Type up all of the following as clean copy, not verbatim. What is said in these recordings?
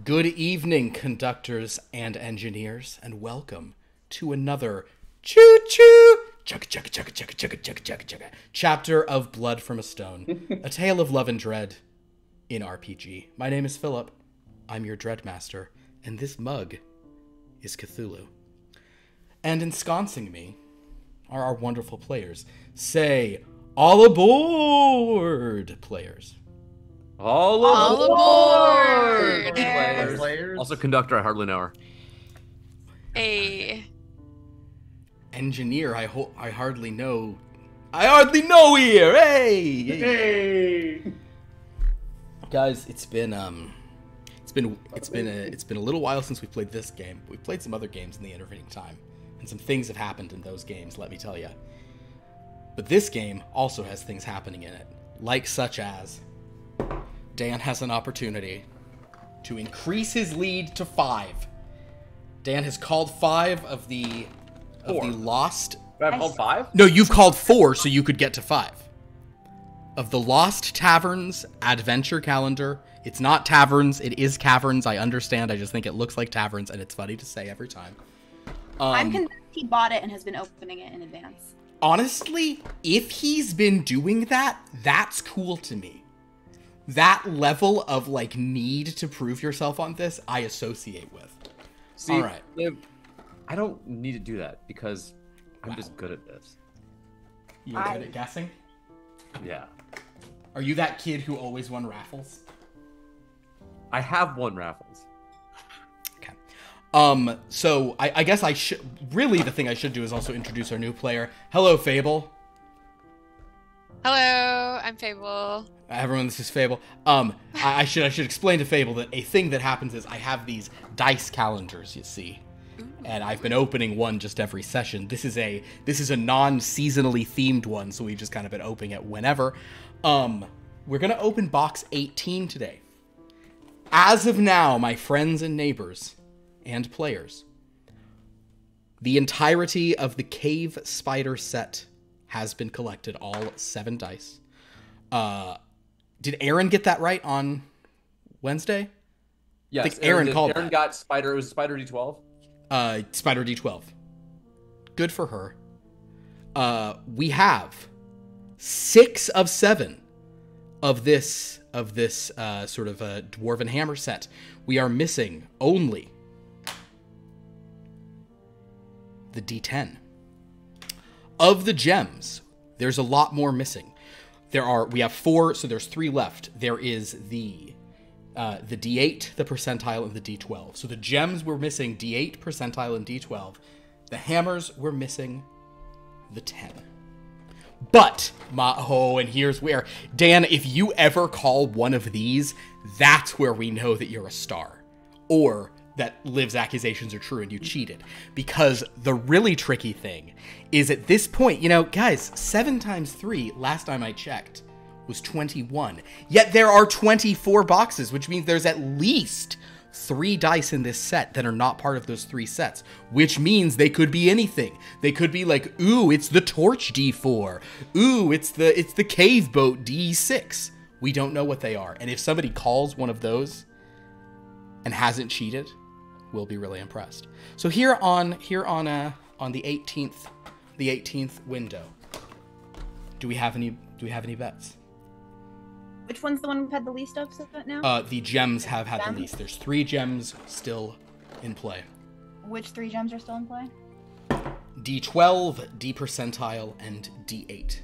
Good evening, conductors and engineers, and welcome to another choo-choo chapter of Blood from a Stone, a tale of love and dread in RPG. My name is Philip, I'm your Dreadmaster, and this mug is Cthulhu. And ensconcing me are our wonderful players. Say, all aboard, players. All aboard! Players. Also, conductor, I hardly know her. A engineer, I hardly know here. Hey! Guys, it's been a little while since we played this game. We've played some other games in the intervening time, and some things have happened in those games, let me tell you. But this game also has things happening in it, like such as Dan has an opportunity to increase his lead to 5. Dan has called 5 of the lost. I've called 5? No, you've called 4, so you could get to 5. Of the Lost Taverns Adventure Calendar. It's not taverns, it is caverns. I understand. I just think it looks like taverns, and it's funny to say every time. I'm convinced he bought it and has been opening it in advance. Honestly, if he's been doing that, that's cool to me. That level of, like, need to prove yourself on this, I associate with. See, all right. I don't need to do that because I'm just good at this. You're good at guessing? Yeah. Are you that kid who always won raffles? I have won raffles. Okay. So I guess I should... Really, the thing I should do is also introduce our new player. Hello, Fable. hello, I'm Fable. Everyone, this is Fable. I should explain to Fable that a thing that happens is I have these dice calendars, you see. And I've been opening one just every session. This is a non-seasonally themed one, so we've just kind of been opening it whenever. We're gonna open box 18 today. As of now, my friends and neighbors and players, the entirety of the Cave Spider set has been collected, all 7 dice. Did Aaron get that right on Wednesday? Yes, I think Aaron called Aaron that. got Spider. It was Spider D12. Spider D12. Good for her. We have 6 of 7 of this sort of a Dwarven Hammer set. We are missing only the D10. Of the gems, there's a lot more missing. We have 4, so there's 3 left. There is the D8, the percentile, and the D12. So the gems we're missing D8, percentile, and D12. The hammers we're missing the 10. But and here's where, Dan, if you ever call one of these, that's where we know that you're a star, or that Liv's accusations are true and you cheated. Because the really tricky thing is at this point, guys, 7 times 3, last time I checked, was 21. Yet there are 24 boxes, which means there's at least 3 dice in this set that are not part of those 3 sets, which means they could be anything. They could be like, ooh, it's the torch D4. Ooh, it's the cave boat D6. We don't know what they are. And if somebody calls one of those and hasn't cheated, we'll be really impressed. So here on the 18th window, do we have any bets? Which one's the one we've had the least of so now? The gems have had the least. There's 3 gems still in play. Which 3 gems are still in play? D12, D percentile, and D8.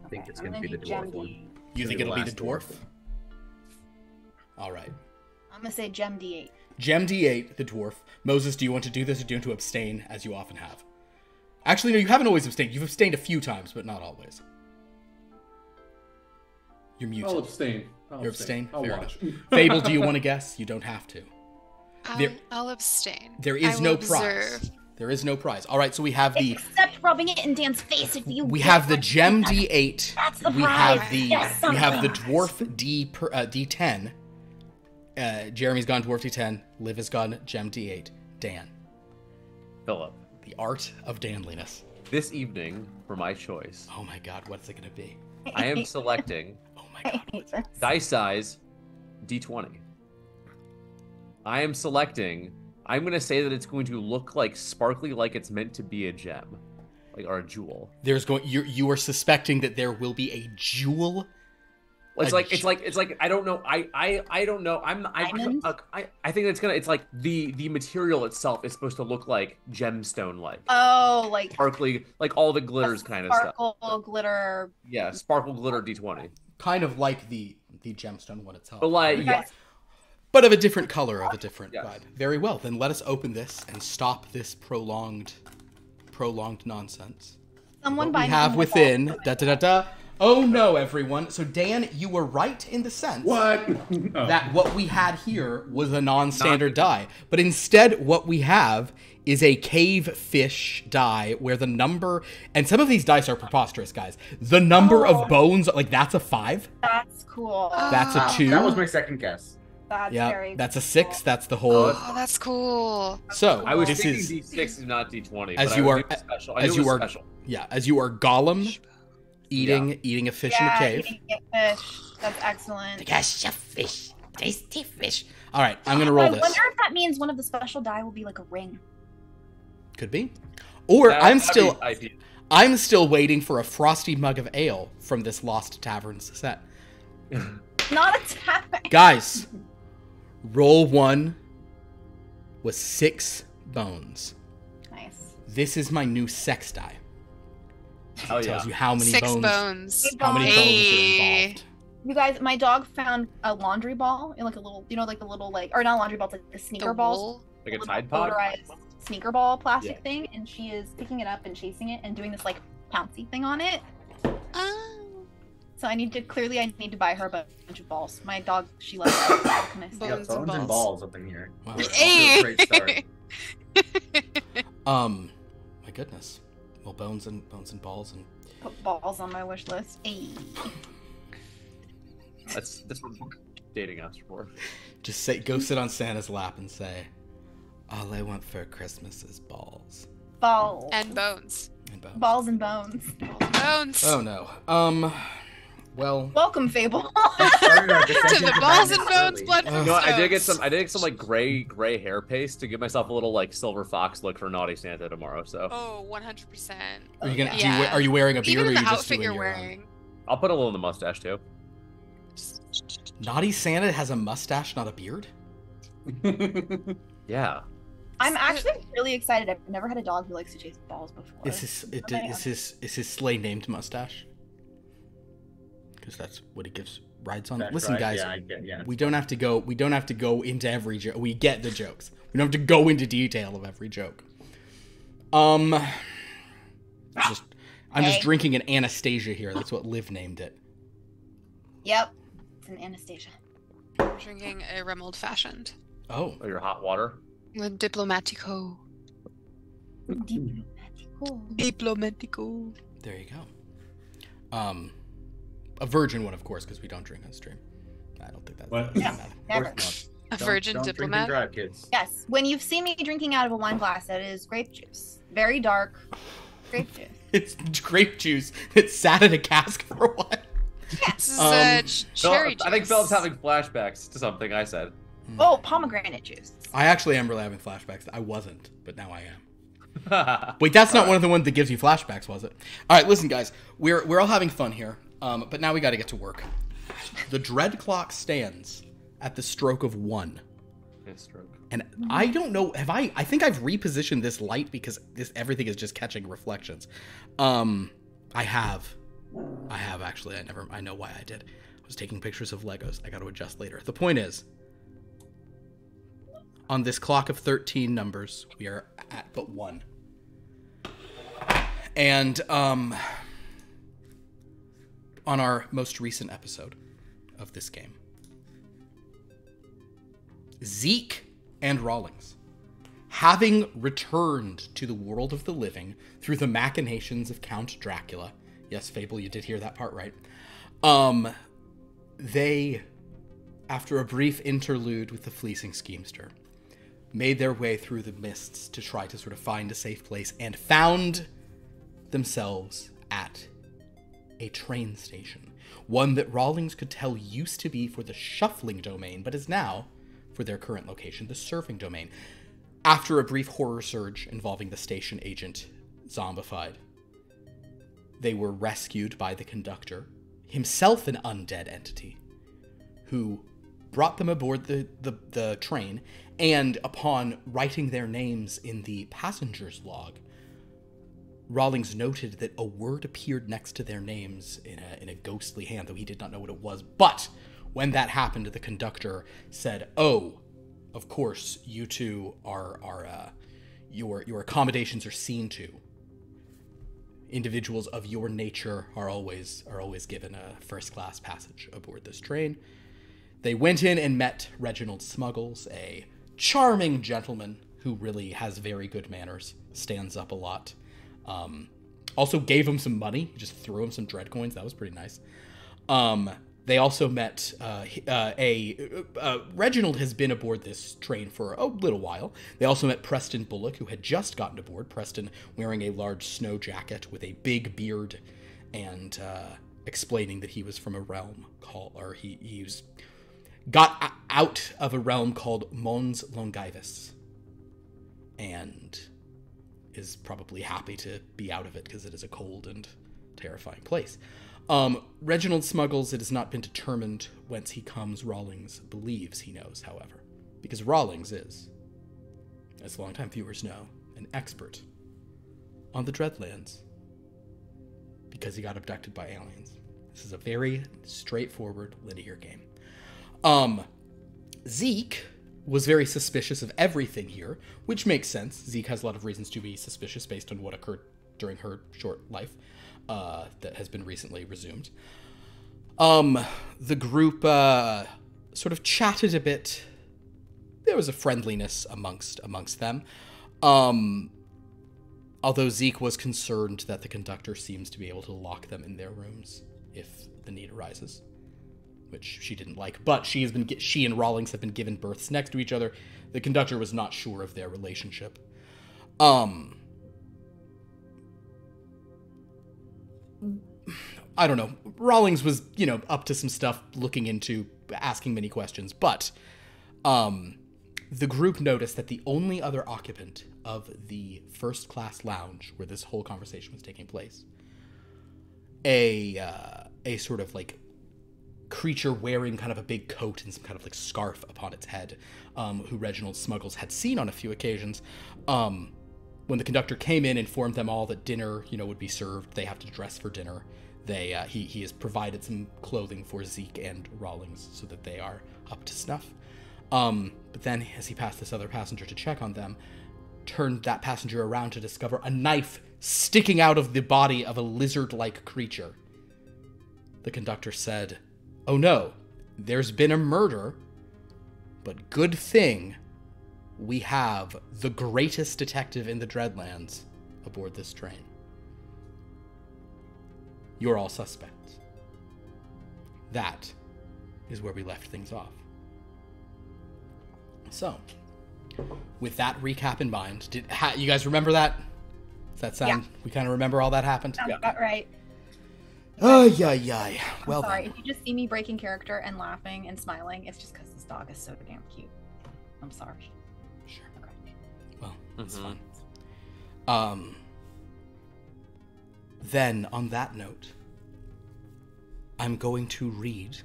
I think it's going to be the dwarf one. You think it'll be the dwarf? All right. I'm going to say gem D8. Gem D8, the dwarf. Moses, do you want to do this, or do you want to abstain, as you often have? Actually, no, you haven't always abstained. You've abstained a few times, but not always. You're muted. I'll abstain. You're abstain? I'll Fair watch. enough. Fable, do you want to guess? You don't have to. I'll abstain. There is no prize. Observe. There is no prize. All right, so we have the... Except rubbing it in Dan's face if you... We have the gem D8. That's the we prize. have the Yes, we have the something. dwarf D10. Jeremy's gone dwarf D10. Liv has gone gem D8. Dan. Philip. The art of Danliness. This evening, for my choice, Oh my god, what's it going to be? I am selecting Oh my god. hate this. dice size D20. I am selecting. I'm gonna say that it's going to look like sparkly, like it's meant to be a gem, like or a jewel. You are suspecting that there will be a jewel. It's like I don't know. I don't know. I think it's like the material itself is supposed to look like gemstone like. Oh, like sparkly, like all the glitters kind of stuff. Sparkle, glitter. Yeah, sparkle, glitter, D20. Kind of like the gemstone one itself. But like, yeah. But of a different color, of a different Yes. vibe. Very well. Then let us open this and stop this prolonged nonsense. Someone What we buy me have more within balls. da. Oh no, everyone. So Dan, you were right in the sense that what we had here was a non-standard die. But instead, what we have is a cave fish die where the number, and some of these dice are preposterous, guys. The number of bones, like that's a 5. That's cool. That's a 2. That was my second guess. That's Yeah, very that's a cool. 6. That's the whole. Oh, that's cool. So I was this thinking is D6 and not D20. as but you I are knew it was special. I as knew it you was are special. yeah as you are Gollum eating a fish in a cave. Eating a fish. That's excellent. Gosh, a fish, tasty fish. All right, I'm gonna roll I this. wonder if that means one of the special die will be like a ring. Could be, or That'd be IP. I'm still waiting for a frosty mug of ale from this Lost Taverns set. Not a tavern. Guys, roll 1 was 6 bones. Nice. This is my new sex die. Oh It yeah. tells you how many 6 bones. bones. How many bones are Hey. involved? You guys, my dog found a laundry ball in like a little, like the little or not a laundry ball, it's like the sneaker The balls. wool. Like a little Tide Pod. motorized sneaker ball plastic Yeah. thing, and she is picking it up and chasing it and doing this like pouncy thing on it. Oh. So I need to buy her a bunch of balls. My dog, she loves it. What can I say? We got Bones and bones and balls. balls up in here. Wow. Off to a great start. My goodness. Well, bones and balls and Put balls on my wish list. Ayy. That's what dating apps are for. just go sit on Santa's lap and say, "All I want for Christmas is balls Balls. And bones. and bones." Balls and bones. Bones. Oh no. Well, Welcome, Fable. Started our To descent the into balls and madness bones, early. blood from You know what, I did get stones. some like gray hair paste to give myself a little like silver fox look for naughty Santa tomorrow. So Oh, 100%. are you gonna? Yeah. Are you wearing a beard Even or are the you just outfit doing you're your wearing. I'll put a little in the mustache too. Naughty Santa has a mustache, not a beard. Yeah. I'm actually really excited. I've never had a dog who likes to chase balls before. Is his sleigh named mustache? Because that's what he rides on. That's Listen, right. guys, Yeah, I get- yeah. we don't have to go into every joke. We get the jokes. We don't have to go into detail of every joke. I'm just drinking an Anastasia here. That's what Liv named it. Yep. It's an Anastasia. I'm drinking a rum old fashioned. Oh, Or your hot water. With Diplomatico. Cool. Diplomatico. there you go. A virgin one, of course, because we don't drink on stream. I don't think that What? doesn't matter. Never. Of course A not. virgin Don't drink and diplomat. drive, kids. Yes. When you've seen me drinking out of a wine glass, that is grape juice. Very dark grape juice. It's grape juice that sat in a cask for a while. This is Phil, cherry juice. I think Phil's having flashbacks to something I said. Oh, pomegranate juice. I actually am really having flashbacks. I wasn't, but now I am. Wait, that's not one of the ones that gives you flashbacks, was it? All right, listen, guys. We're all having fun here, but now we got to get to work. The dread clock stands at the stroke of 1. Stroke. And I don't know, I think I've repositioned this light because everything is just catching reflections. I have actually. I know why I did. I was taking pictures of Legos. I got to adjust later. The point is, on this clock of 13 numbers, we are at but 1. And on our most recent episode of this game, Zeke and Rawlings, having returned to the world of the living through the machinations of Count Dracula, yes, Fable, you did hear that part right, they, after a brief interlude with the fleecing schemester, made their way through the mists to try to sort of find a safe place and found themselves at a train station. One that Rawlings could tell used to be for the shuffling domain, but is now for their current location, the surfing domain. After a brief horror surge involving the station agent, zombified, they were rescued by the conductor, himself an undead entity, who brought them aboard the train, and upon writing their names in the passenger's log, Rawlings noted that a word appeared next to their names in a ghostly hand, though he did not know what it was. But when that happened, the conductor said, "Oh, of course, you two your accommodations are seen to. Individuals of your nature are always given a first-class passage aboard this train." They went in and met Reginald Smuggles, a charming gentleman who really has very good manners, stands up a lot. Also gave him some money, just threw him some dread coins. That was pretty nice. They also met Reginald has been aboard this train for a little while. They also met Preston Bullock, who had just gotten aboard. Preston wearing a large snow jacket with a big beard, and explaining that he was from a realm got out of a realm called Mons Longavis, and is probably happy to be out of it because it is a cold and terrifying place. Reginald Smuggles, it has not been determined whence he comes. Rawlings believes he knows, however, because Rawlings is, as longtime viewers know, an expert on the Dreadlands, because he got abducted by aliens. This is a very straightforward, linear game. Zeke was very suspicious of everything here, which makes sense. Zeke has a lot of reasons to be suspicious based on what occurred during her short life that has been recently resumed. The group sort of chatted a bit. There was a friendliness amongst them. Although Zeke was concerned that the conductor seems to be able to lock them in their rooms if the need arises, which she didn't like. But she and Rawlings have been given births next to each other. The conductor was not sure of their relationship. I don't know. Rawlings was, up to some stuff, looking into, asking many questions. But the group noticed that the only other occupant of the first-class lounge where this whole conversation was taking place, a sort of like creature wearing kind of a big coat and some kind of like scarf upon its head, who Reginald Smuggles had seen on a few occasions. When the conductor came in, informed them all that dinner, would be served. They have to dress for dinner. He has provided some clothing for Zeke and Rawlings so that they are up to snuff. But then, as he passed this other passenger to check on them, turned that passenger around to discover a knife sticking out of the body of a lizard-like creature. The conductor said, "Oh no, there's been a murder, but good thing we have the greatest detective in the Dreadlands aboard this train. You're all suspects." That is where we left things off. So, with that recap in mind, you guys remember that? Does that sound? Yeah. We kind of remember all that happened? Sounds about right. Oh, yeah. Well, sorry, if you just see me breaking character and laughing and smiling, it's just because this dog is so damn cute. I'm sorry. Sure. Okay. Well, that's fine. Then, on that note, I'm going to read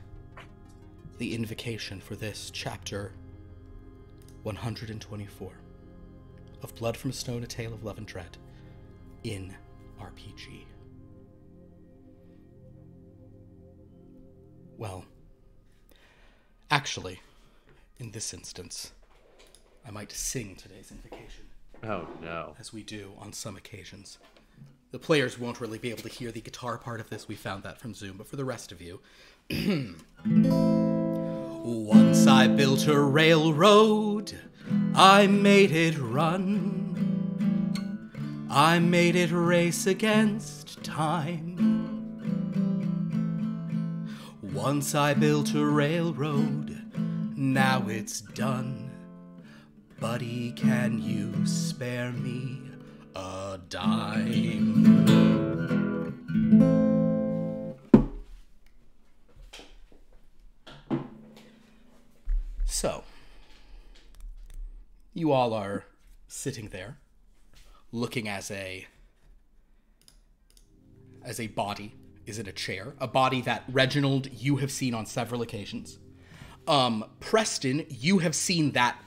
the invocation for this chapter 124 of Blood from Stone, A Tale of Love and Dread in RPG. Well, actually, in this instance, I might sing today's invocation. Oh, no. As we do on some occasions. The players won't really be able to hear the guitar part of this. We found that from Zoom. But for the rest of you... Once I built a railroad. I made it run. I made it race against time. Once I built a railroad, now it's done. Buddy, can you spare me a dime? So, you all are sitting there, looking as a body is in a chair, a body that Reginald you have seen on several occasions. Preston, you have seen that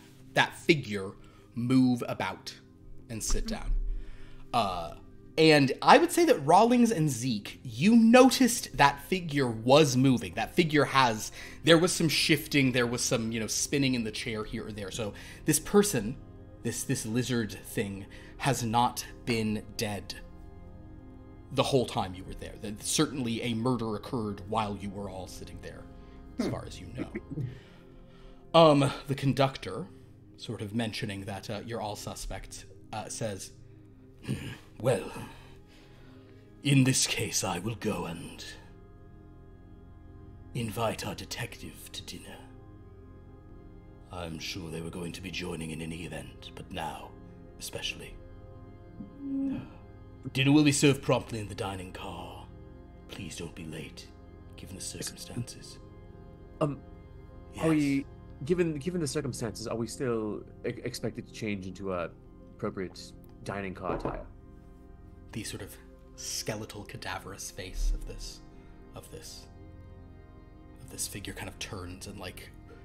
figure move about and sit down. And I would say that Rawlings and Zeke, you noticed that figure was moving. That figure there was some shifting, there was some, spinning in the chair here or there. So this person, this lizard thing, has not been dead the whole time you were there. That certainly a murder occurred while you were all sitting there, as far as you know. The conductor, sort of mentioning that you're all suspects, says, well, in this case, I will go and invite our detective to dinner. I'm sure they were going to be joining in any event, but now, especially. Dinner will be served promptly in the dining car. Please don't be late, given the circumstances. Yes. Are we, given the circumstances, are we still expected to change into a appropriate dining car attire? The sort of skeletal, cadaverous face of this figure kind of turns, and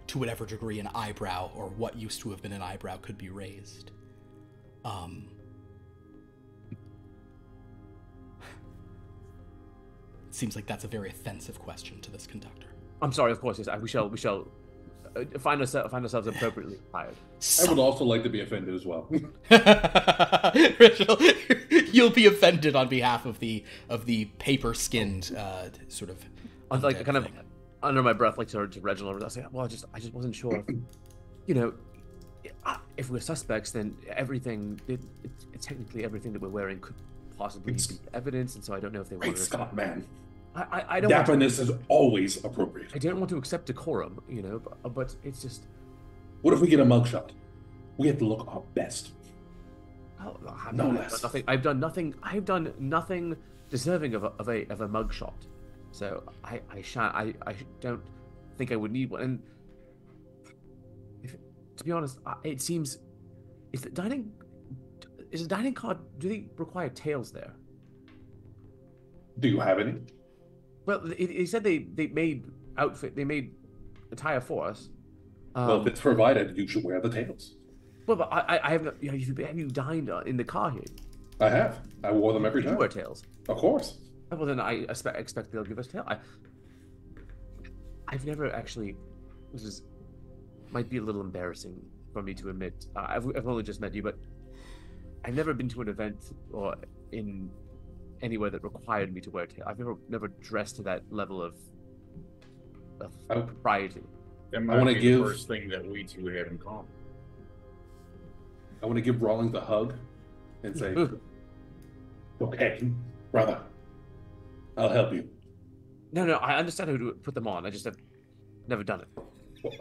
to whatever degree an eyebrow, or what used to have been an eyebrow, could be raised. It seems like that's a very offensive question to this conductor. I'm sorry, of course, yes, we shall find ourselves appropriately attired. I would also like to be offended as well. Reginald, you'll be offended on behalf of the paper skinned sort of. I was kind of under my breath, to Reginald. I was like, well, I just wasn't sure. If we're suspects, then everything, technically everything that we're wearing could possibly be evidence, and so I don't know if they want Great Scott, man. I don't. Dapperness is always appropriate. I don't want to accept decorum, but it's just. What if we get a mugshot? We have to look our best. Oh, No less. I've done nothing deserving of a mugshot. So I don't think I would need one. And to be honest, it seems is a dining car. Do they require tails there? Do you have any? Well, he said they made attire for us. Well, if it's provided, you should wear the tails. Well, but I have not. Have you dined in the car here? I have. I wore them every time. You wear tails. Of course. Well, then I expect they'll give us tail. I've never actually. Might be a little embarrassing for me to admit. I've only just met you, but I've never been to an event or in anywhere that required me to wear tail. I've never dressed to that level of propriety. That might wanna be give- the first thing that we two have in common. I want to give Rawlings a hug and say, okay, brother, I'll help you. No, I understand how to put them on. I just have never done it.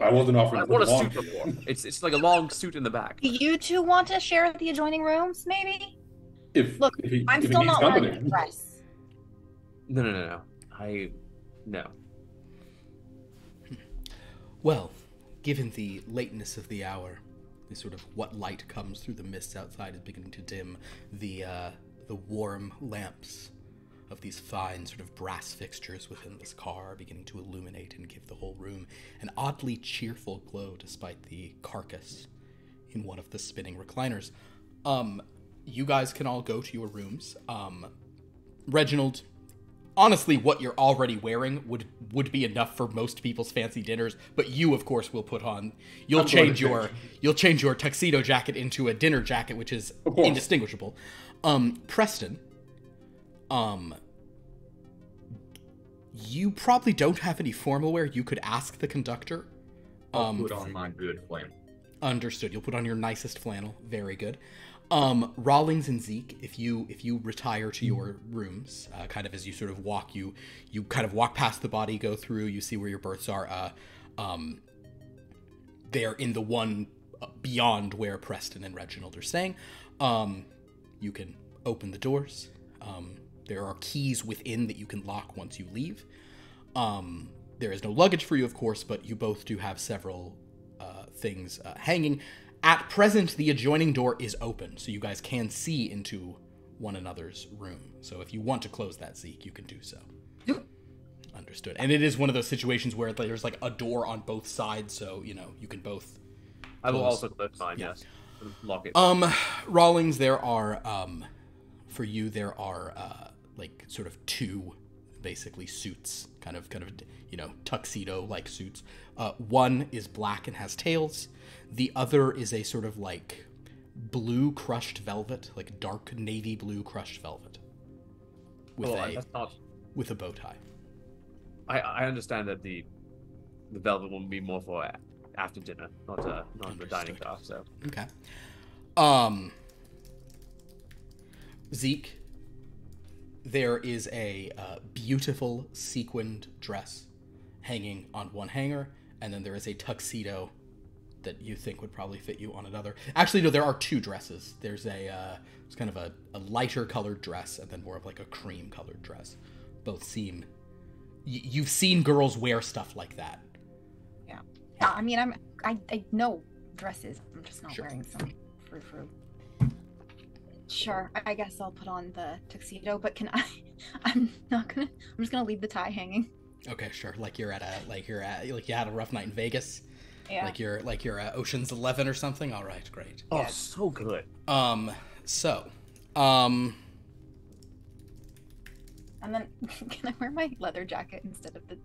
I wasn't offering I've to worn a put suit them on. before. It's like a long suit in the back. Do you two want to share the adjoining rooms, maybe? If I'm he still needs not company. wearing a dress. No. No. Well, given the lateness of the hour, the sort of what light comes through the mists outside is beginning to dim. The warm lamps of these fine sort of brass fixtures within this car are beginning to illuminate and give the whole room an oddly cheerful glow despite the carcass in one of the spinning recliners. You guys can all go to your rooms. Reginald, honestly, what you're already wearing would be enough for most people's fancy dinners, but you, of course, will put on. You'll change your tuxedo jacket into a dinner jacket, which is indistinguishable. Preston, you probably don't have any formal wear. You could ask the conductor. I'll put on my good flannel. Understood. You'll put on your nicest flannel. Very good. Rawlings and Zeke, if you retire to your rooms, kind of as you sort of walk, you kind of walk past the body, go through, you see where your berths are. They're in the one beyond where Preston and Reginald are staying. You can open the doors. There are keys within that you can lock once you leave. There is no luggage for you, of course, but you both do have several things hanging. At present, the adjoining door is open, so you guys can see into one another's room. So if you want to close that, Zeke, you can do so. Understood. And it is one of those situations where there's like a door on both sides, so, you know, you can both... I will close. also close mine, yes. Lock it. Rawlings, there are, for you, there are, like, sort of two, basically, suits, kind of, you know, tuxedo-like suits. One is black and has tails. The other is a sort of, like, blue crushed velvet, like dark navy blue crushed velvet. With with a bow tie. I understand that the velvet will be more for after dinner, not the dining car. So okay. Zeke, there is a beautiful sequined dress hanging on one hanger, and then there is a tuxedo that you think would probably fit you on another. Actually, no, there are two dresses. There's it's kind of a lighter colored dress, and then more of like a cream colored dress. Both seem... You've seen girls wear stuff like that. Yeah. I mean, I know dresses. I'm just not Sure. wearing some frou-frou. Sure, I guess I'll put on the tuxedo, but I'm just gonna leave the tie hanging. Okay, sure. Like you had a rough night in Vegas. Yeah. Like you're at Ocean's 11 or something. All right, great. oh, so good. And then can I wear my leather jacket instead of the?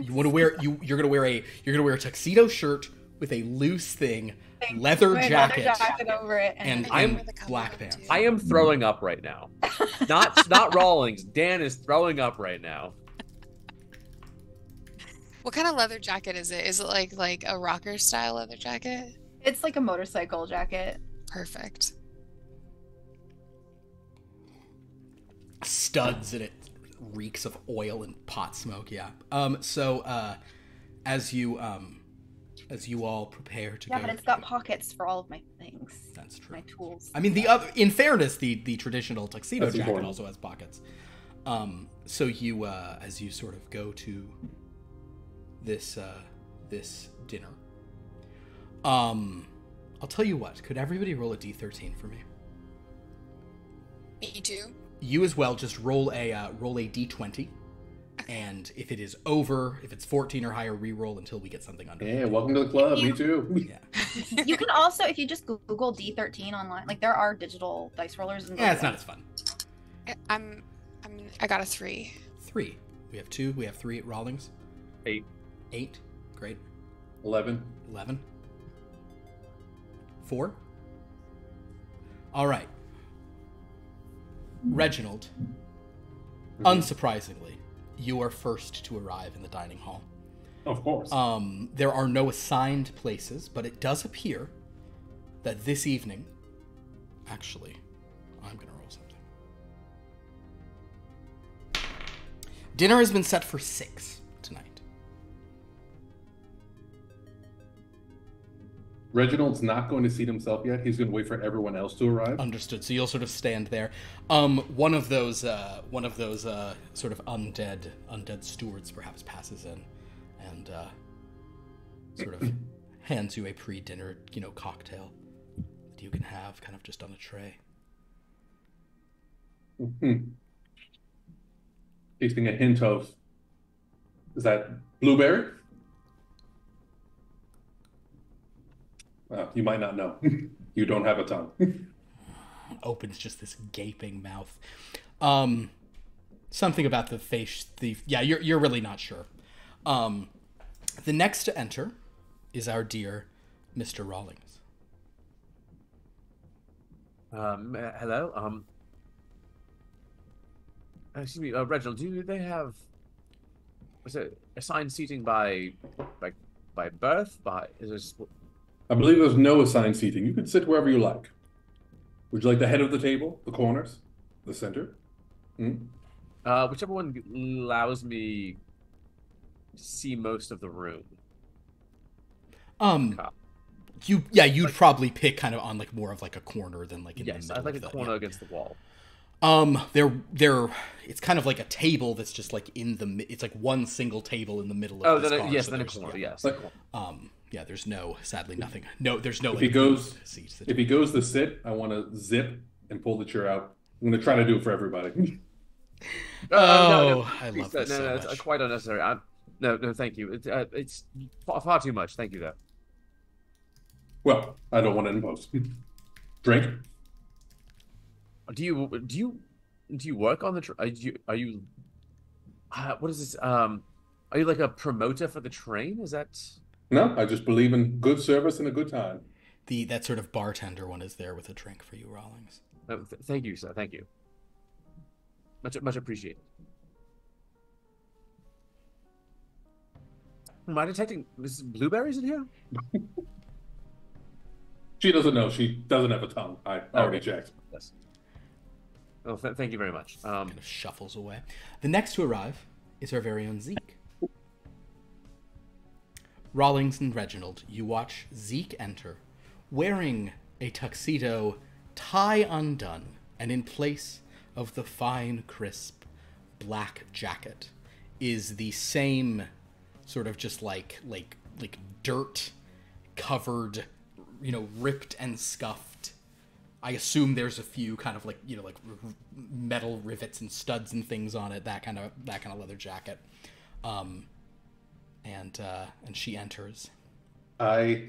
You want to wear you're gonna wear a tuxedo shirt with a loose thing, leather jacket, over it, and I'm black pants. I am throwing up right now. Not Rawlings. Dan is throwing up right now. What kind of leather jacket is it? Is it like a rocker style leather jacket? It's like a motorcycle jacket. Perfect. Studs, and it reeks of oil and pot smoke. Yeah. As you all prepare to go. Yeah, but it's got pockets for all of my things. That's true. My tools. I mean, in fairness, the traditional tuxedo That's jacket important. also has pockets. So you, as you sort of go to this dinner, I'll tell you what. Could everybody roll a d13 for me? Me too. You as well. Just roll a d20, and if it is over, if it's 14 or higher, re-roll until we get something under. Yeah, welcome to the club. Me too. Yeah. You can also, if you just Google D13 online, like there are digital dice rollers. And Yeah, it's not as fun. I got a 3. 3. We have 2. We have 3 at Rawlings. 8. 8. Great. 11. 11. 4. All right. Reginald, unsurprisingly, you are first to arrive in the dining hall. Of course. There are no assigned places, but it does appear that this evening... Actually, I'm going to roll something. Dinner has been set for 6 tonight. Reginald's not going to seat himself yet. He's going to wait for everyone else to arrive. Understood. So you'll sort of stand there. One of those sort of undead stewards perhaps passes in, and sort of hands you a pre-dinner, cocktail that you can have kind of just on a tray. Tasting a hint of, is that blueberry? You might not know. You don't have a tongue. Opens just this gaping mouth. Something about the face. You're really not sure. The next to enter is our dear Mr. Rawlings. Hello. Excuse me, Reginald. Do they have? Was it assigned seating by birth? Is this? I believe there's no assigned seating. You can sit wherever you like. Would you like the head of the table, the corners, the center? Whichever one allows me to see most of the room. You'd probably pick kind of on like more of like a corner than like in the middle. I'd like a corner against the wall. It's kind of like a table that's just like it's like one single table in the middle of this car. Then a corner, yes. Yeah, there's no, sadly, nothing. No, there's no. If he goes, seats if he goes to sit, I want to zip and pull the chair out. I'm going to try to do it for everybody. Oh, I love please, this so it's much. quite unnecessary. No, thank you. It's far too much. Thank you, though. Well, I don't want to impose. Drink. Do you work on the? Are you? What is this? Are you like a promoter for the train? Is that? No, I just believe in good service and a good time. That sort of bartender one is there with a drink for you, Rawlings. Thank you, sir. Thank you. Much appreciated. Am I detecting Mrs. Blueberries in here? She doesn't know. She doesn't have a tongue. I already checked. Yes. Oh, thank you very much. Kind of shuffles away. The next to arrive is our very own Zeke. Rawlings and Reginald, you watch Zeke enter, wearing a tuxedo, tie undone, and in place of the fine, crisp black jacket is the same sort of just like dirt covered, ripped and scuffed. I assume there's a few kind of like metal rivets and studs and things on it, that kind of leather jacket. And she enters. I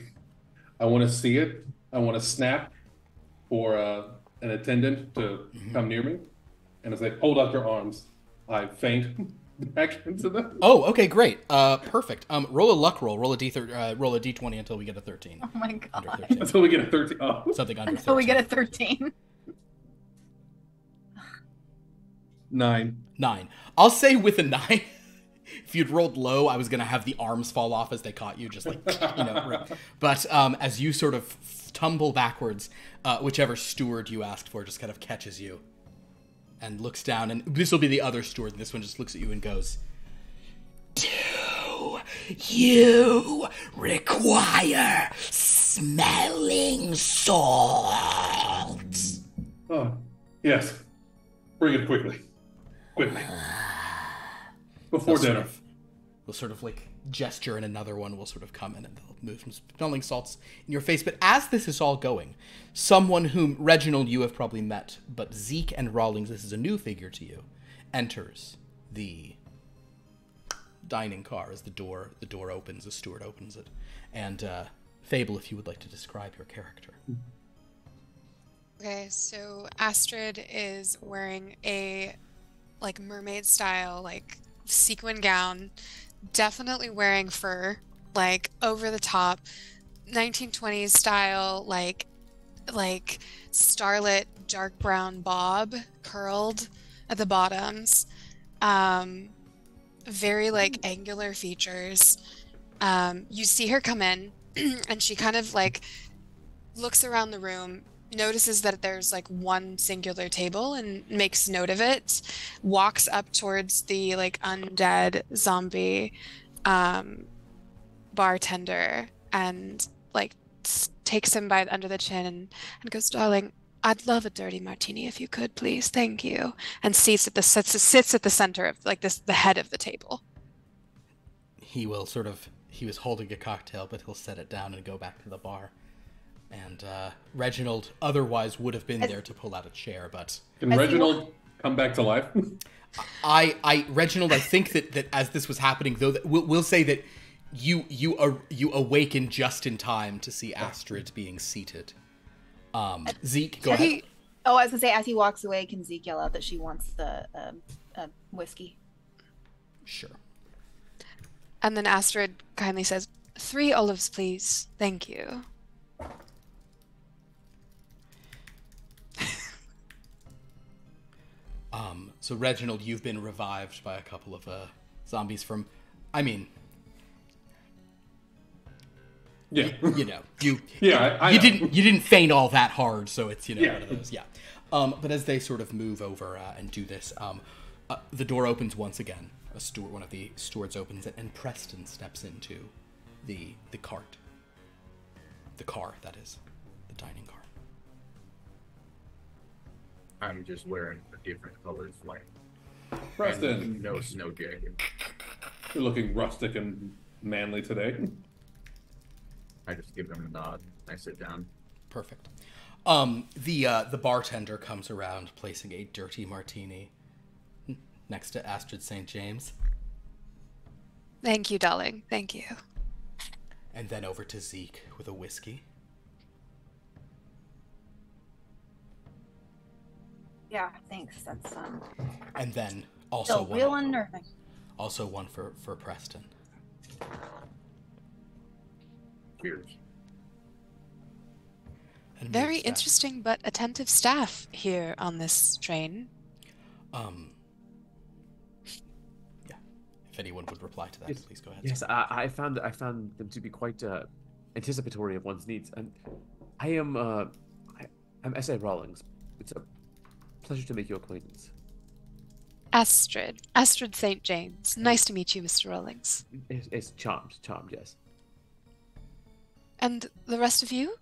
want to see it. I want to snap for an attendant to come near me. And as they hold out their arms, I faint back into them. Oh, okay, great. Perfect. Roll a luck roll. Roll a d20 until we get a 13. Oh my god. Under 13. Until we get a 13. Oh. Something under 13. Until we get a 13. 9. 9. I'll say with a 9. If you'd rolled low, I was going to have the arms fall off as they caught you, just like, rip. But as you sort of tumble backwards, whichever steward you asked for just kind of catches you and looks down, and this will be the other steward, and this one just looks at you and goes, "Do you require smelling salts?" Oh, yes. Bring it quickly. Quickly. Before dinner. We'll sort of like gesture, and another one will sort of come in and they'll move some smelling salts in your face. But as this is all going, someone whom, Reginald, you have probably met, but Zeke and Rawlings, this is a new figure to you, enters the dining car as the door opens, the steward opens it. And Fable, if you would like to describe your character. Okay, so Astrid is wearing a mermaid style sequin gown, definitely wearing fur, over the top 1920s style, like starlit dark brown bob curled at the bottoms, very angular features. You see her come in and she kind of looks around the room, notices that there's one singular table and makes note of it, walks up towards the undead zombie bartender and takes him by under the chin and goes, "Darling, I'd love a dirty martini if you could, please. Thank you." And sits at the center of the head of the table. He was holding a cocktail, but he'll set it down and go back to the bar. And Reginald otherwise would have been there to pull out a chair, but... Can Reginald come back to life? Reginald, I think that as this was happening, though, we'll say that you awaken just in time to see Astrid being seated. Zeke, go ahead. I was gonna say, as he walks away, can Zeke yell out that she wants the whiskey? Sure. And then Astrid kindly says, 3 olives, please. Thank you. So Reginald, you've been revived by a couple of zombies from, Yeah. You didn't faint all that hard, so it's one of those, yeah. But as they sort of move over and do this, the door opens once again. One of the stewards opens it, and Preston steps into the cart. The car, that is, the dining car. I'm just wearing a different colored flame. Preston, And no snow jacket. you're looking rustic and manly today. I just give them a nod. I sit down. Perfect. The bartender comes around, placing a dirty martini next to Astrid St. James, Thank you, darling. Thank you. and then over to Zeke with a whiskey. Yeah, thanks. That's And then also still one, real unnerving. also one for Preston. Cheers. And Very moves back. interesting but attentive staff here on this train. Yeah. If anyone would reply to that, Yes. please go ahead. Yes, I found them to be quite anticipatory of one's needs, and I'm S.A. Rawlings. It's a pleasure to make your acquaintance. Astrid St. James. Nice to meet you, Mr. Rawlings. It's charmed, yes. And the rest of you?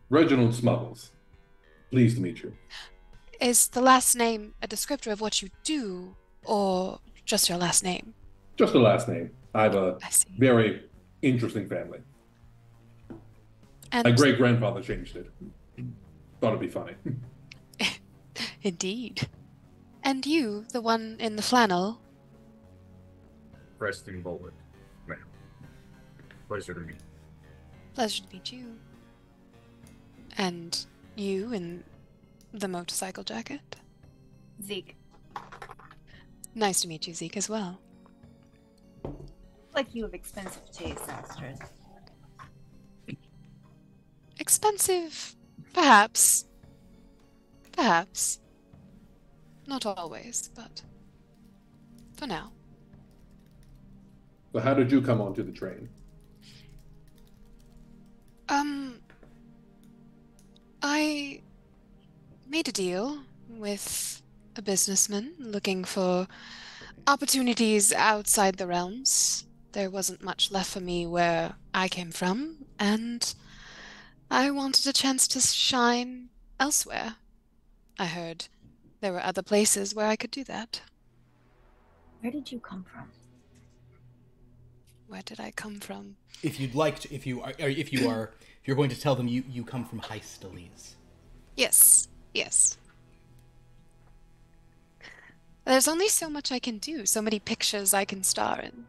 Reginald Smuggles. Pleased to meet you. Is the last name a descriptor of what you do, or just your last name? Just the last name. I have a I see. very interesting family. And My great-grandfather changed it. Thought it'd be funny. indeed. And you, the one in the flannel? Preston Bullet. Ma'am. Pleasure to meet you. Pleasure to meet you. And you in the motorcycle jacket? Zeke, Nice to meet you, Zeke, as well. like you have expensive taste, Astrid. Expensive? Perhaps. Perhaps. Not always, but for now. So how did you come onto the train? I made a deal with a businessman looking for opportunities outside the realms. There wasn't much left for me where I came from, and I wanted a chance to shine elsewhere. I heard there were other places where I could do that. Where did you come from? Where did I come from? If you'd like to, if you're going to tell them you come from Heistales. Yes, yes. There's only so much I can do, so many pictures I can star in.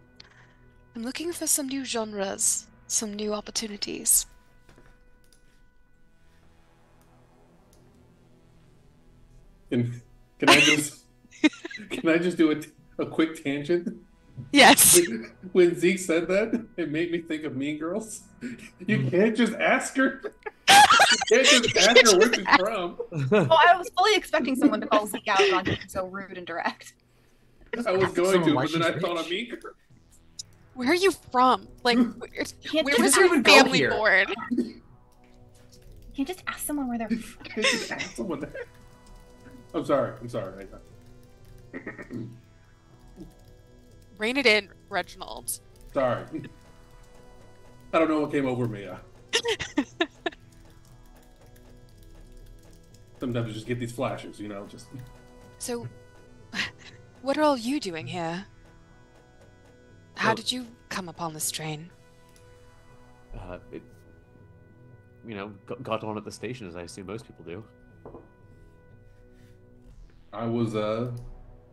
I'm looking for some new genres, some new opportunities. Can I just can I just do a quick tangent? Yes. When Zeke said that, it made me think of Mean Girls. You can't just ask her. You can't just ask her where she's from. Oh, I was fully expecting someone to call Zeke out on being so rude and direct. I was going to, Why but then I she's thought rich. of Mean Girls. Where are you from? Like, Can't where just was doesn't your even go family here. born? You can't just ask someone where they're from. You can't just ask someone that. I'm sorry. Rein it in, Reginald. Sorry. I don't know what came over me. Sometimes you just get these flashes, just. So, what are all you doing here? How Well- did you come upon this train? It, got on at the station, as I assume most people do. I was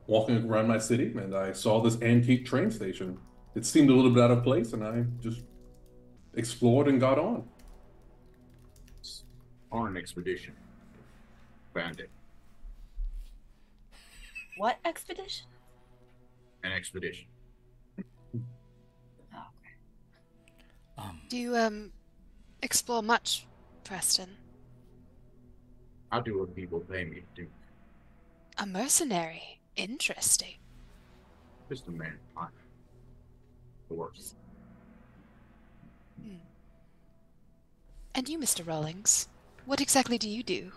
walking around my city and I saw this antique train station. It seemed a little bit out of place, and I just explored and got on. On an expedition. Found it. What expedition? An expedition. Do you, explore much, Preston? I'll do what people pay me to do. A mercenary. Interesting. Just a man. The worst. And you, Mr. Rawlings, what exactly do you do?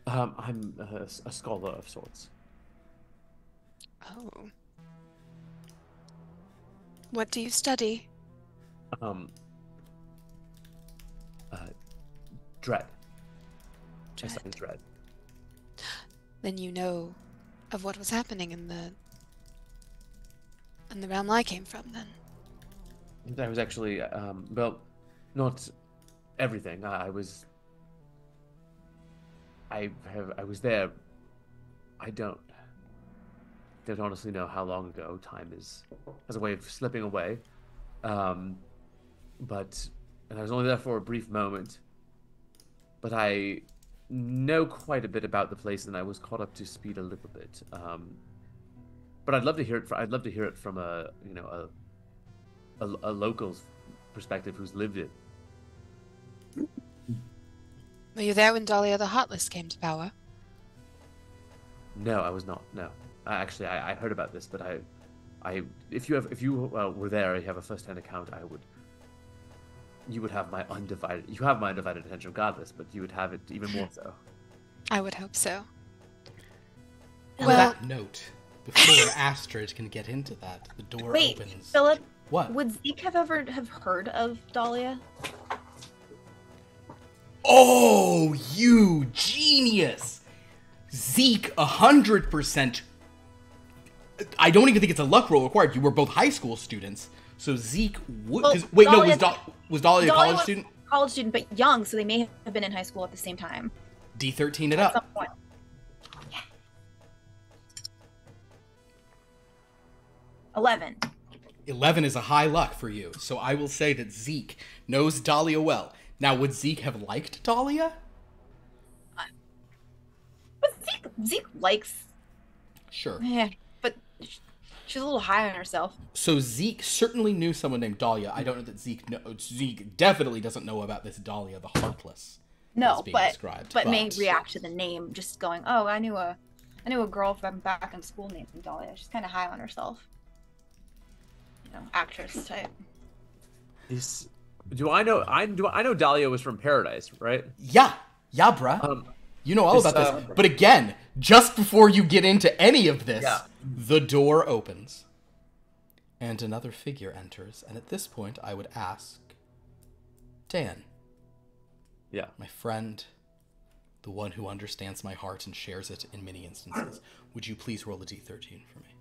I'm a scholar of sorts. Oh. What do you study? Dread. I Dread. study dread. Then you know of what was happening in the realm I came from, then. I was actually, well, not everything. I was there. I don't honestly know how long ago. Time has a way of slipping away. But I was only there for a brief moment. But I know quite a bit about the place, and I was caught up to speed a little bit. But I'd love to hear it. I'd love to hear it from a local's perspective who's lived it. Were you there when Dahlia the Heartless came to power? No, I was not. No, I heard about this, but if you were there, you have a first-hand account. You would have my undivided. You have my undivided attention, regardless, but you would have it even more so. I would hope so. On Well, that note, before Astrid can get into that, the door Wait, opens. Philip, What? would Zeke have heard of Dahlia? Oh, you genius! Zeke, 100%. I don't even think it's a luck roll required. You were both high school students, so Zeke would. Well, Wait, no, Dahlia- was Dahlia a Dahlia college was- student? College student, but young, so they may have been in high school at the same time. D13 it At some up. point. 11. 11 is a high luck for you, so I will say that Zeke knows Dahlia well. Now, would Zeke have liked Dahlia? But Zeke likes, Sure. but she's a little high on herself. So Zeke certainly knew someone named Dahlia. I don't know that Zeke definitely doesn't know about this Dahlia the Heartless. No, that's being but described, may react to the name, just going, "Oh, I knew a girl from back in school named Dahlia. She's kind of high on herself." Actress type. Do I know Dahlia was from Paradise, right? Yeah, bruh. You know all It's, about this. But again, just before you get into any of this, Yeah. the door opens. And another figure enters. And at this point, I would ask Dan, Yeah. my friend, the one who understands my heart and shares it in many instances, would you please roll a d13 for me?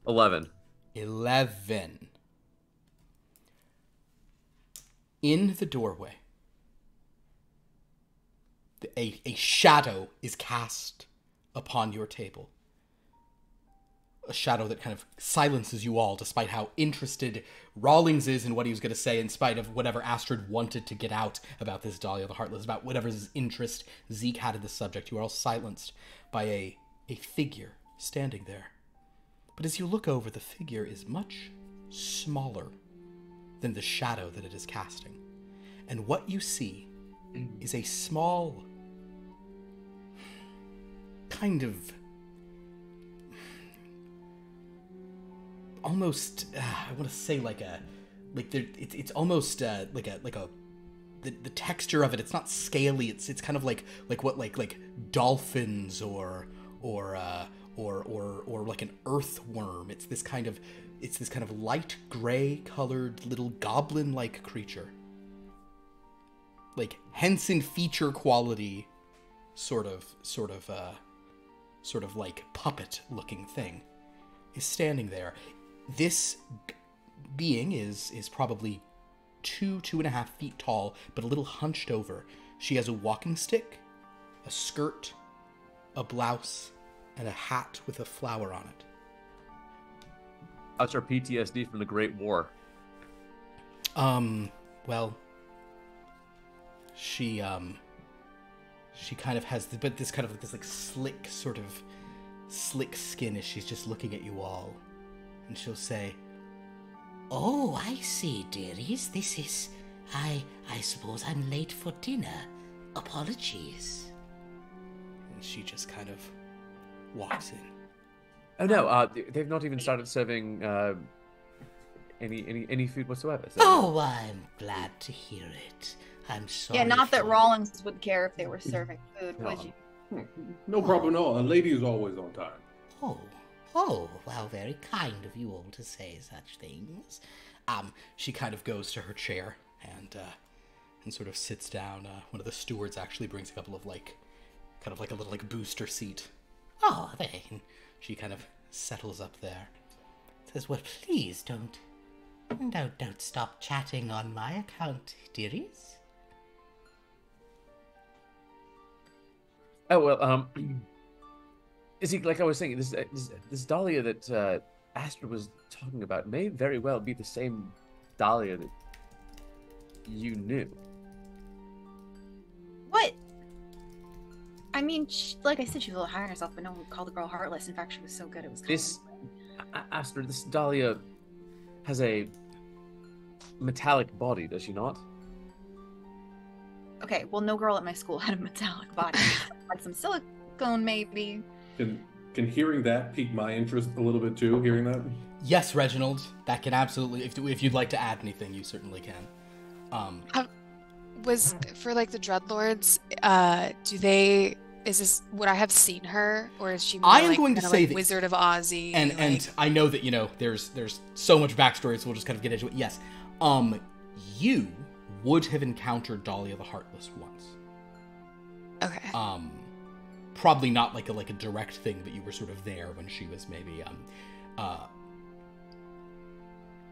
11. 11. In the doorway, a shadow is cast upon your table. A shadow that kind of silences you all, despite how interested Rawlings is in what he was going to say, in spite of whatever Astrid wanted to get out about this Dahlia the Heartless, about whatever interest Zeke had in the subject. You are all silenced by a figure standing there. But as you look over, the figure is much smaller than the shadow that it is casting. And what you see is a small, kind of, almost, I want to say it's almost the texture of it. It's not scaly. It's kind of like dolphins or like an earthworm. It's this kind of light gray colored little goblin-like creature. Like Henson feature quality sort of like puppet looking thing is standing there. This being is probably 2.5 feet tall, but a little hunched over. She has a walking stick, a skirt, a blouse, and a hat with a flower on it. That's her PTSD from the Great War. Well, she kind of has this slick skin as she's just looking at you all, and she'll say, "Oh, I see, dearies. This is... I suppose I'm late for dinner. Apologies." and she just kind of walks in. Oh no, they've not even started serving any food whatsoever. So. Oh, I'm glad to hear it. I'm sorry. Yeah, not that for- Rawlings would care if they were serving food, would you? No problem at all. A lady is always on time. Oh, well, very kind of you all to say such things. She kind of goes to her chair and sort of sits down. One of the stewards actually brings a couple of kind of like a little booster seat. Oh, they... She kind of settles up there. Says, well, please don't Don't stop chatting on my account, dearies. Oh well, is he like I was saying? This Dahlia that Astrid was talking about may very well be the same Dahlia that you knew. What? I mean, like I said, she was a little high on herself, but no one would call the girl heartless. In fact, she was so good it was. Astrid, this Dahlia has a metallic body, does she not? Okay, well, no girl at my school had a metallic body. Had some silicone, maybe. Can hearing that pique my interest a little bit too? Hearing that? Yes, Reginald. That can absolutely. If you'd like to add anything, you certainly can. Was for like the Dreadlords, would I have seen her, or is she more I am like, going to say like that, Wizard of Ozzy? And I know that there's so much backstory, so we'll just kind of get into it. Yes, you would have encountered Dahlia the Heartless once. Okay. Probably not like a direct thing, but you were sort of there when she was maybe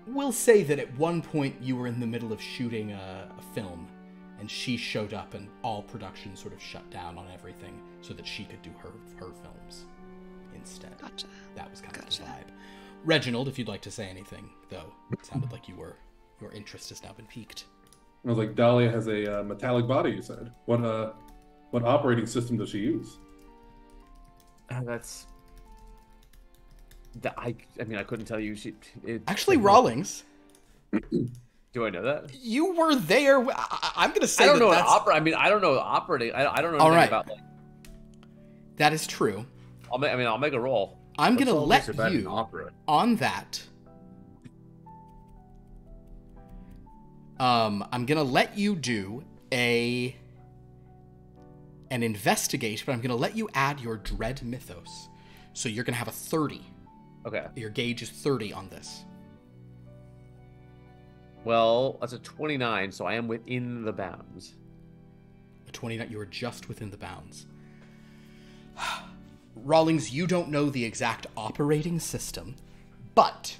we'll say that at one point you were in the middle of shooting a film, and she showed up, and all production sort of shut down on everything so that she could do her films instead. Gotcha. That was kind of the vibe. Reginald, if you'd like to say anything, though, it sounded like your interest has now been piqued. I was like, Dahlia has a metallic body. You said. What operating system does she use? I mean, I couldn't tell you. Actually, Rawlings. Do I know that? You were there. I'm going to say I don't know that's... I mean, I don't know operating. I don't know All anything right. about like. That is true. I'll make a roll. I'm going to all let this about an you opera? on that. I'm going to let you do an investigate, but I'm going to let you add your dread mythos. So you're going to have a 30. Okay. Your gauge is 30 on this. Well, that's a 29, so I am within the bounds. A 29, you are just within the bounds. Rawlings, you don't know the exact operating system, but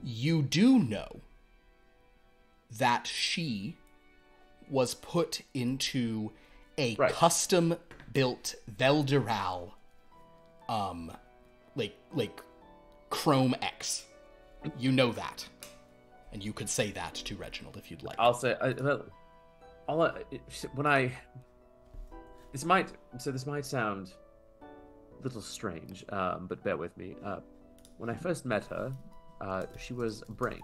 you do know that she was put into a custom-built Velderal, like Chrome X. You know that. And you could say that to Reginald if you'd like. I'll say, this might sound a little strange, but bear with me. When I first met her, she was a brain.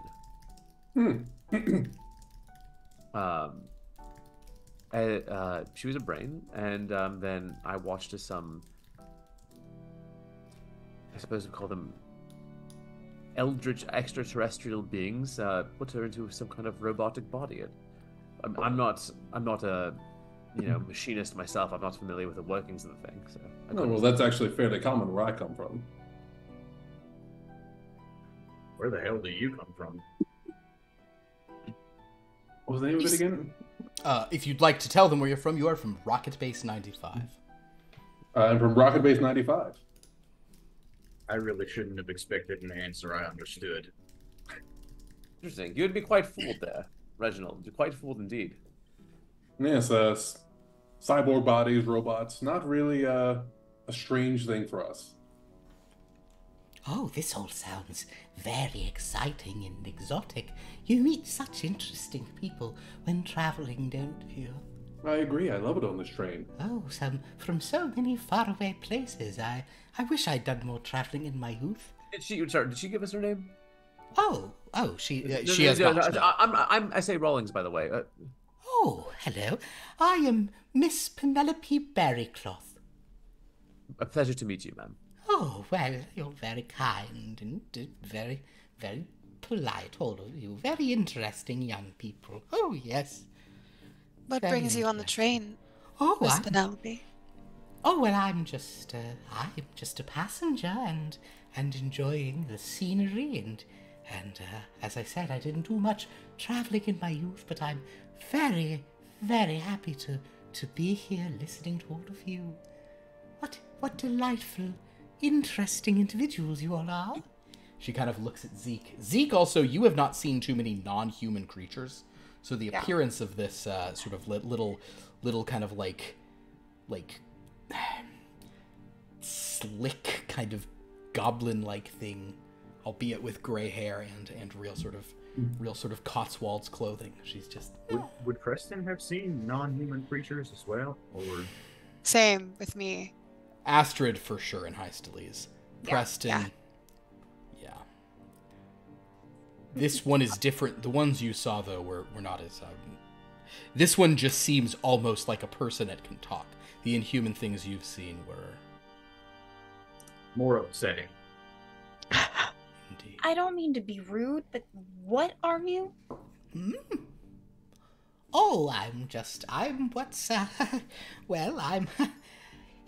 She was a brain, and then I watched as some, I suppose we call them eldritch extraterrestrial beings, put her into some kind of robotic body. I'm not a machinist myself. I'm not familiar with the workings of the thing. So well, that's actually fairly common where I come from. Where the hell do you come from? What was the name of it again? If you'd like to tell them where you're from, you are from Rocket Base 95. I'm from Rocket Base 95. I really shouldn't have expected an answer I understood. Interesting. You'd be quite fooled there, Reginald. You're quite fooled indeed. Yes, cyborg bodies, robots. Not really a strange thing for us. Oh, this all sounds very exciting and exotic. You meet such interesting people when traveling, don't you? I agree. I love it on this train. Oh, from so many faraway places. I wish I'd done more traveling in my youth. Did she give us her name? She has not. I say Rawlings, by the way. Oh, hello. I am Miss Penelope Berrycloth. A pleasure to meet you, ma'am. Oh, well, you're very kind and very, very polite, all of you. Very interesting young people. Oh, yes. What Very brings you on the train, Oh, Miss Penelope? Oh, well, I'm just a passenger and enjoying the scenery and as I said, I didn't do much traveling in my youth, but I'm very, very happy to be here listening to all of what delightful, interesting individuals you all are. She kind of looks at Zeke. Zeke, also, you have not seen too many non-human creatures, so the appearance of this sort of little kind of like slick kind of goblin-like thing, albeit with gray hair and real sort of Cotswolds clothing. She's just... Would Preston have seen non-human creatures as well, or? Same with me. Astrid for sure in Hystelise. Preston, yeah. This one is different. The ones you saw though were not as. This one just seems almost like a person that can talk. The inhuman things you've seen were More upsetting. indeed. I don't mean to be rude, but what are you? Oh, well, I'm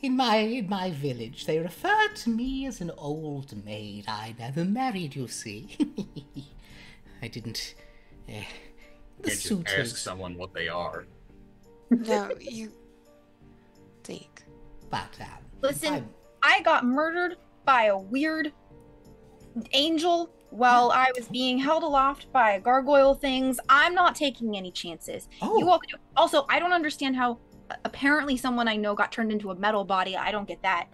in my village. They refer to me as an old maid. I never married, you see. I didn't. The Can't just suitors. ask someone what they are. No, you. Zeke. But Listen, I got murdered by a weird angel while I was being held aloft by gargoyle things. I'm not taking any chances. Oh. You all can do. Also, I don't understand how apparently someone I know got turned into a metal body. I don't get that.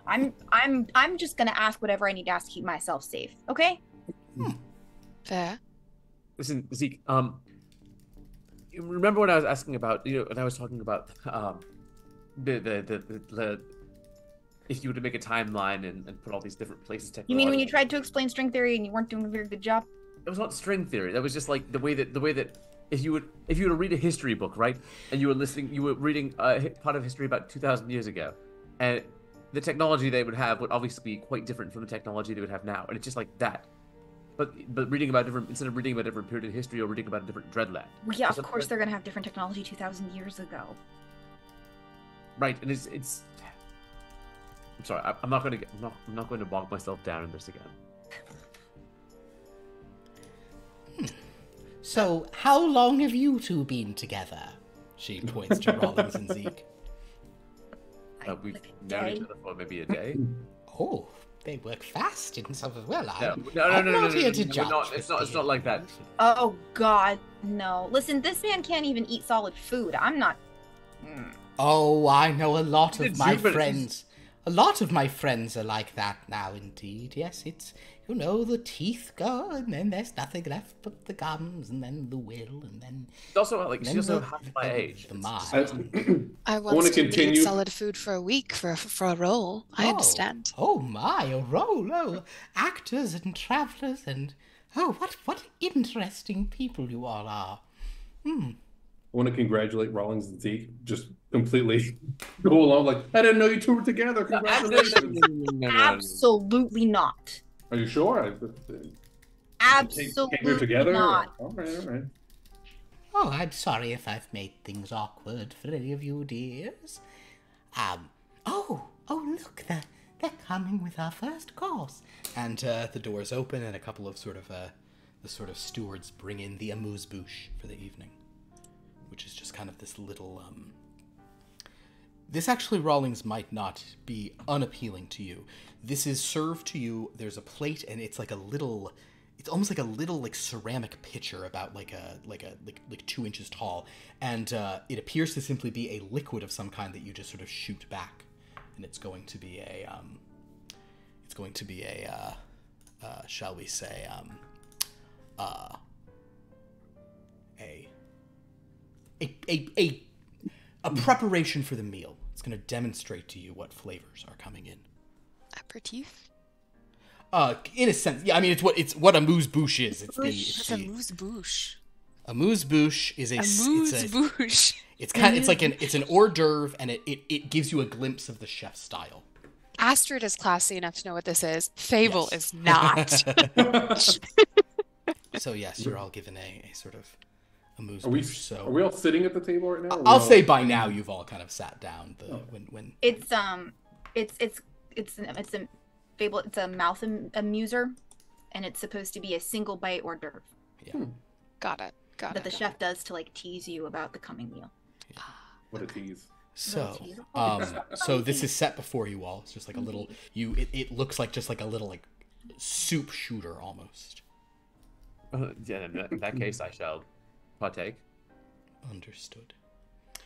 I'm just gonna ask whatever I need to ask to keep myself safe. Okay? Fair. Listen, Zeke. You remember when I was asking about, when I was talking about the if you were to make a timeline and put all these different places. You mean when you tried to explain string theory and you weren't doing a very good job? It was not string theory. That was just like the way that if you were to read a history book, right, and you were reading part of history about 2,000 years ago, and the technology they would have would obviously be quite different from the technology they would have now, and it's just like that. But reading about instead of reading about a different period in history or reading about a different dreadland. Well, yeah, of course they're gonna have different technology 2,000 years ago. Right, and it's. I'm sorry. I'm not going to bog myself down in this again. So, how long have you two been together? She points to Rawlings and Zeke. We've Like a known each day. other for maybe a day. Oh, they work fast in some of well. No, I'm no, not here to we're judge. not- it's not like that. Oh God, no! Listen, this man can't even eat solid food. I'm not. Oh, I know a lot of It's my you, but friends. A lot of my friends are like that now, indeed. Yes, it's, the teeth go, and then there's nothing left but the gums, and then the will, and then... It's also like she's also the- half my age. The It's- mind. I wanna once to continue- eat solid food for a week for a role. I understand. Oh my, a role. Oh, actors and travellers and... Oh, what interesting people you all are. I want to congratulate Rawlings and Zeke. Just completely go along like, I didn't know you two were together. Congratulations. No. Absolutely not. Are you sure? Absolutely Came here together? not. All right. Oh, I'm sorry if I've made things awkward for any of you dears. Oh, look, they're coming with our first course. And the doors open, and a couple of the stewards bring in the amuse-bouche for the evening, which is just kind of this little. This actually, Rawlings, might not be unappealing to you. This is served to you. There's a plate, and it's like a little. It's almost like a little ceramic pitcher, about like 2 inches tall, and it appears to simply be a liquid of some kind that you just sort of shoot back, and it's going to be a shall we say a preparation for the meal. It's going to demonstrate to you what flavors are coming in. Aperitif? In a sense, yeah. I mean, it's what amuse-bouche is. What's a mousse-bouche? Amuse-bouche is Amuse-bouche. it's an hors d'oeuvre, and it gives you a glimpse of the chef's style. Astrid is classy enough to know what this is. Fable Yes. is not. So yes, you're all given a sort of amuse-bouche. Are we all sitting at the table right now? Or I'll we all- say by now you've all kind of sat down. When It's a Fable. It's a mouth amuser, and it's supposed to be a single bite hors d'oeuvre Got it. that the chef does to tease you about the coming meal. What a tease. so this is set before you all. It's just like a little. It looks like just like a little soup shooter almost. Yeah, in that case, I shall partake. Understood.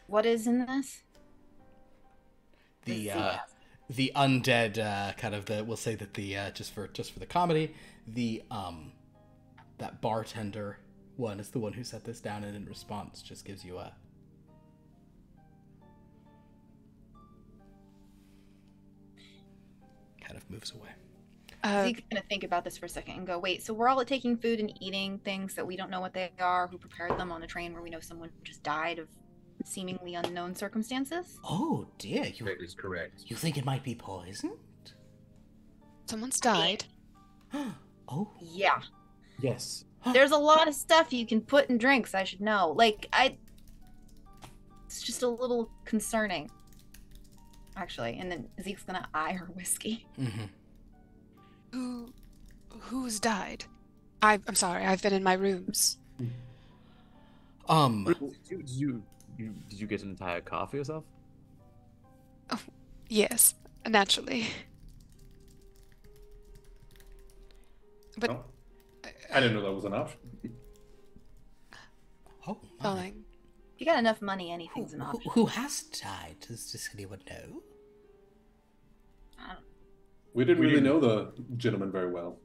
What is in this? The undead kind of we'll say that the just for the comedy, the that bartender one is the one who set this down, and in response just gives you a kind of moves away. Zeke's gonna think about this for a second and go, wait, so we're all taking food and eating things that we don't know what they are, who prepared them on a train where we know someone just died of seemingly unknown circumstances? Oh dear, That is correct. you think it might be poisoned? Someone's died. Oh, Yeah. Yes. There's a lot of stuff you can put in drinks, I should know. It's just a little concerning. Actually, and then Zeke's gonna eye her whiskey. Mm-hmm. Who's died? I'm sorry, I've been in my rooms. Did you get an entire car for yourself? Yes, naturally. But Oh, I didn't know that was an option. oh, my. darling, If you got enough money, anything's an option. Who has died? Does anyone know? We didn't We really didn't. know the gentleman very well.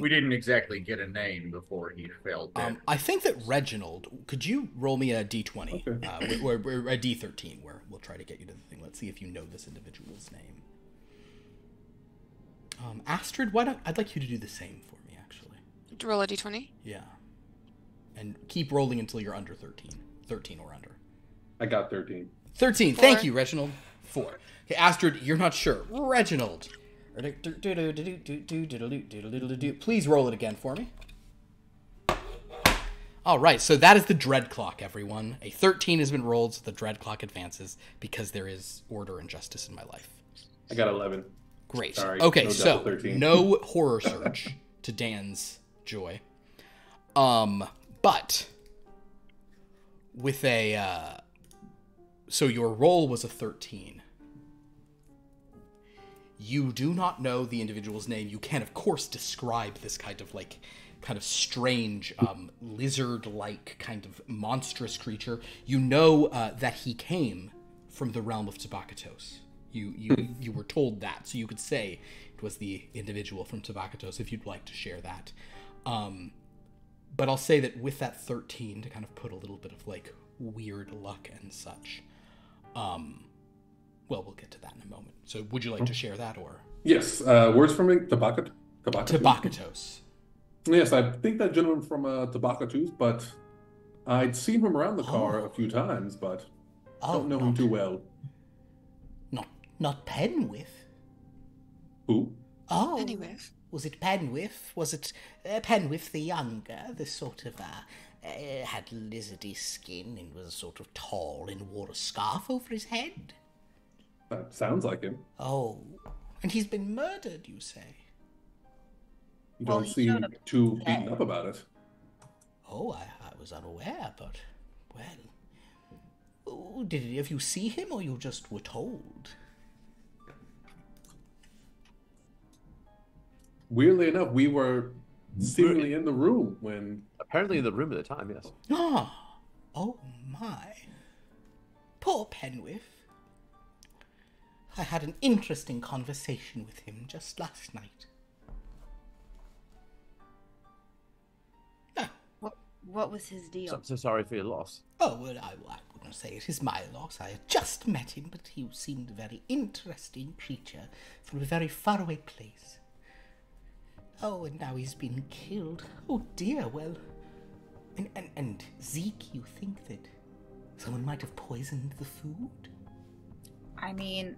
We didn't exactly get a name before he fell dead. I think that Reginald, could you roll me a d20? Okay. Or a d13, where we'll try to get you to the thing. Let's see if you know this individual's name. Astrid, I'd like you to do the same for me, actually. roll a d20. Yeah. And keep rolling until you're under 13. 13 or under. I got 13. 13, Four. thank you, Reginald. 4. Okay, Astrid, you're not sure. Reginald. Please roll it again for me. All right, so that is the dread clock, everyone. A 13 has been rolled, so the dread clock advances because there is order and justice in my life. I got 11. Great. Sorry, Okay, no so double 13. no horror surge to Dan's joy. But with a so your roll was a 13. You do not know the individual's name. You can, of course, describe this kind of strange, lizard-like, kind of monstrous creature. You know that he came from the realm of Tabakatos. You were told that, so you could say it was the individual from Tabakatos if you'd like to share that. But I'll say that with that 13, to kind of put a little bit of, weird luck and such, well, we'll get to that in a moment. So would you like to share that, or? Yes, words from me, Tabakatos. Tabakatos. Yes, I think that gentleman from Tabakatos, but I'd seen him around the car a few times, but I don't know him too well. Not Penwith. Who? Oh, Anyway. Was it Penwith? Was it Penwith the younger? The sort of had lizardy skin and was sort of tall and wore a scarf over his head. That sounds like him. Oh, and he's been murdered, you say? You Well, don't he seem showed up too dead. beaten up about it. Oh, I was unaware, but well, did any of you see him, or you just were told? Weirdly enough, we were seemingly in the room when Apparently in the room at the time, yes. Ah, oh my. Poor Penwith. I had an interesting conversation with him just last night. What was his deal? So sorry for your loss. Oh, well, I wouldn't say it is my loss. I had just met him, but he seemed a very interesting creature from a very faraway place. Oh, and now he's been killed. Oh dear, well. And Zeke, you think that someone might have poisoned the food? I mean,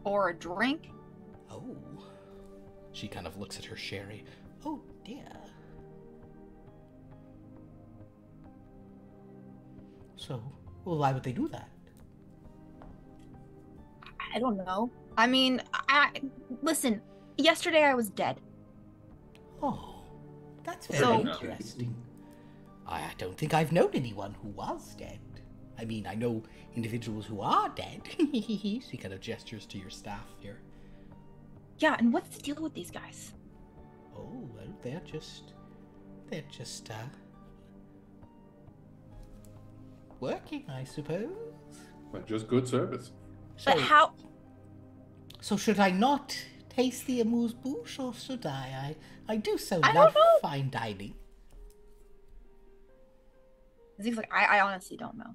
or a drink? Oh. She kind of looks at her sherry. Oh dear. So, well, why would they do that? I don't know. I mean, listen, yesterday I was dead. Oh, that's very So- interesting. I don't think I've known anyone who was dead. I mean, I know individuals who are dead. She kind of gestures to your staff here. Yeah, and what's the deal with these guys? Oh, well, they're just working, I suppose. But just good service. But how? So should I not taste the amuse-bouche, or should I? I do so I love don't know. fine dining. Zeke's like, I honestly don't know.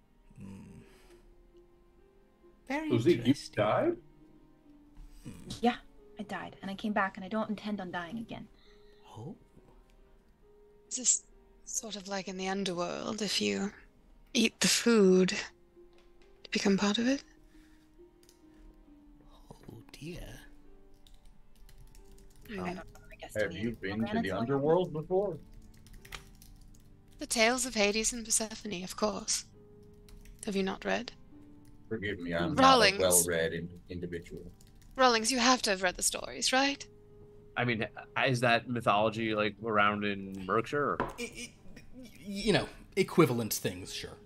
Very So Zeke, you interesting. died? Yeah, I died, and I came back, and I don't intend on dying again. Oh, Is this sort of like in the underworld? If you eat the food, you become part of it? oh dear. I don't know, I guess Have we you have been to planets the like- underworld before? The tales of Hades and Persephone, of course. Have you not read? Forgive me, I'm Rawlings. not a well-read individual. Rawlings, you have to have read the stories, right? I mean, is that mythology like around in Berkshire? Or? You know, equivalent things, sure.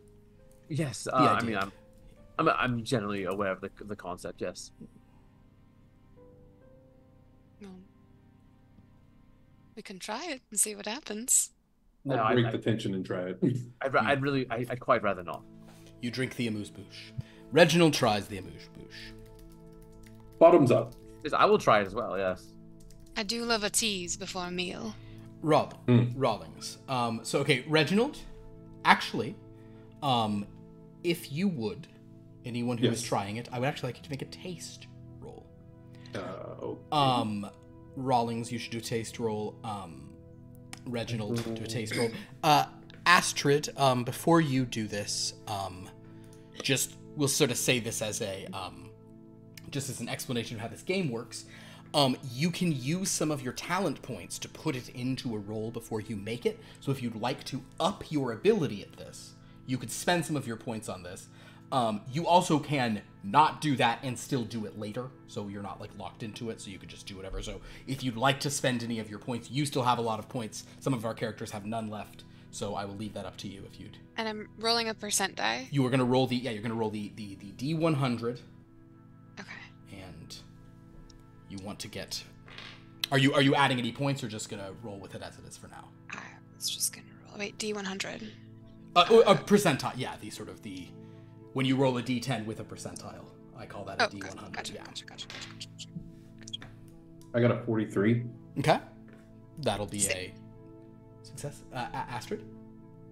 Yes. The I idea. mean, I'm generally aware of the concept. Yes. Well, we can try it and see what happens. No, I'll break I- the tension and try it. I'd quite rather not. You drink the amuse-bouche. Reginald tries the amuse-bouche. Bottoms up. Yes, I will try it as well. Yes. I do love a tease before a meal. Rawlings. So, okay, Reginald, actually, if you would, anyone who is Yes. trying it, I would actually like you to make a taste roll. Okay. Rawlings, you should do a taste roll. Reginald, do a taste roll. Astrid, before you do this, we'll sort of say this as a, just as an explanation of how this game works. You can use some of your talent points to put it into a roll before you make it. So if you'd like to up your ability at this, you could spend some of your points on this. You also can not do that and still do it later, so you're not like locked into it, so you could just do whatever. So if you'd like to spend any of your points, you still have a lot of points. Some of our characters have none left, so I will leave that up to you if you'd. And I'm rolling a percent die. You are going to roll the D100, Okay. and you want to get. Are you adding any points, or just gonna roll with it as it is for now? I was just gonna roll. Wait, D100. A percentile, yeah. The when you roll a D10 with a percentile, I call that a Oh, D100. gotcha, yeah. gotcha. I got a 43. Okay, that'll be a success. Astrid,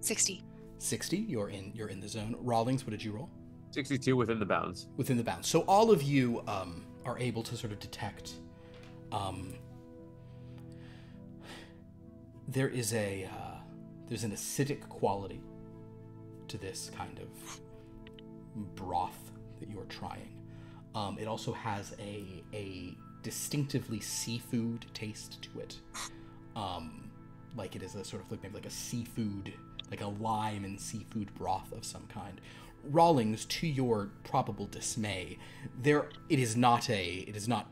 60. 60. You're in the zone. Rawlings, what did you roll? 62 within the bounds. Within the bounds. So all of you are able to sort of detect. There's an acidic quality to this kind of broth that you're trying. It also has a distinctively seafood taste to it. Like it is a sort of like maybe like a seafood, like a lime and seafood broth of some kind. Rawlings, to your probable dismay, it is not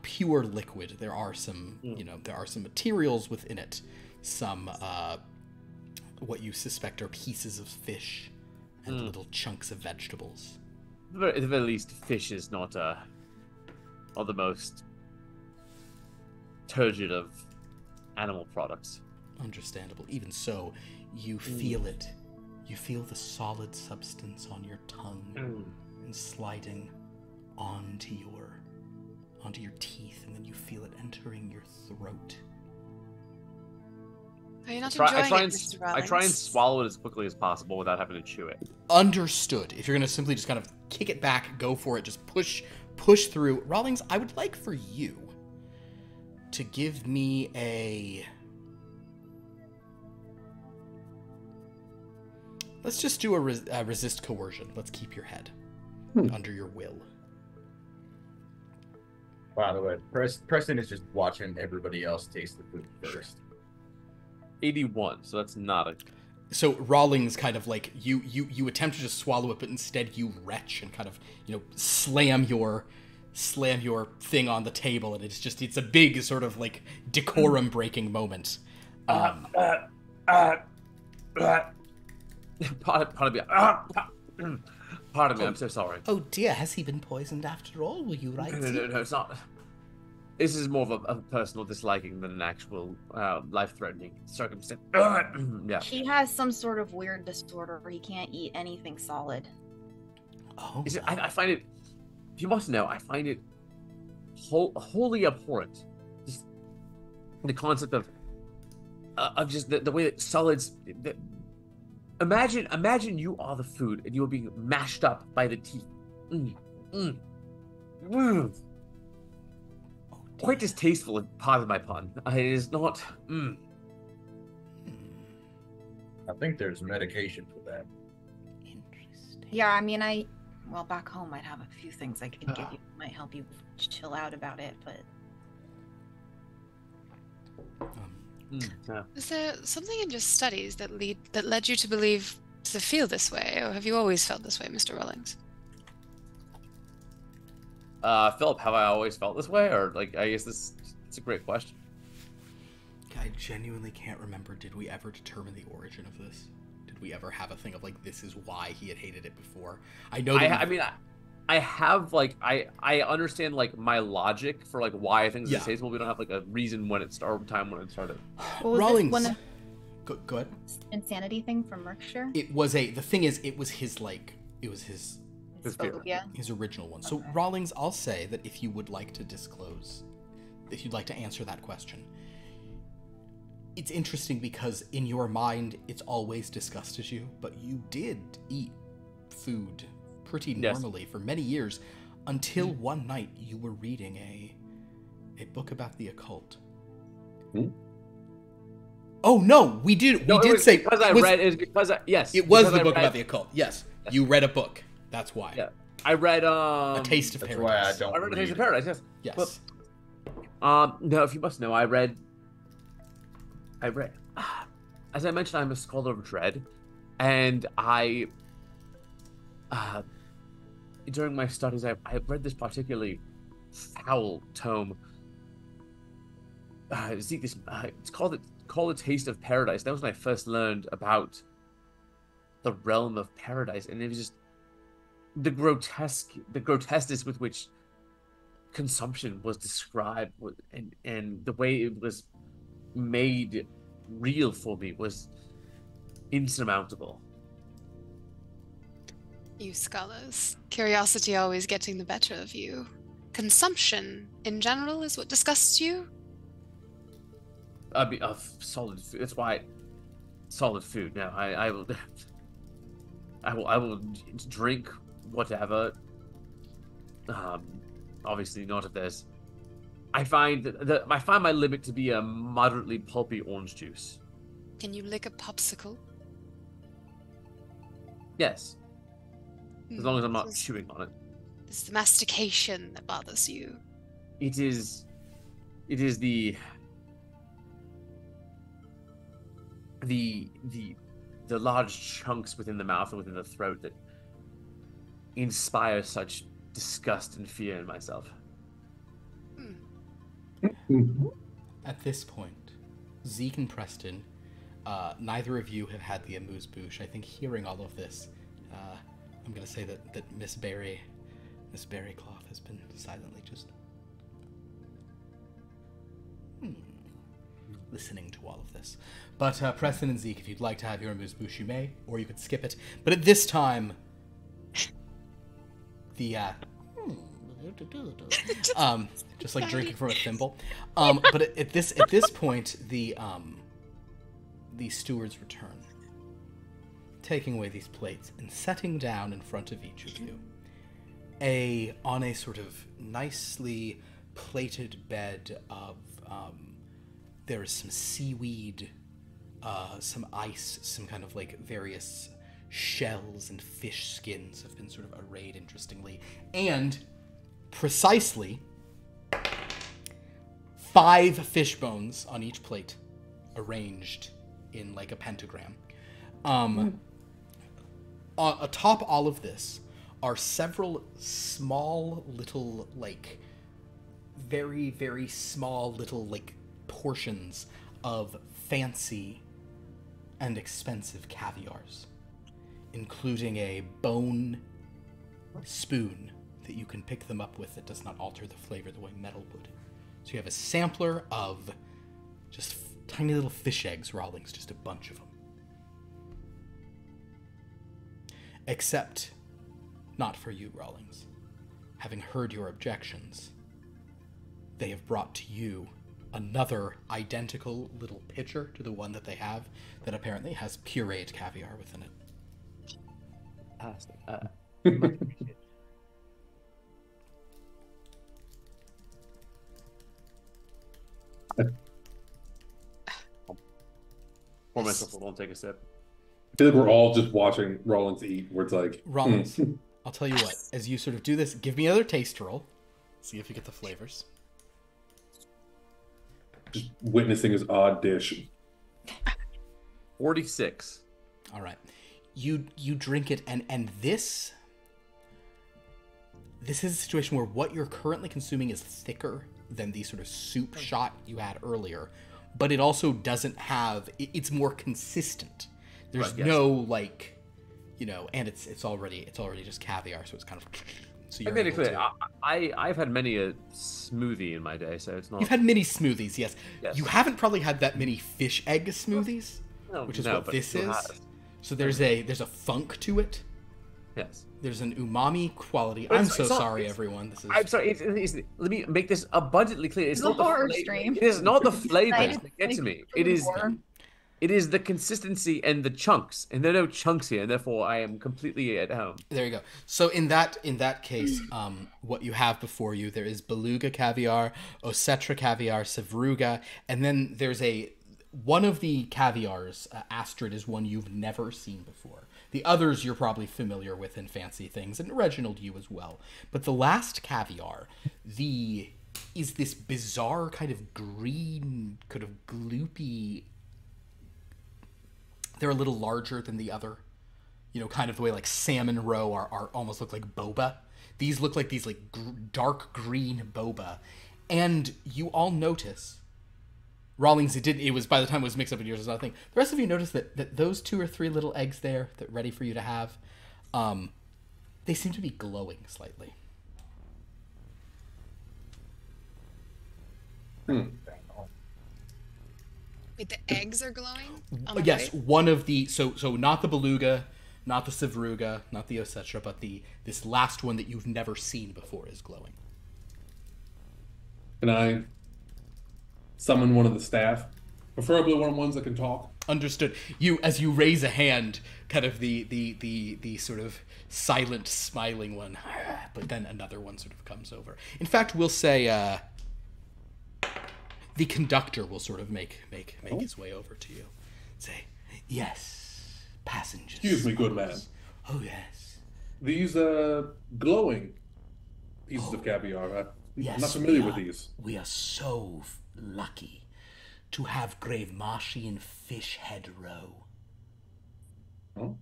pure liquid. There are some materials within it, some what you suspect are pieces of fish and little chunks of vegetables. At the very least, fish is not the most turgid of animal products. Understandable. Even so, you feel it. You feel the solid substance on your tongue and sliding onto your teeth, and then you feel it entering your throat. Are you not I enjoying try it, and Mr. I Rawlings? try and swallow it as quickly as possible without having to chew it. Understood. If you're going to simply just kind of kick it back, go for it, just push through. Rawlings, I would like for you to give me a... Let's just do a resist coercion. Let's keep your head under your will. By the way, Preston is just watching everybody else taste the food first. 81, so that's not a... So Rawlings kind of like you attempt to just swallow it, but instead you retch and kind of slam your thing on the table, and it's a big sort of like decorum breaking moment. Pardon me. Pardon me, I'm so sorry. Oh dear, has he been poisoned after all? Were you right? No, it's not. This is more of a personal disliking than an actual life-threatening circumstance. Yeah. He has some sort of weird disorder where he can't eat anything solid. Oh, I find it. If you want to know, I find it wholly abhorrent. Just the concept of just the way that solids. Imagine you are the food and you are being mashed up by the teeth. Quite distasteful, pardon my pun. It is not. I think there's medication for that. interesting. Yeah, I mean, well, back home I'd have a few things I could give you that might help you chill out about it, but Yeah. Is there something in your studies that led you to believe to feel this way, or have you always felt this way, Mr. Rawlings? Philip, have I always felt this way, or like I guess it's a great question. I genuinely can't remember. Did we ever determine the origin of this? Did we ever have a thing of like this is why he had hated it before? I know. I mean, I have like I understand like my logic for like why things are distasteful. We don't have like a reason when it started, time when it started. what was Rawlings. this one Go ahead. insanity thing from Merkshire? It was the thing is, it was his His fear. Phobia. his original one. So Okay. Rawlings, I'll say that if you would like to disclose, if you'd like to answer that question, it's interesting because in your mind it's always disgusted you, but you did eat food pretty Yes. normally for many years until one night you were reading a book about the occult. Oh no, we did say because I was- read it because yes it was because the I book read- about the occult. Yes, you read a book. That's why. Yeah. I read A Taste of That's Paradise. why I don't I read A Taste of read. Paradise. Yes. Yes. No, if you must know, I read. As I mentioned, I'm a scholar of dread, and during my studies, I read this particularly foul tome. It's called A Taste of Paradise. That was when I first learned about the realm of paradise, and it was just the grotesqueness with which consumption was described, and the way it was made real for me was insurmountable. You scholars. Curiosity always getting the better of you. Consumption, in general, is what disgusts you? I mean, of solid food. That's why solid food. Now, I will, I will drink whatever. Obviously not if there's. I find I find my limit to be a moderately pulpy orange juice. Can you lick a popsicle? Yes, as long as I'm not It's chewing on it. the mastication that bothers you. It is the large chunks within the mouth and within the throat that inspire such disgust and fear in myself. At this point, Zeke and Preston, neither of you have had the amuse-bouche. I think hearing all of this, I'm going to say that Miss Berrycloth has been silently just listening to all of this. But Preston and Zeke, if you'd like to have your amuse-bouche, you may, or you could skip it. But at this time, the just like drinking from a thimble. But at this point, the stewards return, taking away these plates and setting down in front of each of you on a sort of nicely plated bed of there is some seaweed, some ice, some kind of like various shells and fish skins have been sort of arrayed interestingly, and precisely 5 fish bones on each plate, arranged in like a pentagram. Atop all of this are several small little, like, very, very small little, like, portions of fancy and expensive caviars, including a bone spoon that you can pick them up with that does not alter the flavor the way metal would. So you have a sampler of just tiny little fish eggs, Rawlings, just a bunch of them. Except, not for you, Rawlings. Having heard your objections, they have brought to you another identical little pitcher to the one that they have that apparently has pureed caviar within it. Fantastic. Much appreciated. Pour myself a won't take a sip. I feel like we're all just watching Rollins eat, where it's like, Rawlings, I'll tell you what, as you sort of do this, give me another taste roll. See if you get the flavors. just witnessing his odd dish. 46. All right. You drink it, and this is a situation where what you're currently consuming is thicker than the sort of soup shot you had earlier, but it also doesn't have, it's more consistent. There's Right, yes. no, like, you know, and it's already just caviar, so it's kind of, so I you're made it able clear. to- I've had many a smoothie in my day, so it's not. You've had many smoothies, yes. Yes. You haven't probably had that many fish egg smoothies, No, which is no, what but this who is. has? So there's a funk to it. Yes. There's an umami quality. But I'm it's so not- sorry, it's- everyone. This is I'm sorry. Let me make this abundantly clear. It's The not the horror flavor. stream. It is not the flavors Excited, that get to like, me. for It the is. horror. It is the consistency and the chunks, and there are no chunks here, and therefore I am completely at home. There you go. So in that case, what you have before you, there is beluga caviar, osetra caviar, sevruga, and then there's one of the caviars, Astrid, is one you've never seen before. The others you're probably familiar with in fancy things, and Reginald, you as well. But the last caviar, is this bizarre kind of green, kind of gloopy. They're a little larger than the other. You know, kind of the way like salmon roe are almost look like boba. These look like these like dark green boba. And you all notice, Rawlings, it was by the time it was mixed up in yours, it was not a thing. The rest of you notice that those 2 or 3 little eggs there that ready for you to have, they seem to be glowing slightly. Wait, the eggs are glowing? On the Yes, plate? one of the so not the beluga, not the sevruga, not the osetra, but this last one that you've never seen before is glowing. Can I summon one of the staff? Preferably one of the ones that can talk. Understood. As you raise a hand, kind of the sort of silent, smiling one, but then another one sort of comes over. In fact, we'll say the conductor will sort of make his way over to you. Say, yes, passengers. Excuse me, good man. Oh yes. These glowing pieces of caviar. Yes, I'm not familiar we with are- these. We are so lucky to have Grave Marshian fish head roe. Oh?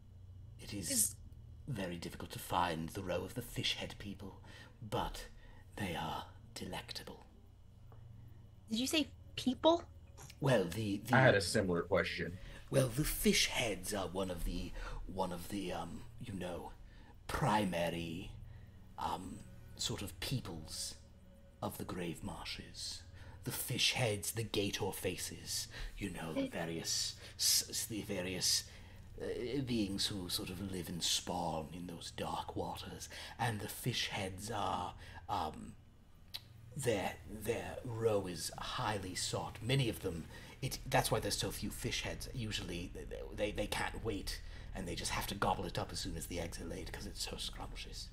It is very difficult to find the roe of the fish head people, but they are delectable. Did you say people? Well, the I had a similar question. well, the fish heads are one of the primary sort of peoples of the grave marshes. The fish heads, the gator faces, the various beings who sort of live and spawn in those dark waters, and the fish heads are their roe is highly sought. Many of them, that's why there's so few fish heads. Usually they can't wait, and they just have to gobble it up as soon as the eggs are laid because it's so scrumptious.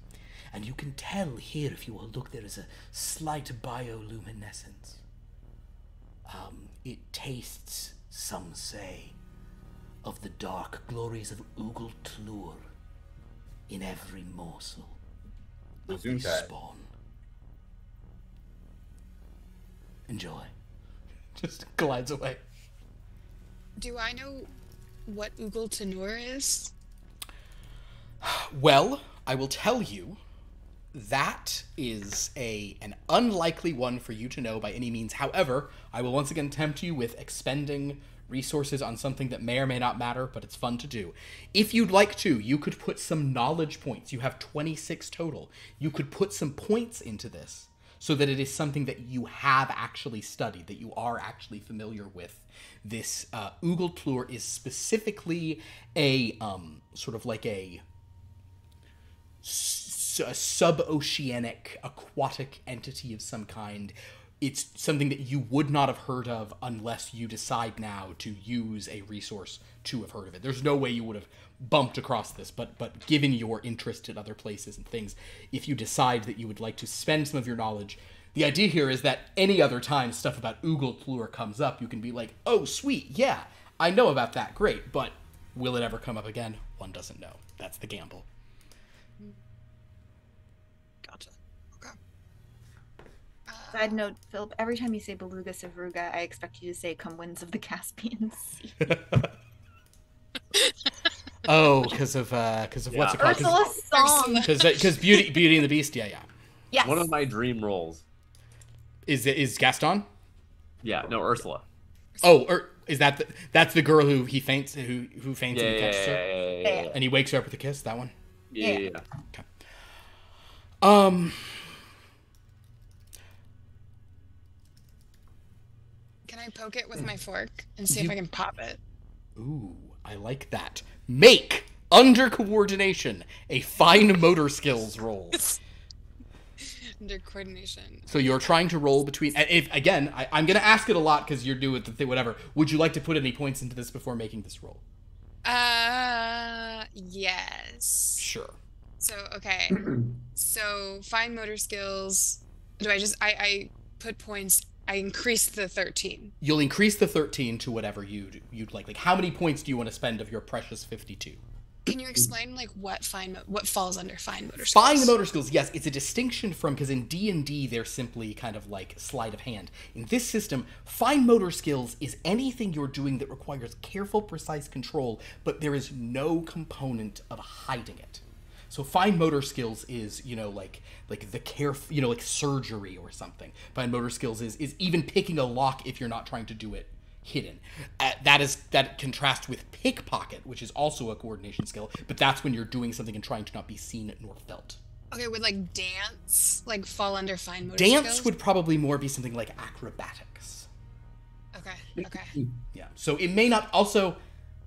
And you can tell here, if you will look, there is a slight bioluminescence. It tastes, some say, of the dark glories of Ugel Tlur in every morsel of the Gesundheit. spawn. Enjoy. Just glides away. Do I know what Ugel Tenur is? Well, I will tell you, that is an unlikely one for you to know by any means. However, I will once again tempt you with expending resources on something that may or may not matter, but it's fun to do. If you'd like to, you could put some knowledge points. You have 26 total. You could put some points into this so that it is something that you have actually studied, that you are actually familiar with. This Ugelplur is specifically a sort of like a sub-oceanic aquatic entity of some kind. It's something that you would not have heard of unless you decide now to use a resource to have heard of it. There's no way you would have bumped across this, but given your interest in other places and things, if you decide that you would like to spend some of your knowledge, the idea here is that any other time stuff about Ugelplur comes up, you can be like, oh, sweet, yeah, I know about that, great, but will it ever come up again? One doesn't know. That's the gamble. Gotcha. Okay. Side note, Philip, every time you say Beluga Savruga, I expect you to say Come Winds of the Caspian Sea. Oh, because of what's it called? Ursula's song. Because Beauty and the Beast, yeah. Yes. One of my dream roles. Is Gaston? Yeah, no, Ursula. Oh, or is that's the girl who he faints who faints and he catches her? Yeah. And he wakes her up with a kiss, that one? Yeah. Okay. Can I poke it with my fork and see if I can pop it? Ooh, I like that. Make, under coordination, a fine motor skills roll. Under coordination. So you're trying to roll between... If again, I'm going to ask it a lot because you're doing the thing, whatever. Would you like to put any points into this before making this roll? Yes. Sure. So, okay. So, fine motor skills. Do I just... I put points... I increase the 13. You'll increase the 13 to whatever you'd like. Like, how many points do you want to spend of your precious 52? Can you explain, like, what falls under fine motor skills? Fine motor skills, yes. It's a distinction from... Because in D&D, they're simply kind of like sleight of hand. In this system, fine motor skills is anything you're doing that requires careful, precise control, but there is no component of hiding it. So fine motor skills is, like the care, like surgery or something. Fine motor skills is even picking a lock if you're not trying to do it hidden. That contrasts with pickpocket, which is also a coordination skill, but that's when you're doing something and trying to not be seen nor felt. Okay, would, like, dance, like, fall under fine motor skills? Dance would probably more be something like acrobatics. Okay. Yeah, so it may not... Also,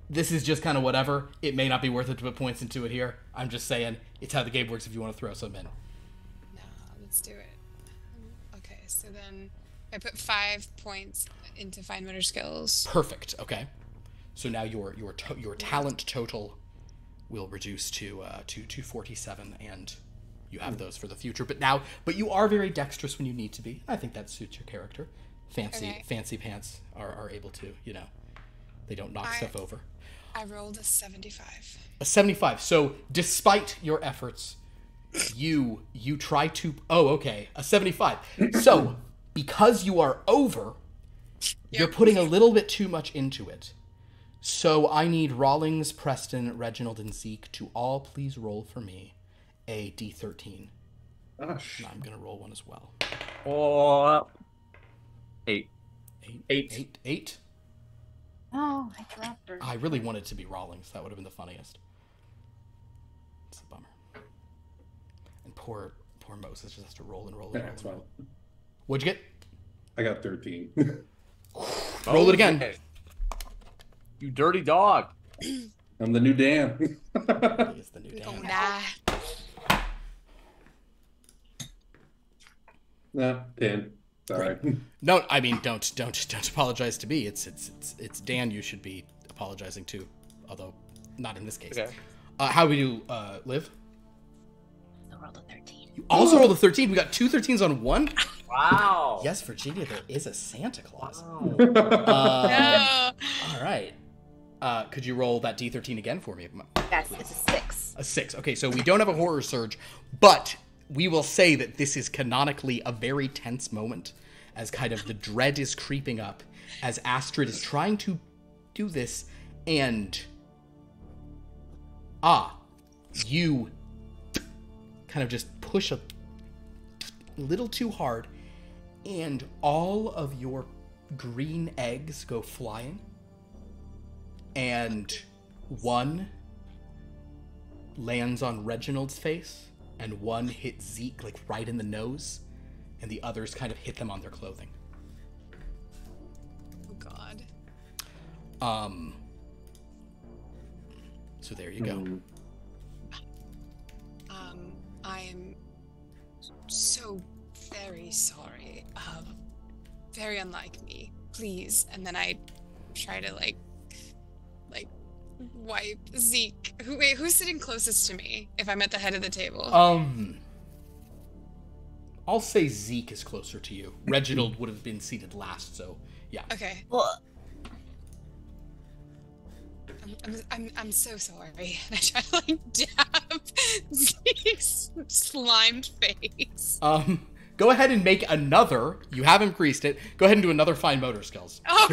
this is just kind of whatever. It may not be worth it to put points into it here. I'm just saying, it's how the game works if you want to throw some in. No, let's do it. Okay, so then I put 5 points into fine motor skills. Perfect. Okay. So now your talent total will reduce to 247, and you have those for the future. But you are very dexterous when you need to be. I think that suits your character. Fancy pants are able to, they don't knock stuff over. I rolled a 75. A 75. So despite your efforts, you try to... Oh, okay. A 75. So because you are over, you're putting a little bit too much into it. So I need Rawlings, Preston, Reginald, and Zeke to all please roll for me a D13. Gosh. And I'm going to roll one as well. 8. 8. Oh, I dropped her. I really wanted it to be Rawlings. That would have been the funniest. It's a bummer. And poor Moses just has to roll and roll and roll. That's fine. What'd you get? I got 13. Roll it again. Okay. You dirty dog. I'm the new Dan. He is the new Dan. Nah, 10. Sorry. No, I mean don't apologize to me. It's Dan you should be apologizing to, although not in this case. Okay. How do you live? I rolled a 13. You also rolled a 13. We got 2 13s on one. Wow. Yes, Virginia, there is a Santa Claus. Wow. No. All right. Could you roll that D13 again for me? Yes, it's a 6. A 6. Okay, so we don't have a horror surge, but we will say that this is canonically a very tense moment as kind of the dread is creeping up as Astrid is trying to do this, and you kind of just push a little too hard, and all of your green eggs go flying, and one lands on Reginald's face, and one hits Zeke, like, right in the nose, and the others kind of hit them on their clothing. Oh God. So there you go. I am so very sorry. Very unlike me. Please. And then I try to like wipe Zeke. Who's sitting closest to me if I'm at the head of the table? I'll say Zeke is closer to you. Reginald would have been seated last, so yeah. Okay. Well, I'm so sorry. And I try to like dab Zeke's slimed face. Go ahead and make another. You have increased it. Go ahead and do another fine motor skills. Oh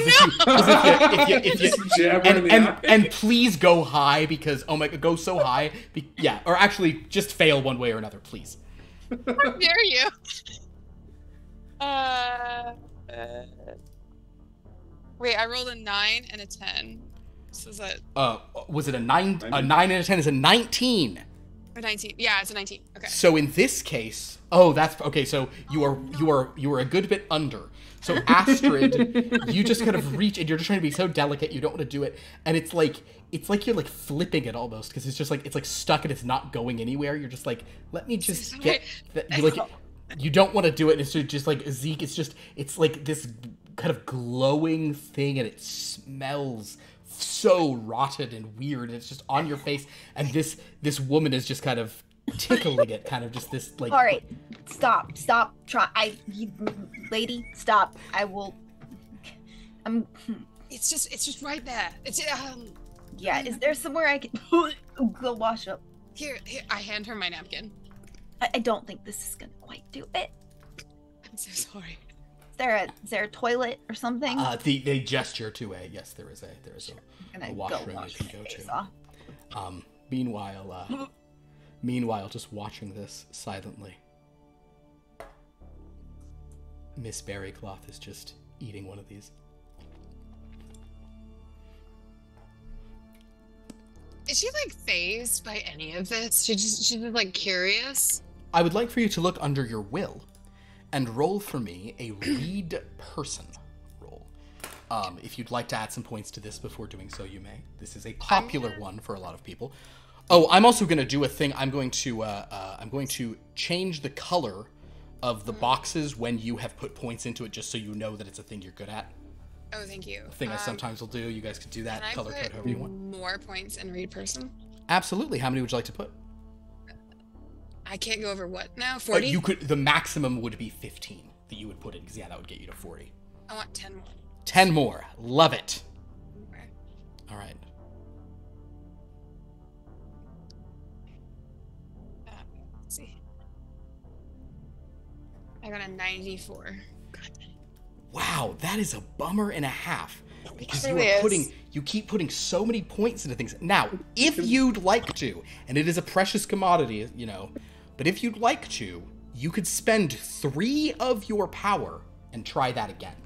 no! And please go high because oh my god, go so high. Yeah, or actually just fail one way or another, please. How dare you? Wait, I rolled a 9 and a 10. So is that Was it a 9? A 9 and a 10 is a 19. a 19? Yeah, it's a 19. Okay. So in this case, that's okay. So you are a good bit under. So Astrid, you just kind of reach and you're just trying to be so delicate. You don't want to do it, and it's like you're like flipping it almost because it's like stuck and it's not going anywhere. You're just like, let me just get that. You don't want to do it. And it's just like Zeke. It's like this kind of glowing thing, and it smells so rotted and weird. And it's just on your face, and this woman is just kind of tickling it, kind of just this like. all right, stop. Lady, stop. I will. It's just right there. It's Yeah, is there somewhere I can go wash up? Here. I hand her my napkin. I don't think this is gonna quite do it. I'm so sorry. Is there a toilet or something? They gesture to a yes. There is a I'm washroom go wash you can my go face to. off. Meanwhile, just watching this silently, Miss Berrycloth is just eating one of these. Is she like phased by any of this? She's just like curious. I would like for you to look under your will and roll for me a read person roll. If you'd like to add some points to this before doing so, you may. This is a popular one for a lot of people. Oh, I'm also going to do a thing. I'm going to change the color of the boxes when you have put points into it, just so you know that it's a thing you're good at. Oh, thank you. A thing I sometimes will do. You guys could do that. Can I Color put code however you want. more points in read person? Absolutely. How many would you like to put? I can't go over what now? 40? You could. The maximum would be 15 that you would put in, because yeah, that would get you to 40. I want 10 more. 10 more. Love it. Okay. All right. Let's see. I got a 94. God. Wow, that is a bummer and a half, because It really is. you keep putting so many points into things. Now, if you'd like to, and it is a precious commodity, but if you'd like to, you could spend 3 of your power and try that again.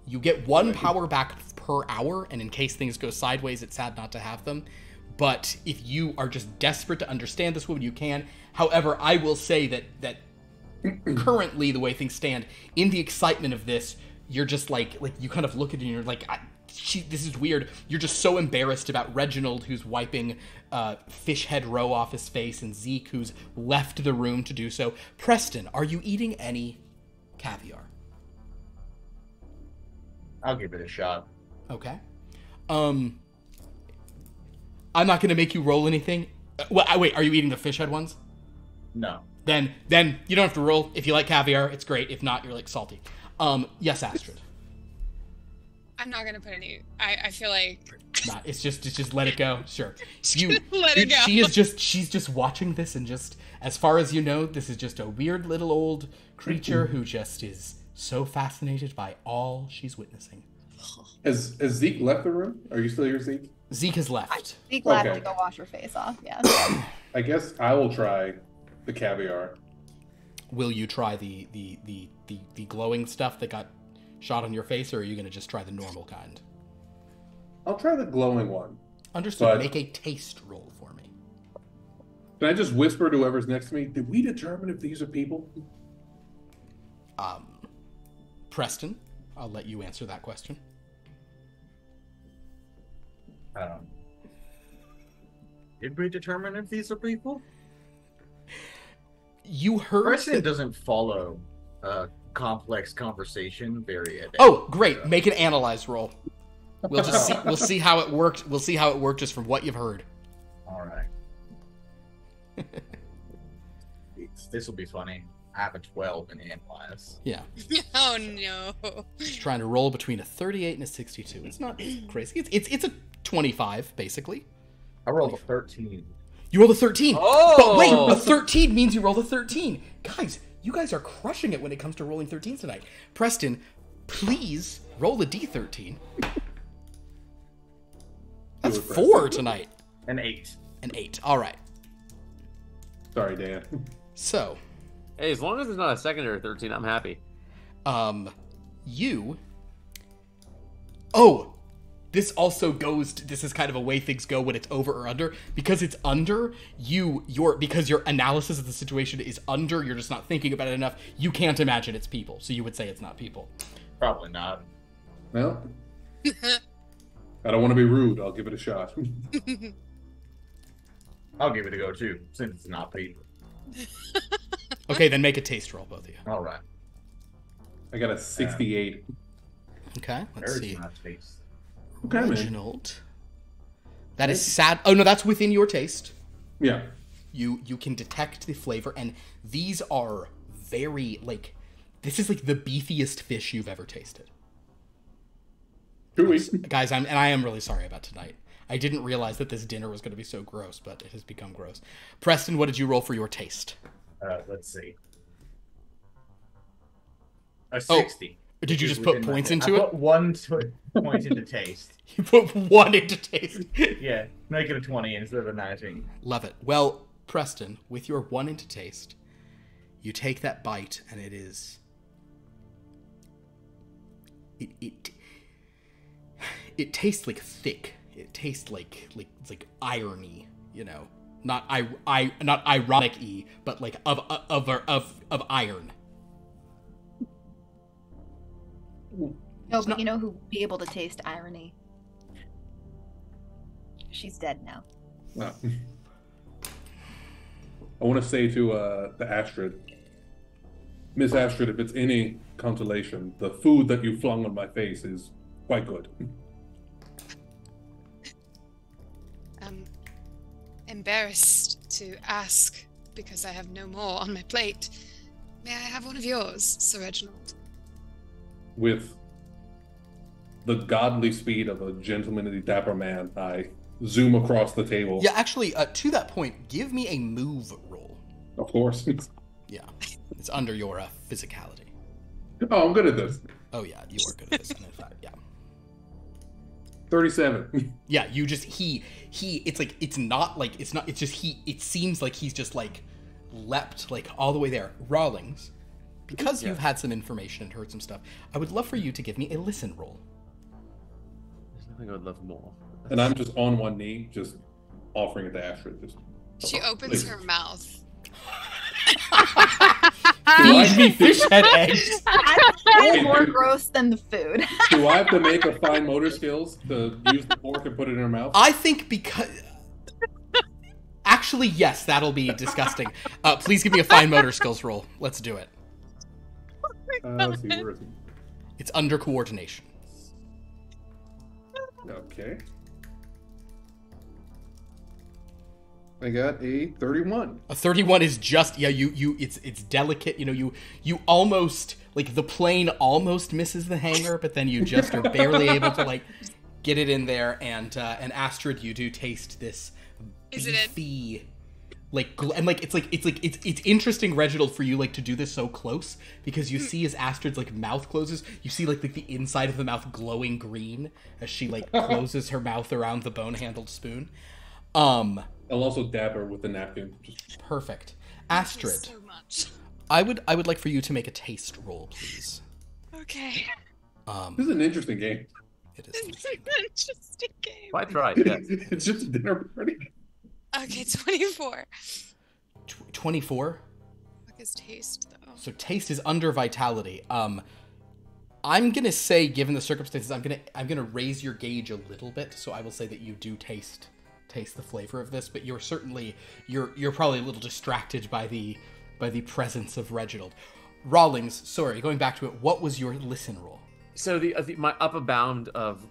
You get 1 power back per hour, and in case things go sideways, it's sad not to have them. But if you are just desperate to understand this woman, you can. However, I will say that currently, the way things stand, in the excitement of this, you're just like you kind of look at it and you're like, this is weird. You're just so embarrassed about Reginald, who's wiping fish head roe off his face, and Zeke, who's left the room to do so. Preston, are you eating any caviar? I'll give it a shot. Okay. I'm not going to make you roll anything. Wait, are you eating the fish head ones? No. Then you don't have to roll. If you like caviar, it's great. If not, you're like salty. Yes, Astrid. I'm not gonna put any. I feel like. Nah, it's just let it go. Sure. Let it go. She's just watching this, and just as far as you know, this is just a weird little old creature who just is so fascinated by all she's witnessing. Has Zeke left the room? Are you still here, Zeke? Zeke has left. Be glad Okay. to go wash her face off. Yeah. I guess I will try the caviar. Will you try the glowing stuff that got shot on your face, or are you going to just try the normal kind? I'll try the glowing one. Understood. But- Make a taste roll for me. Can I just whisper to whoever's next to me, did we determine if these are people? Preston, I'll let you answer that question. Did we determine if these are people? You heard Preston doesn't follow complex conversation very adept. Oh, great. Make an analyze roll. We'll just see, we'll see how it worked. We'll see how it worked just from what you've heard. All right. This will be funny. I have a 12 in analyze. Yeah. Oh no. Just trying to roll between a 38 and a 62. It's not crazy. It's a 25 basically. I rolled a 13. You rolled a 13. Oh! But wait, a 13 means you rolled a 13. Guys, you guys are crushing it when it comes to rolling 13s tonight. Preston, please roll a d13. That's 4 tonight. An 8. An 8. All right. Sorry, Dan. So, Hey, as long as it's not a secondary 13, I'm happy. you... Oh! This also goes to, this is kind of a way things go when it's over or under. Because it's under, because your analysis of the situation is under, you're just not thinking about it enough, you can't imagine it's people. So you would say it's not people. Probably not. Well, I don't want to be rude. I'll give it a shot. I'll give it a go too, since it's not people. Okay, then make a taste roll, both of you. All right. I got a 68. Okay, let's There's see. my taste. Okay, man. Reginald. That is sad. Oh, no, that's within your taste. Yeah. You can detect the flavor, and these are very, like, this is like the beefiest fish you've ever tasted. 2 weeks. Guys, I am really sorry about tonight. I didn't realize that this dinner was going to be so gross, but it has become gross. Preston, what did you roll for your taste? Let's see. A 60. Did you just Within put my points taste. into I it? put 1 point into taste. You put 1 into taste. Yeah, make it a 20 instead of a 19. Love it. Well, Preston, with your 1 into taste, you take that bite, and it is... It tastes like thick. It tastes like it's like irony, you know, not ironic-y, but like of iron. No, but you know who would be able to taste irony? She's dead now. Wow. I want to say to the Astrid, Miss Astrid, if it's any consolation, the food that you flung on my face is quite good. I'm embarrassed to ask because I have no more on my plate. May I have one of yours, Sir Reginald? With the godly speed of a gentlemanly dapper man, I zoom across the table. Yeah, actually, to that point, give me a move roll. Of course. Yeah, it's under your physicality. Oh, I'm good at this. Oh yeah, you are good at this. In fact, yeah. 37. Yeah, you just it's like it's just it seems like he's just like leapt like all the way there. Rawlings, because you've had some information and heard some stuff, I would love for you to give me a listen roll. There's nothing I would love more. And I'm just on one knee, just offering it to Astrid. Just, She opens her mouth. Feed me fish head eggs. That's more gross than the food. Do I have to make a fine motor skills to use the fork and put it in her mouth? I think because... Actually, yes, that'll be disgusting. Please give me a fine motor skills roll. Let's do it. Let's see, where is it? It's under coordination. Okay. I got a 31. A 31 is just it's delicate, you know, you almost like the plane almost misses the hangar, but then you just are barely able to like get it in there, and Astrid, you do taste this beefy it's interesting, Reginald, for you like to do this so close, because you see as Astrid's like mouth closes, you see like the inside of the mouth glowing green as she like closes her mouth around the bone-handled spoon. I'll also dab her with the napkin. Perfect. Astrid, So much. I would like for you to make a taste roll, please. Okay. This is an interesting game. It is. It's an interesting game. I tried, yes. It's just a dinner party. Okay, 24. 24. is taste, though? So taste is under vitality. I'm gonna say, given the circumstances, I'm gonna raise your gauge a little bit. So I will say that you do taste the flavor of this, but you're probably a little distracted by the presence of Reginald. Rawlings, sorry, going back to it, what was your listen roll? So my upper bound of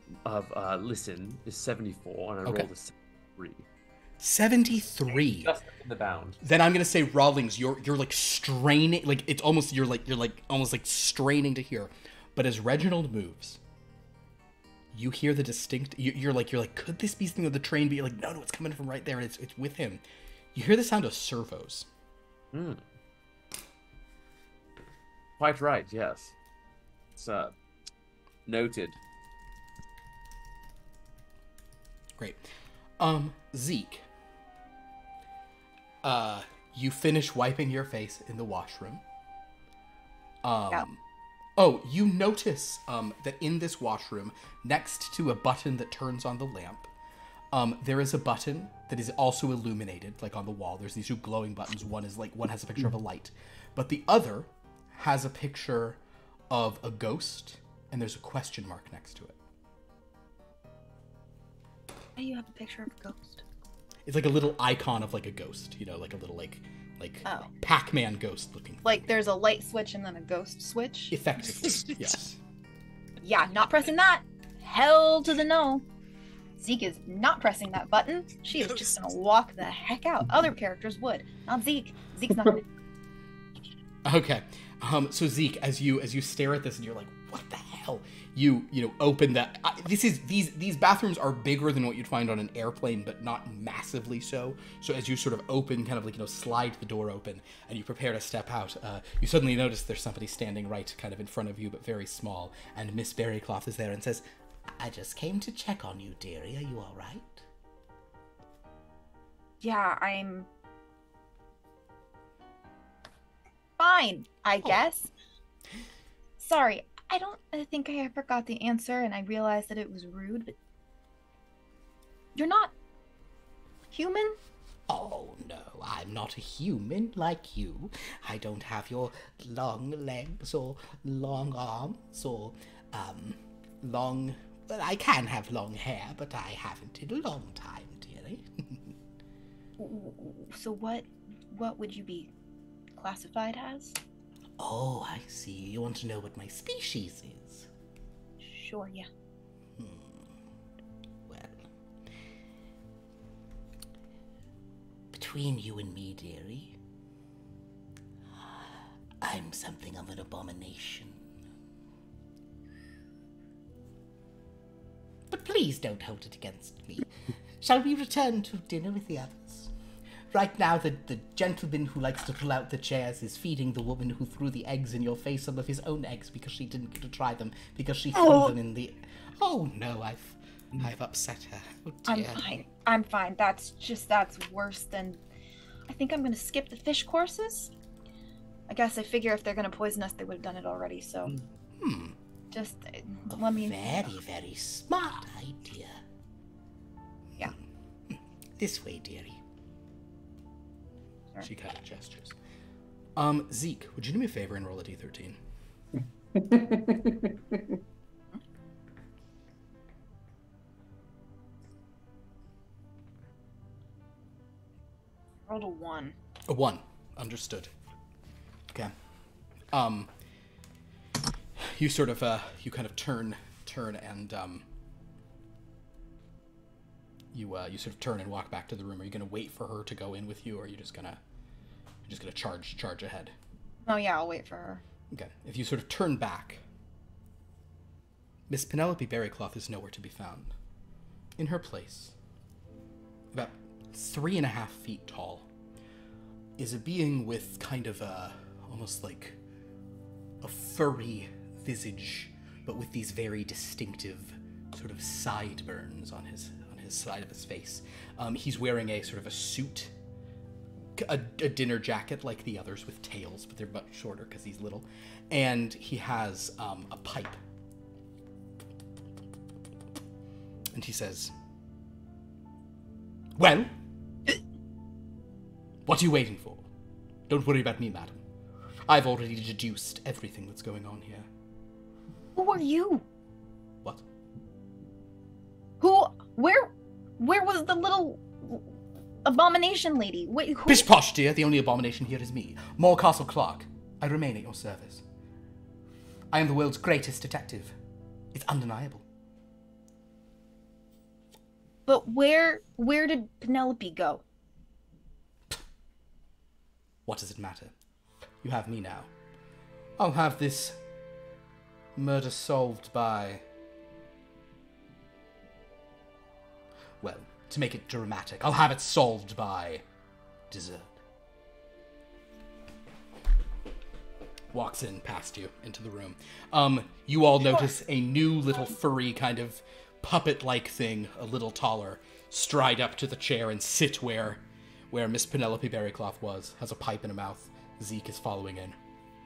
listen is 74, and I rolled a 73. 73. Just in the bound. Then I'm gonna say, Rawlings, you're like straining, like it's almost you're almost like straining to hear. But as Reginald moves, you hear the distinct. You're like, could this be something of the train? But you're like, no, it's coming from right there, and it's with him. You hear the sound of servos. Quite right. Yes. It's noted. Great. Zeke. You finish wiping your face in the washroom. Yeah. Oh, you notice that in this washroom, next to a button that turns on the lamp, there is a button that is also illuminated, like on the wall. There's these two glowing buttons. One has a picture of a light, but the other has a picture of a ghost, and there's a question mark next to it. Why do you have a picture of a ghost? It's like a little icon of like a ghost, like a little like Pac-Man ghost looking. Like there's a light switch and then a ghost switch? Effectively, yes. Yeah, not pressing that. Hell to the no. Zeke is not pressing that button. She is just gonna walk the heck out. Other characters would. Not Zeke. Zeke's not gonna. Okay. So Zeke, as you stare at this and you're like, what the hell? You open that. These bathrooms are bigger than what you'd find on an airplane, but not massively so. So as you sort of open, kind of like slide the door open, and you prepare to step out, you suddenly notice there's somebody standing right kind of in front of you, but very small. And Miss Berrycloth is there and says, I just came to check on you, dearie. Are you all right? Yeah, I'm fine, I guess. Sorry, I think I ever got the answer, and I realized that it was rude, but you're not human? Oh, no, I'm not a human like you. I don't have your long legs or long arms or, long... Well, I can have long hair, but I haven't in a long time, dearie. So what would you be classified as? Oh, I see. You want to know what my species is? Sure, yeah. Well, between you and me, dearie, I'm something of an abomination. But please don't hold it against me. Shall we return to dinner with the others? Right now, the gentleman who likes to pull out the chairs is feeding the woman who threw the eggs in your face some of his own eggs because she didn't get to try them because she threw them in the... Oh no, I've upset her. Oh dear. I'm fine. That's worse than... I think I'm gonna skip the fish courses. I guess I figure if they're gonna poison us, they would have done it already, so... Just let me... Very, very smart idea. Yeah. This way, dearie. She kind of gestures. Zeke, would you do me a favor and roll a d13? Rolled a 1. A 1. Understood. Okay. You sort of, you kind of turn and, you sort of turn and walk back to the room. Are you going to wait for her to go in with you, or are you just going to charge ahead? Oh yeah, I'll wait for her. Okay. If you sort of turn back, Miss Penelope Berrycloth is nowhere to be found. In her place, about 3.5 feet tall, is a being with kind of almost like a furry visage, but with these very distinctive sort of sideburns on his side of his face. He's wearing a sort of a suit, a dinner jacket like the others with tails, but they're much shorter because he's little. And he has a pipe. And he says, "Well, what are you waiting for? Don't worry about me, madam. I've already deduced everything that's going on here. Who are you? What? Where was the little abomination lady? Wait, who? Pish posh, dear, the only abomination here is me, Morecastle Clark. I remain at your service. I am the world's greatest detective. It's undeniable. But where did Penelope go? What does it matter? You have me now. I'll have this murder solved by... Well, to make it dramatic, I'll have it solved by dessert. Walks in past you into the room. You all notice a new little furry kind of puppet-like thing, a little taller, stride up to the chair and sit where Miss Penelope Berrycloth was. Has a pipe in her mouth. Zeke is following in.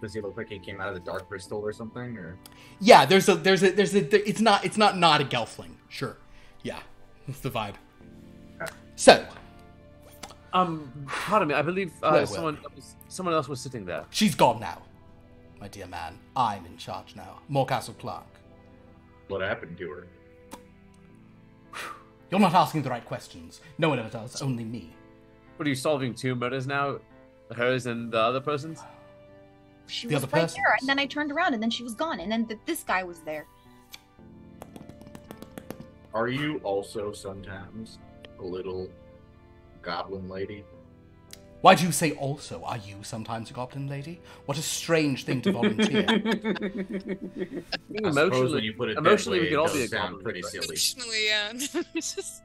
Does he look like he came out of the Dark Crystal or something? Or Yeah, it's not a gelfling. Sure. Yeah, that's the vibe. So, pardon me. I believe Well. someone else was sitting there. she's gone now, my dear man. I'm in charge now. Morecastle Clark. what happened to her? You're not asking the right questions. No one ever does, only me. What are you solving? 2 murders now? Hers and the other person's? She The was other right persons. there, and then I turned around, and then she was gone, and then this guy was there. Are you also sometimes a little goblin lady? Why do you say also? Are you sometimes a goblin lady? What a strange thing to volunteer. I suppose when you put it emotionally, that way, we could all it be a does sound goblin, pretty but- silly. Emotionally, yeah. It's just-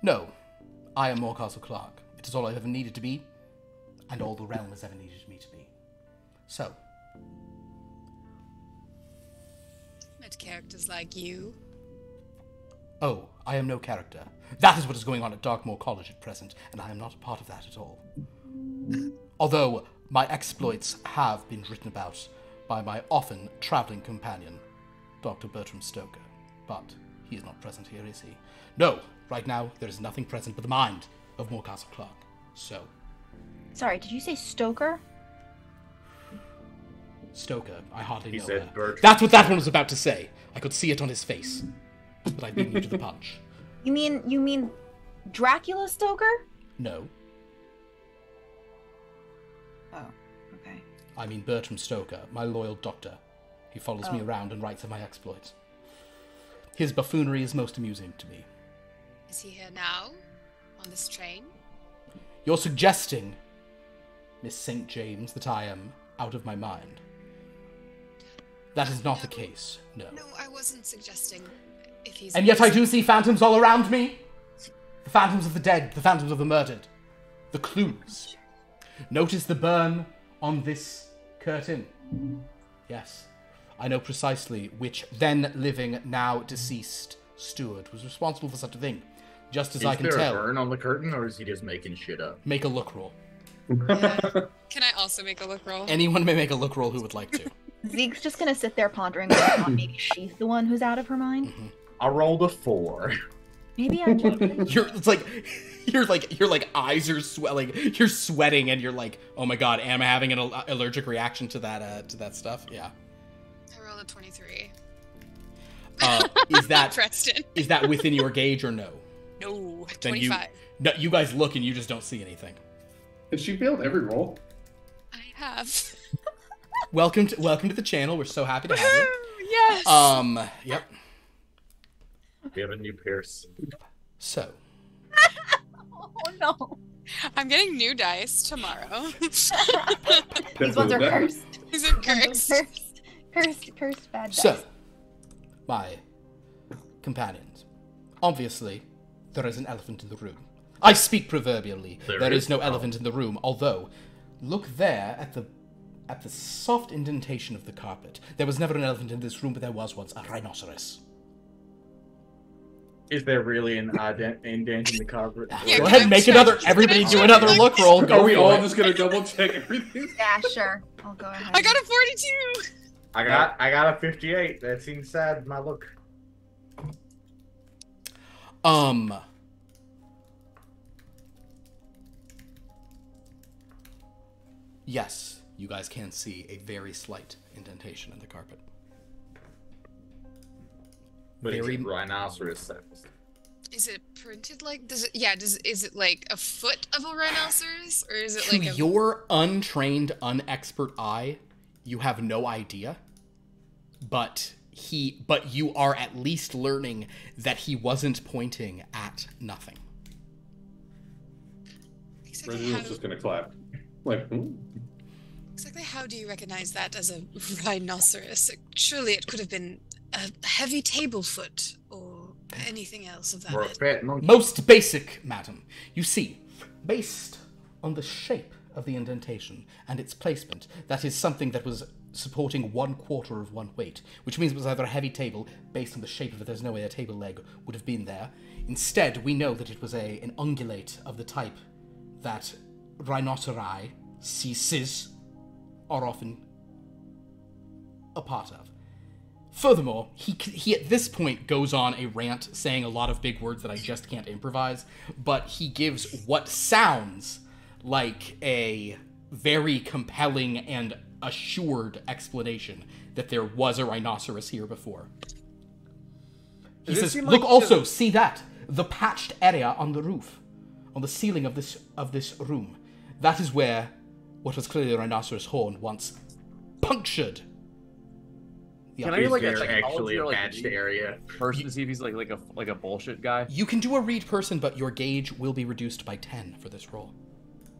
No, I am Morecastle Clark. It is all I've ever needed to be, and all the realm has ever needed me to be. So, Met characters like you. oh, I am no character. That is what is going on at Darkmoor College at present, and I am not a part of that at all. Although my exploits have been written about by my often travelling companion, Dr. Bertram Stoker. But he is not present here, is he? No, right now there is nothing present but the mind of Morecastle Clark. So, Sorry, did you say Stoker? Stoker, I hardly He know said her. Bertram. That's what that one was about to say. I could see it on his face, but I beat you to the punch. You mean Dracula Stoker? No, Oh, okay. I mean Bertram Stoker, my loyal doctor. He follows me Oh. around and writes of my exploits. His buffoonery is most amusing to me. Is he here now? On this train? You're suggesting, Miss St. James, that I am out of my mind. That is not the case, no. No, I wasn't suggesting if he's... And yet I do see phantoms all around me. The phantoms of the dead, the phantoms of the murdered. The clues. Notice the burn on this curtain. Yes, I know precisely which then living, now deceased steward was responsible for such a thing. Just as I Is can there tell. a burn on the curtain, or is he just making shit up? Make a look roll. Can I also make a look roll? Anyone may make a look roll who would like to. Zeke's just gonna sit there pondering whether or not maybe she's the one who's out of her mind. I rolled a 4. Maybe I just... Your eyes are swelling. You're sweating, and you're like, oh my god, am I having an allergic reaction to that stuff? Yeah. I rolled a 23. Preston. Is that within your gauge or no? No, Then 25. No, you guys look and you just don't see anything. Has she failed every roll? I have. Welcome to the channel. We're so happy to have you. Yes! Yep. We have a new Pierce. So, Oh no. I'm getting new dice tomorrow. These ones are cursed. Is it cursed? Cursed bad dice. so, my companions. Obviously, there is an elephant in the room. I speak proverbially. There is no elephant in the room, although, look there at the soft indentation of the carpet. There was never an elephant in this room, but there was once a rhinoceros. Is there really an indent in the carpet? Yeah, Go can ahead, I make check- another. can Everybody I do check, another like- look roll. Go Are we for all it. just gonna double check everything? Yeah, sure. I'll go ahead. I got a 42! I got a 58. That's inside my look. Yes, you guys can see a very slight indentation in the carpet. But Very- it's a rhinoceros size. Is it printed like? Is it like a foot of a rhinoceros, or is it To like a? your untrained, unexpert eye, you have no idea. But you are at least learning that he wasn't pointing at nothing. Exactly Reginald's just gonna clap. Like, exactly how do you recognize that as a rhinoceros? Surely it could have been a heavy table foot or anything else of that. Or a nature. fat monkey. Most basic, madam. You see, based on the shape of the indentation and its placement, that is something that was supporting 1/4 of one weight, which means it was either a heavy table, based on the shape of it, there's no way a table leg would have been there. Instead, we know that it was an ungulate of the type that rhinoceri, cis, are often a part of. Furthermore, he at this point goes on a rant saying a lot of big words that I just can't improvise, but he gives what sounds like a very compelling and assured explanation that there was a rhinoceros here before. He Does it says, seem look like also, see that, the patched area on the roof, on the ceiling of this room. That is where what was clearly a rhinoceros horn once punctured. Can I Is do like a there psychology actually a or like patched read area? person to see if he's like a bullshit guy? You can do a read person, but your gauge will be reduced by 10 for this roll.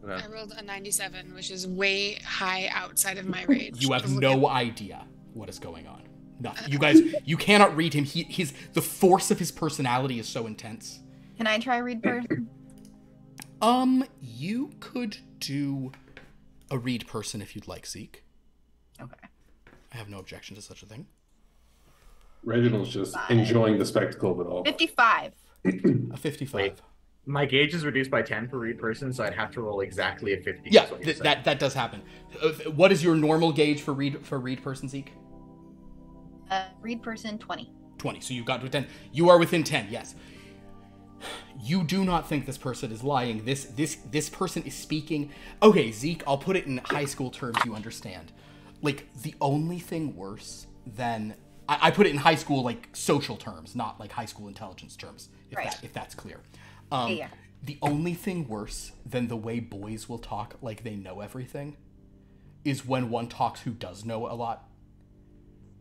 Okay. I rolled a 97, which is way high outside of my range. You have Look no at- idea what is going on. Nothing. You guys, you cannot read him. The force of his personality is so intense. Can I try read person? You could do a read person if you'd like, Zeke. Okay. I have no objection to such a thing. Reginald's just enjoying the spectacle of it all. 55. A 55. Wait. My gauge is reduced by 10 for read person, so I'd have to roll exactly a 50. Yeah, is what you're saying. that does happen. What is your normal gauge for read person, Zeke? Read person 20. 20. So you got to 10. You are within 10. Yes. You do not think this person is lying. This person is speaking. Okay, Zeke, I'll put it in high school terms you understand. Like, the only thing worse than I put it in high school, like, social terms, not like high school intelligence terms, if that's clear. Yeah. The only thing worse than the way boys will talk like they know everything is when one talks who does know a lot.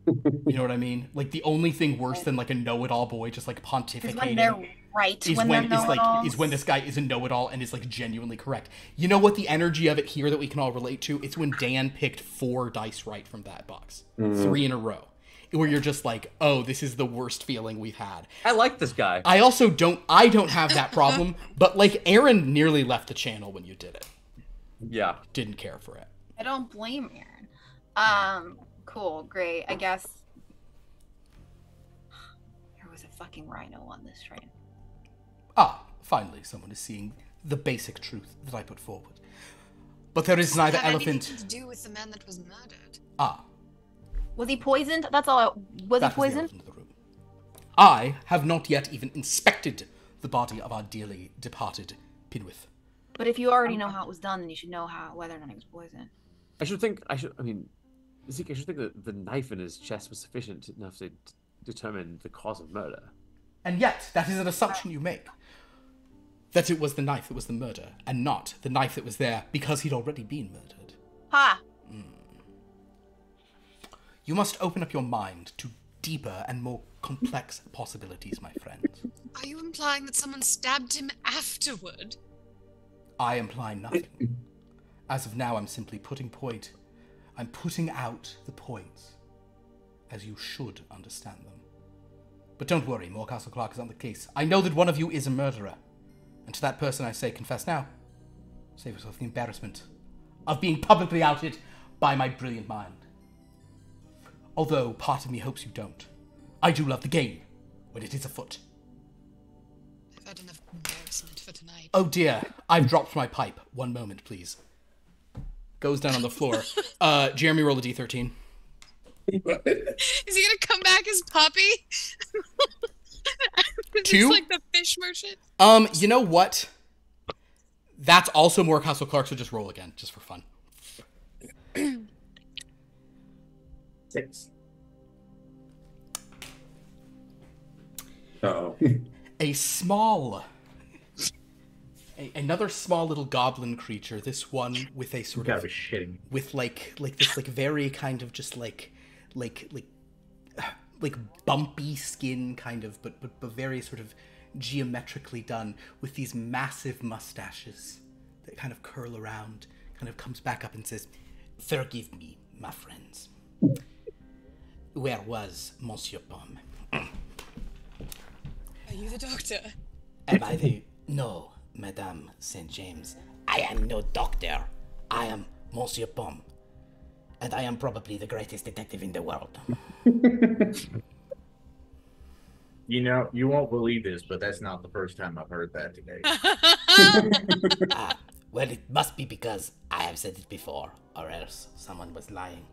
You know what I mean? Like, the only thing worse than like a know-it-all boy just like pontificating Is when they're right. is when when they're know-it-alls. is when this guy is a know-it-all and is like genuinely correct. You know what the energy of it here that we can all relate to? It's when Dan picked 4 dice right from that box, 3 in a row, where you're just like, oh, this is the worst feeling we've had. I like this guy. I don't have that problem, but like Aaron nearly left the channel when you did it. Yeah. Didn't care for it. I don't blame Aaron. Cool, great. I guess there was a fucking rhino on this train. Ah, finally someone is seeing the basic truth that I put forward. But there is neither Have elephant. anything to do with the man that was murdered. Ah, Was he poisoned? That's all. Was he that was the poisoned? elephant in the room. I have not yet even inspected the body of our dearly departed Pinwith. But if you already know how it was done, then you should know whether or not he was poisoned. Zeke, I should think that the knife in his chest was sufficient enough to determine the cause of murder. And yet, that is an assumption you make. That it was the knife that was the murder, and not the knife that was there because he'd already been murdered. Ha! You must open up your mind to deeper and more complex possibilities, my friend. Are you implying that someone stabbed him afterward? I imply nothing. As of now, I'm simply putting out the points as you should understand them. But don't worry, Morecastle Clark is on the case. I know that one of you is a murderer. And to that person I say, confess now. Save yourself the embarrassment of being publicly outed by my brilliant mind. Although part of me hopes you don't. I do love the game when it is afoot. I've had enough embarrassment for tonight. Oh dear, I've dropped my pipe. One moment, please. Goes down on the floor. Jeremy, roll a d13. Is he gonna come back as Poppy? Is 2? this like the fish merchant? You know what? That's also Morecastle Clark, so just roll again, just for fun. 6. Uh-oh. Another small little goblin creature. This one with a You sort gotta of be shitting. with like this like very kind of just like bumpy skin kind of, but very sort of geometrically done with these massive mustaches that kind of curl around, kind of comes back up and says, "Forgive me, my friends. Where was Monsieur Pomme?" Are you the doctor? Am I the... No, Madame St. James. I am no doctor. I am Monsieur Pomme. And I am probably the greatest detective in the world. You know, you won't believe this, but that's not the first time I've heard that today. Well, it must be because I have said it before, or else someone was lying.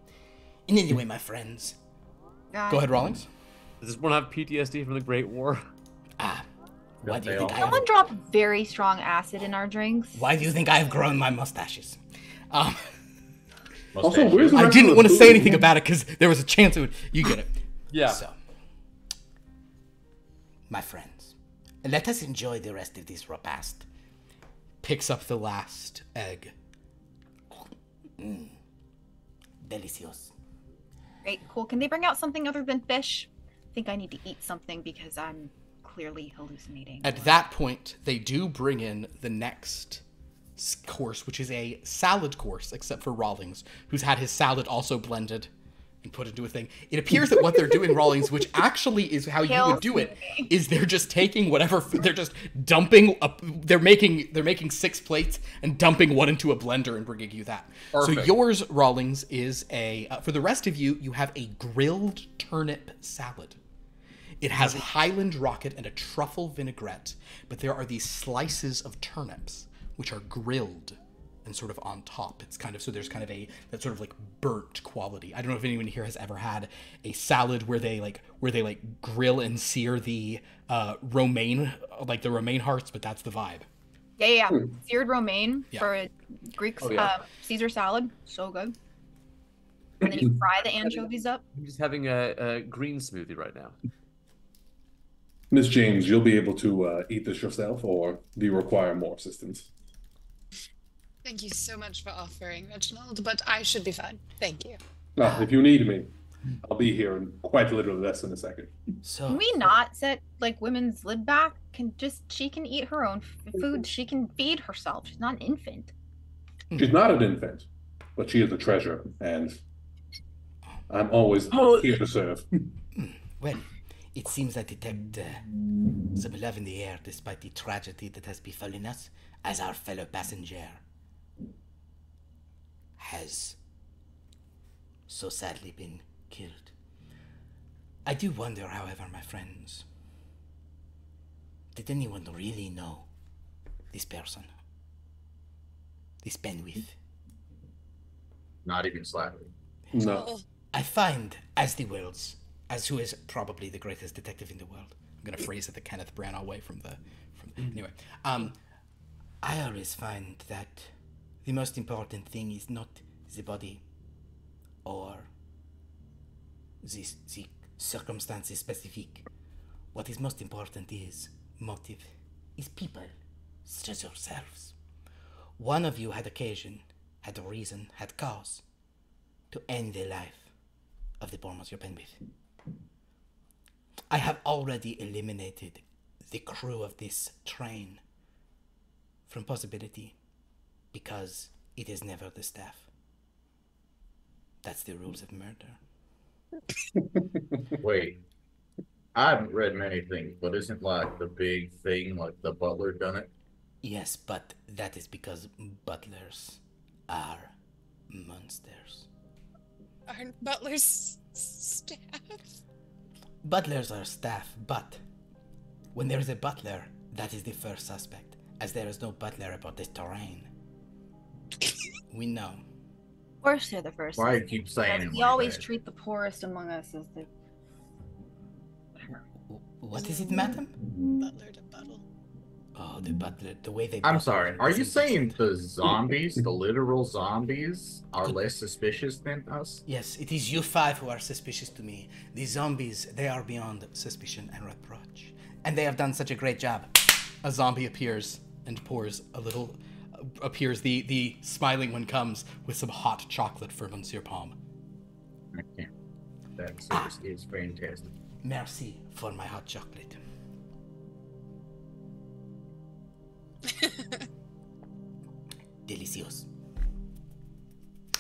And anyway, my friends, Go ahead, Rawlings. Does this one have PTSD from the Great War? why do you they think all- I have... Someone dropped very strong acid in our drinks. Why do you think I have grown my mustaches? Also, where's the I rest didn't of want the to say food? anything about it because there was a chance it would. You get it. Yeah. So, my friends, let us enjoy the rest of this repast. Picks up the last egg. Delicious. Great, cool. Can they bring out something other than fish? I think I need to eat something because I'm clearly hallucinating. At that point, they do bring in the next course, which is a salad course, except for Rawlings, who's had his salad also blended and put into a thing. It appears that what they're doing, Rawlings, which actually is how you would do it, is they're just taking whatever they're just dumping up. They're making 6 plates and dumping one into a blender and bringing you that. Perfect. So yours, Rawlings, is a. For the rest of you, you have a grilled turnip salad. It has Highland rocket and a truffle vinaigrette, but there are these slices of turnips which are grilled and sort of on top. It's kind of, so there's kind of that sort of like burnt quality. I don't know if anyone here has ever had a salad where they grill and sear the romaine, like the romaine hearts, but that's the vibe. Yeah. Seared romaine Yeah. for a Greek yeah. Caesar salad. So good. And then you fry the anchovies up. I'm just having a green smoothie right now. Miss James, you'll be able to eat this yourself, or do you require more assistance? Thank you so much for offering, Reginald, but I should be fine. Thank you. If you need me, I'll be here in quite literally less than a second. So, Can we not set like women's lid back? She can eat her own food. She can feed herself. She's not an infant. She's not an infant, but she is a treasure, and I'm always here to serve. well, it seems I detect some love in the air despite the tragedy that has befallen us, as our fellow passenger has so sadly been killed. I do wonder, however, my friends, did anyone really know this person? This Benwith? Not even slightly. No. Oh, I find, as the world's, as who is probably the greatest detective in the world. I'm gonna phrase it the Kenneth Branagh way from anyway. I always find that the most important thing is not the body or the circumstances specific. What is most important is motive, is people, such as yourselves. One of you had occasion, had a reason, had cause to end the life of the poor Monsieur Penwith. I have already eliminated the crew of this train from possibility because it is never the staff. That's the rules of murder. Wait, I haven't read many things, but isn't like the big thing, like the butler done it? Yes, but that is because butlers are monsters. aren't butlers staff? Butlers are staff, but when there is a butler, that is the first suspect, as there is no butler about this terrain. We know. Of course, they're the first. Why do you keep saying it We like always that? treat the poorest among us as the. What is it, madam? Butler to buttle. Oh, but the way they... I'm butler sorry. Are is you saying indecent. the zombies, the literal zombies, are less suspicious than us? Yes, it is you five who are suspicious to me. The zombies, they are beyond suspicion and reproach. And they have done such a great job. A zombie appears and pours a little... appears, the smiling one comes with some hot chocolate for Monsieur Palm. Okay. That service is fantastic. Merci for my hot chocolate. Delicious.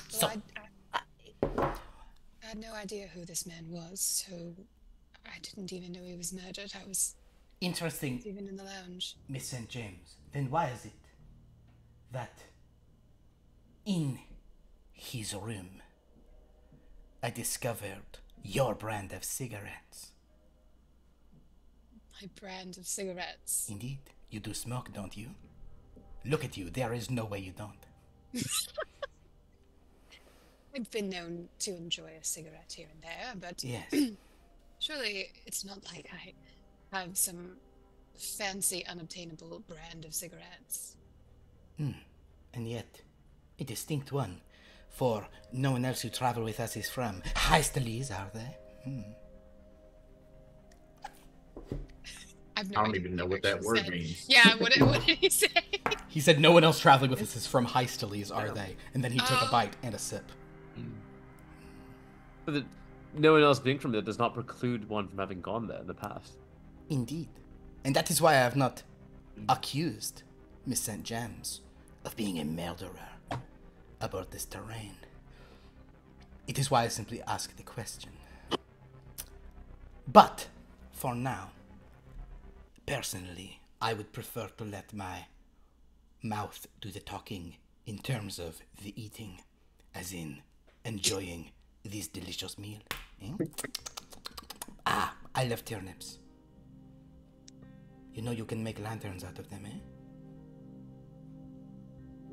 So, Well, I had no idea who this man was, so I didn't even know he was murdered. I was interesting, even in the lounge. Miss St. James. Then why is it that in his room I discovered your brand of cigarettes? My brand of cigarettes. Indeed. You do smoke, don't you? Look at you. There is no way you don't. I've been known to enjoy a cigarette here and there, but Yes. surely it's not like I have some fancy, unobtainable brand of cigarettes. And yet, a distinct one. For no one else who travel with us is from Heistalies, are they? I've no I don't idea even know he what that actually word said. means. Yeah, what did he say? He said no one else traveling with us is from Heistalies, are they? And then he took a bite and a sip. But no one else being from there does not preclude one from having gone there in the past. Indeed. And that is why I have not accused Miss St. James of being a murderer aboard this terrain. It is why I simply ask the question. But, for now, personally, I would prefer to let my mouth do the talking in terms of the eating, as in enjoying this delicious meal. I love turnips. You know you can make lanterns out of them,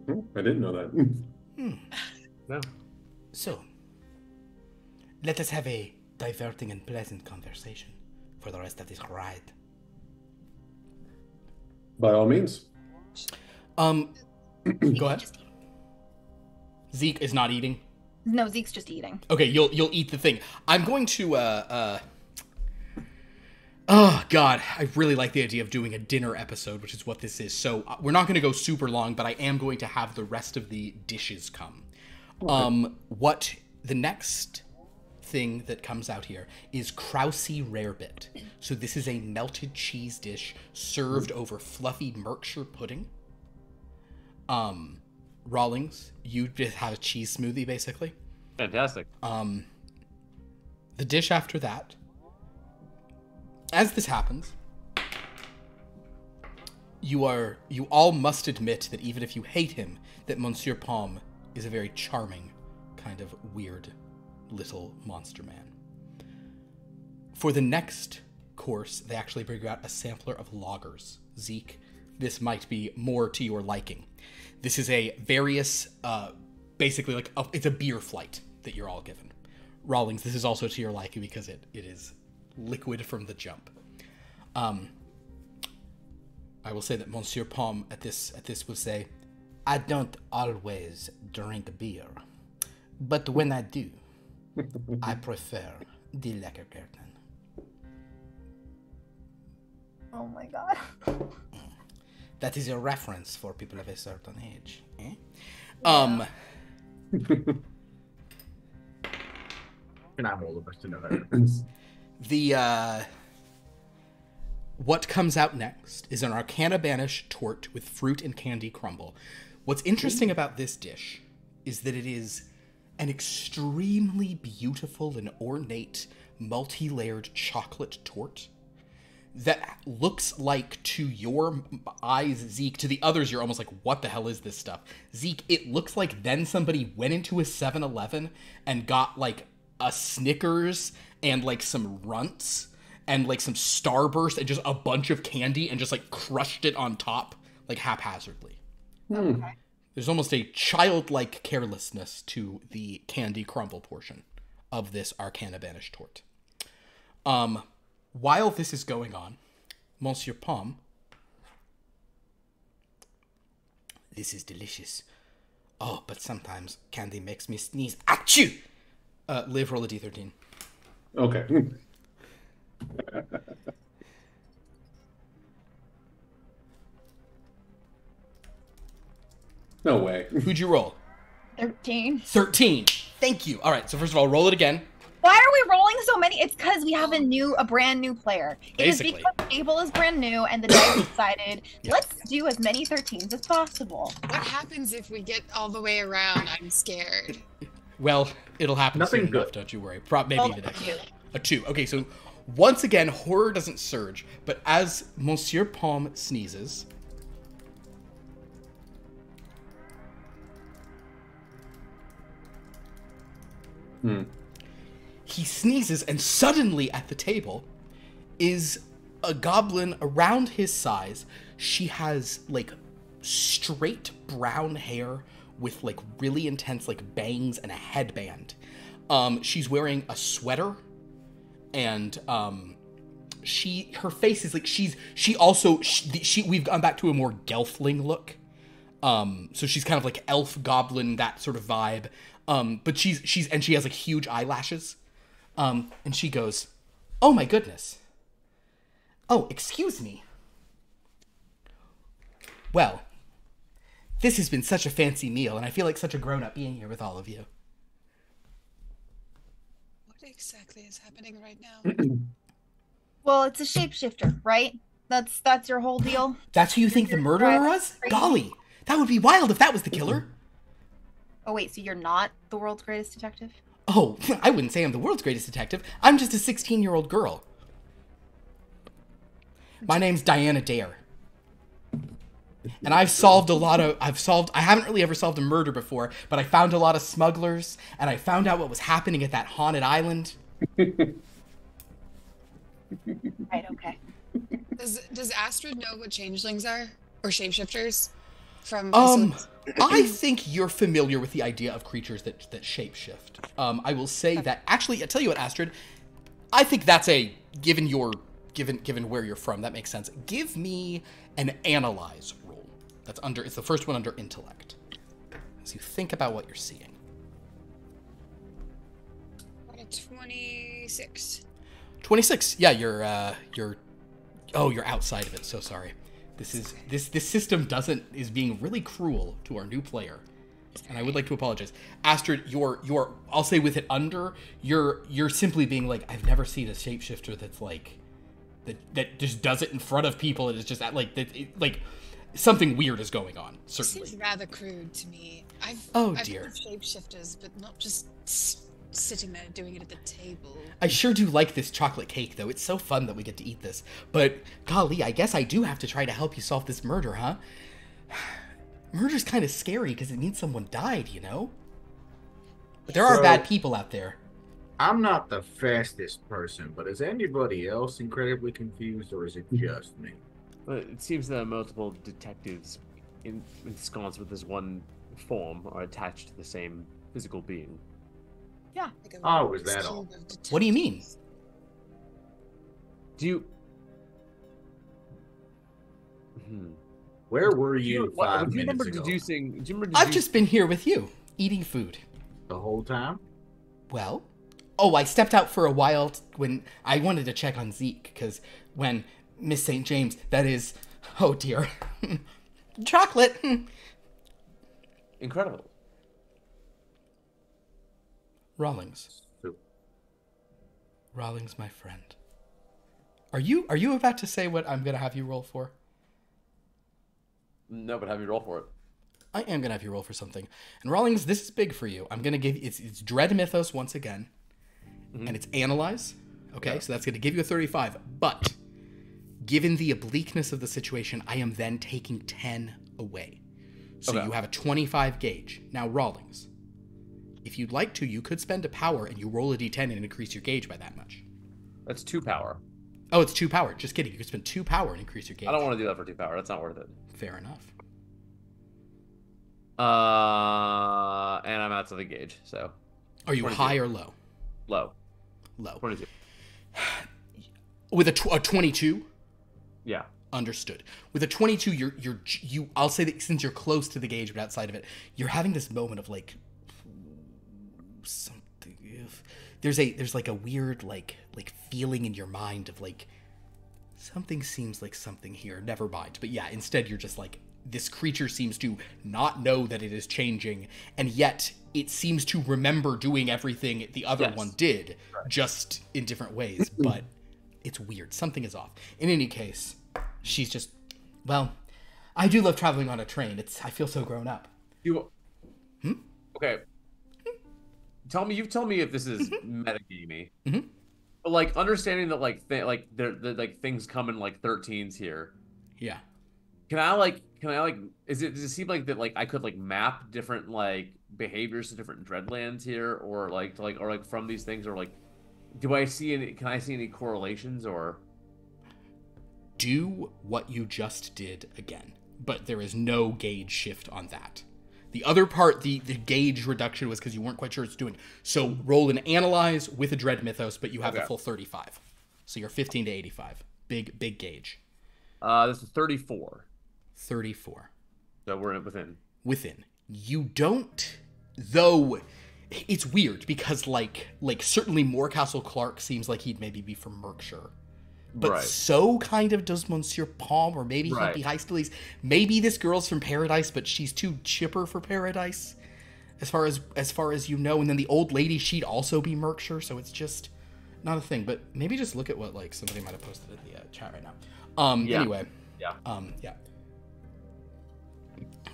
I didn't know that. No. So, let us have a diverting and pleasant conversation for the rest of this ride. By all means. Go ahead. Zeke is not eating. No, Zeke's just eating. Okay, you'll eat the thing. I'm going to oh god, I really like the idea of doing a dinner episode, which is what this is. So we're not going to go super long, but I am going to have the rest of the dishes come. Okay. What the next thing that comes out here is Krause Rarebit. So this is a melted cheese dish served over fluffy Merkshire pudding. Rawlings, you just had a cheese smoothie, basically. Fantastic. The dish after that, as this happens, you all must admit that even if you hate him, that Monsieur Palm is a very charming, kind of weird little monster man. For the next course, they actually bring out a sampler of lagers. Zeke, this might be more to your liking. This is a various, basically like, it's a beer flight that you're all given. Rawlings, this is also to your liking because it is liquid from the jump. I will say that Monsieur Palm at this will say, I don't always drink beer, but when I do, I prefer the Lekkerkerten. Oh my god. That is a reference for people of a certain age. Eh? And I'm old enough to know that. What comes out next is an Arcana Banish tort with fruit and candy crumble. What's interesting about this dish is that it is an extremely beautiful and ornate, multi-layered chocolate tort that looks like, to your eyes, Zeke, to the others, you're almost like, what the hell is this stuff? Zeke, it looks like then somebody went into a 7-Eleven and got, like, a Snickers and, like, some Runts and, like, some Starburst and just a bunch of candy and just, like, crushed it on top, like, haphazardly. Okay. There's almost a childlike carelessness to the candy crumble portion of this Arcana Banish tort. While this is going on, Monsieur Palm, This is delicious. Oh, but sometimes candy makes me sneeze. Achoo! Liv, roll a d13. Okay. No way. Who'd you roll? 13. 13. Thank you. All right, so first of all, roll it again. Why are we rolling so many? It's because we have a brand new player. It is Basically. because Fable is brand new and the dice decided, Yeah. let's do as many 13s as possible. What happens if we get all the way around? I'm scared. Well, it'll happen Nothing soon enough, good. don't you worry. Maybe Well, the next two. A 2. Okay, so once again, horror doesn't surge, but as Monsieur Palm sneezes, he sneezes, and suddenly at the table is a goblin around his size. She has like straight brown hair with like really intense like bangs and a headband. She's wearing a sweater, and her face is like we've gone back to a more gelfling look. So she's kind of like elf goblin, that sort of vibe. But she has like huge eyelashes. And she goes, "Oh my goodness. Oh, excuse me. Well, this has been such a fancy meal, and I feel like such a grown-up being here with all of you." What exactly is happening right now? Well, it's a shapeshifter, right? That's your whole deal. That's who you think the murderer was? Golly, that would be wild if that was the killer. Oh wait, so you're not the world's greatest detective? Oh, I wouldn't say I'm the world's greatest detective. I'm just a 16-year-old girl. My name's Diana Dare. And I haven't really ever solved a murder before, but I found a lot of smugglers, and I found out what was happening at that haunted island. Right, okay. Does Astrid know what changelings are? Or shapeshifters? From I think you're familiar with the idea of creatures that shapeshift. I will say that, actually, I tell you what, Astrid, I think that's given where you're from, that makes sense. Give me an analyze roll. It's the first one under intellect. As you think about what you're seeing. 26. 26. Yeah, you're outside of it. So sorry. This system is being really cruel to our new player, and I would like to apologize. Astrid, you're I'll say with it under, you're simply being like, I've never seen a shapeshifter that's like that just does it in front of people, and it's just that like something weird is going on. Certainly. Seems rather crude to me. I've dear. heard of shapeshifters, but not just sitting there doing it at the table. I sure do like this chocolate cake, though. It's so fun that we get to eat this. But, golly, I guess I do have to try to help you solve this murder, huh? Murder's kind of scary because it means someone died, you know? But there are bad people out there. I'm not the fastest person, but is anybody else incredibly confused, or is it just me? But it seems that multiple detectives ensconced with this one form are attached to the same physical being. Yeah. Like a Oh, is Rubik's that Cube all? of detectives. What do you mean? Do you... Where were you 5 do you remember minutes ago? deducing... I've just been here with you, eating food. The whole time? Well? Oh, I stepped out for a while when I wanted to check on Zeke, because when Miss St. James, that is... Oh, dear. Chocolate! Incredible. Rawlings. So, Rawlings, my friend. Are you about to say what I'm going to have you roll for? No, but have you roll for it. I am going to have you roll for something. And Rawlings, this is big for you. I'm going to give you... It's Dread Mythos once again. And it's Analyze. Okay, so that's going to give you a 35. But, given the obliqueness of the situation, I am then taking 10 away. So Okay. you have a 25 gauge. Now, Rawlings, if you'd like to, you could spend a power and you roll a d10 and increase your gauge by that much. That's 2 power. Oh, it's 2 power. Just kidding. You could spend 2 power and increase your gauge. I don't want to do that for 2 power. That's not worth it. Fair enough. And I'm outside the gauge, so Are you 22. high or low? low. Low. 22. With a 22? Yeah. Understood. With a 22, I'll say that since you're close to the gauge, but outside of it, you're having this moment of like something. There's like a weird like feeling in your mind of like something seems like something here. Never mind. But yeah, instead you're just like, this creature seems to not know that it is changing, and yet it seems to remember doing everything the other one did, just in different ways. But it's weird. Something is off. In any case, she's just, well, I do love traveling on a train. I feel so grown up. Okay. You tell me if this is metagamey. Mm-hmm. But like understanding that like things come in like 13s here. Yeah. Can I does it seem like that like I could like map different like behaviors to different Dreadlands here, or from these things, or like can I see any correlations, or do what you just did again, but there is no gauge shift on that. The other part, the gauge reduction was because you weren't quite sure what it's doing. So roll an analyze with a Dread Mythos, but you have a full 35. So you're 15 to 85. Big gauge. This is 34. 34. So we're within. Within. You don't, though. It's weird because like certainly Morecastle Clark seems like he'd maybe be from Merkshire. But so kind of does Monsieur Palm, or maybe he'd be High Stillies. Maybe this girl's from Paradise, but she's too chipper for Paradise, as far as you know. And then the old lady, she'd also be Merkshire, so it's just not a thing. But maybe just look at what like somebody might have posted in the chat right now. Anyway. Yeah.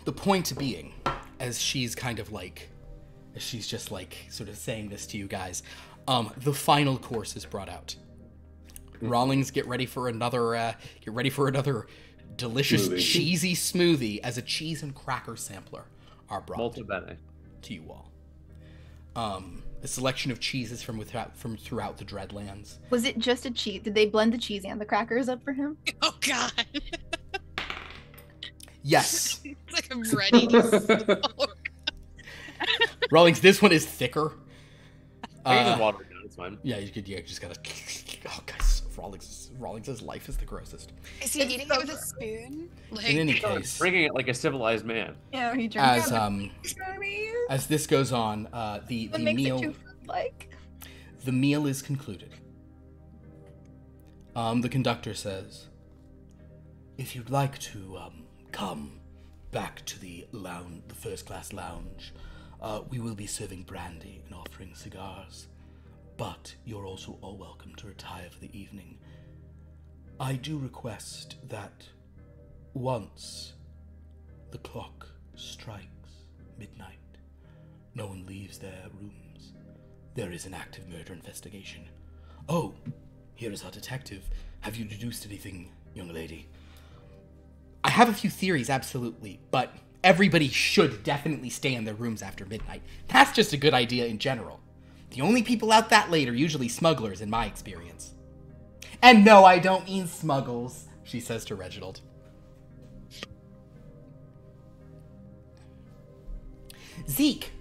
The point being, as she's kind of like, as she's just like sort of saying this to you guys, the final course is brought out. Rawlings, get ready for another delicious cheesy smoothie, as a cheese and cracker sampler are brought to you all. A selection of cheeses from throughout the Dreadlands. Was it just a cheese? Did they blend the cheese and the crackers up for him? Oh God. Yes. It's like I'm ready to Rawlings, this one is thicker. I can water it down, it's fine. Yeah, you just gotta. Oh, guys, Rawlings' life is the grossest. Is he eating it with a spoon? Like, in any case, drinking it like a civilized man. Yeah, he drinks as this goes on, the meal. The meal is concluded. The conductor says, "If you'd like to come back to the lounge, the first-class lounge, we will be serving brandy and offering cigars. But you're also all welcome to retire for the evening. I do request that once the clock strikes midnight, no one leaves their rooms. There is an active murder investigation. Oh, here is our detective. Have you deduced anything, young lady?" I have a few theories, absolutely, but everybody should definitely stay in their rooms after midnight. That's just a good idea in general. The only people out that late are usually smugglers, in my experience. And no, I don't mean Smuggles, she says to Reginald. Zeke,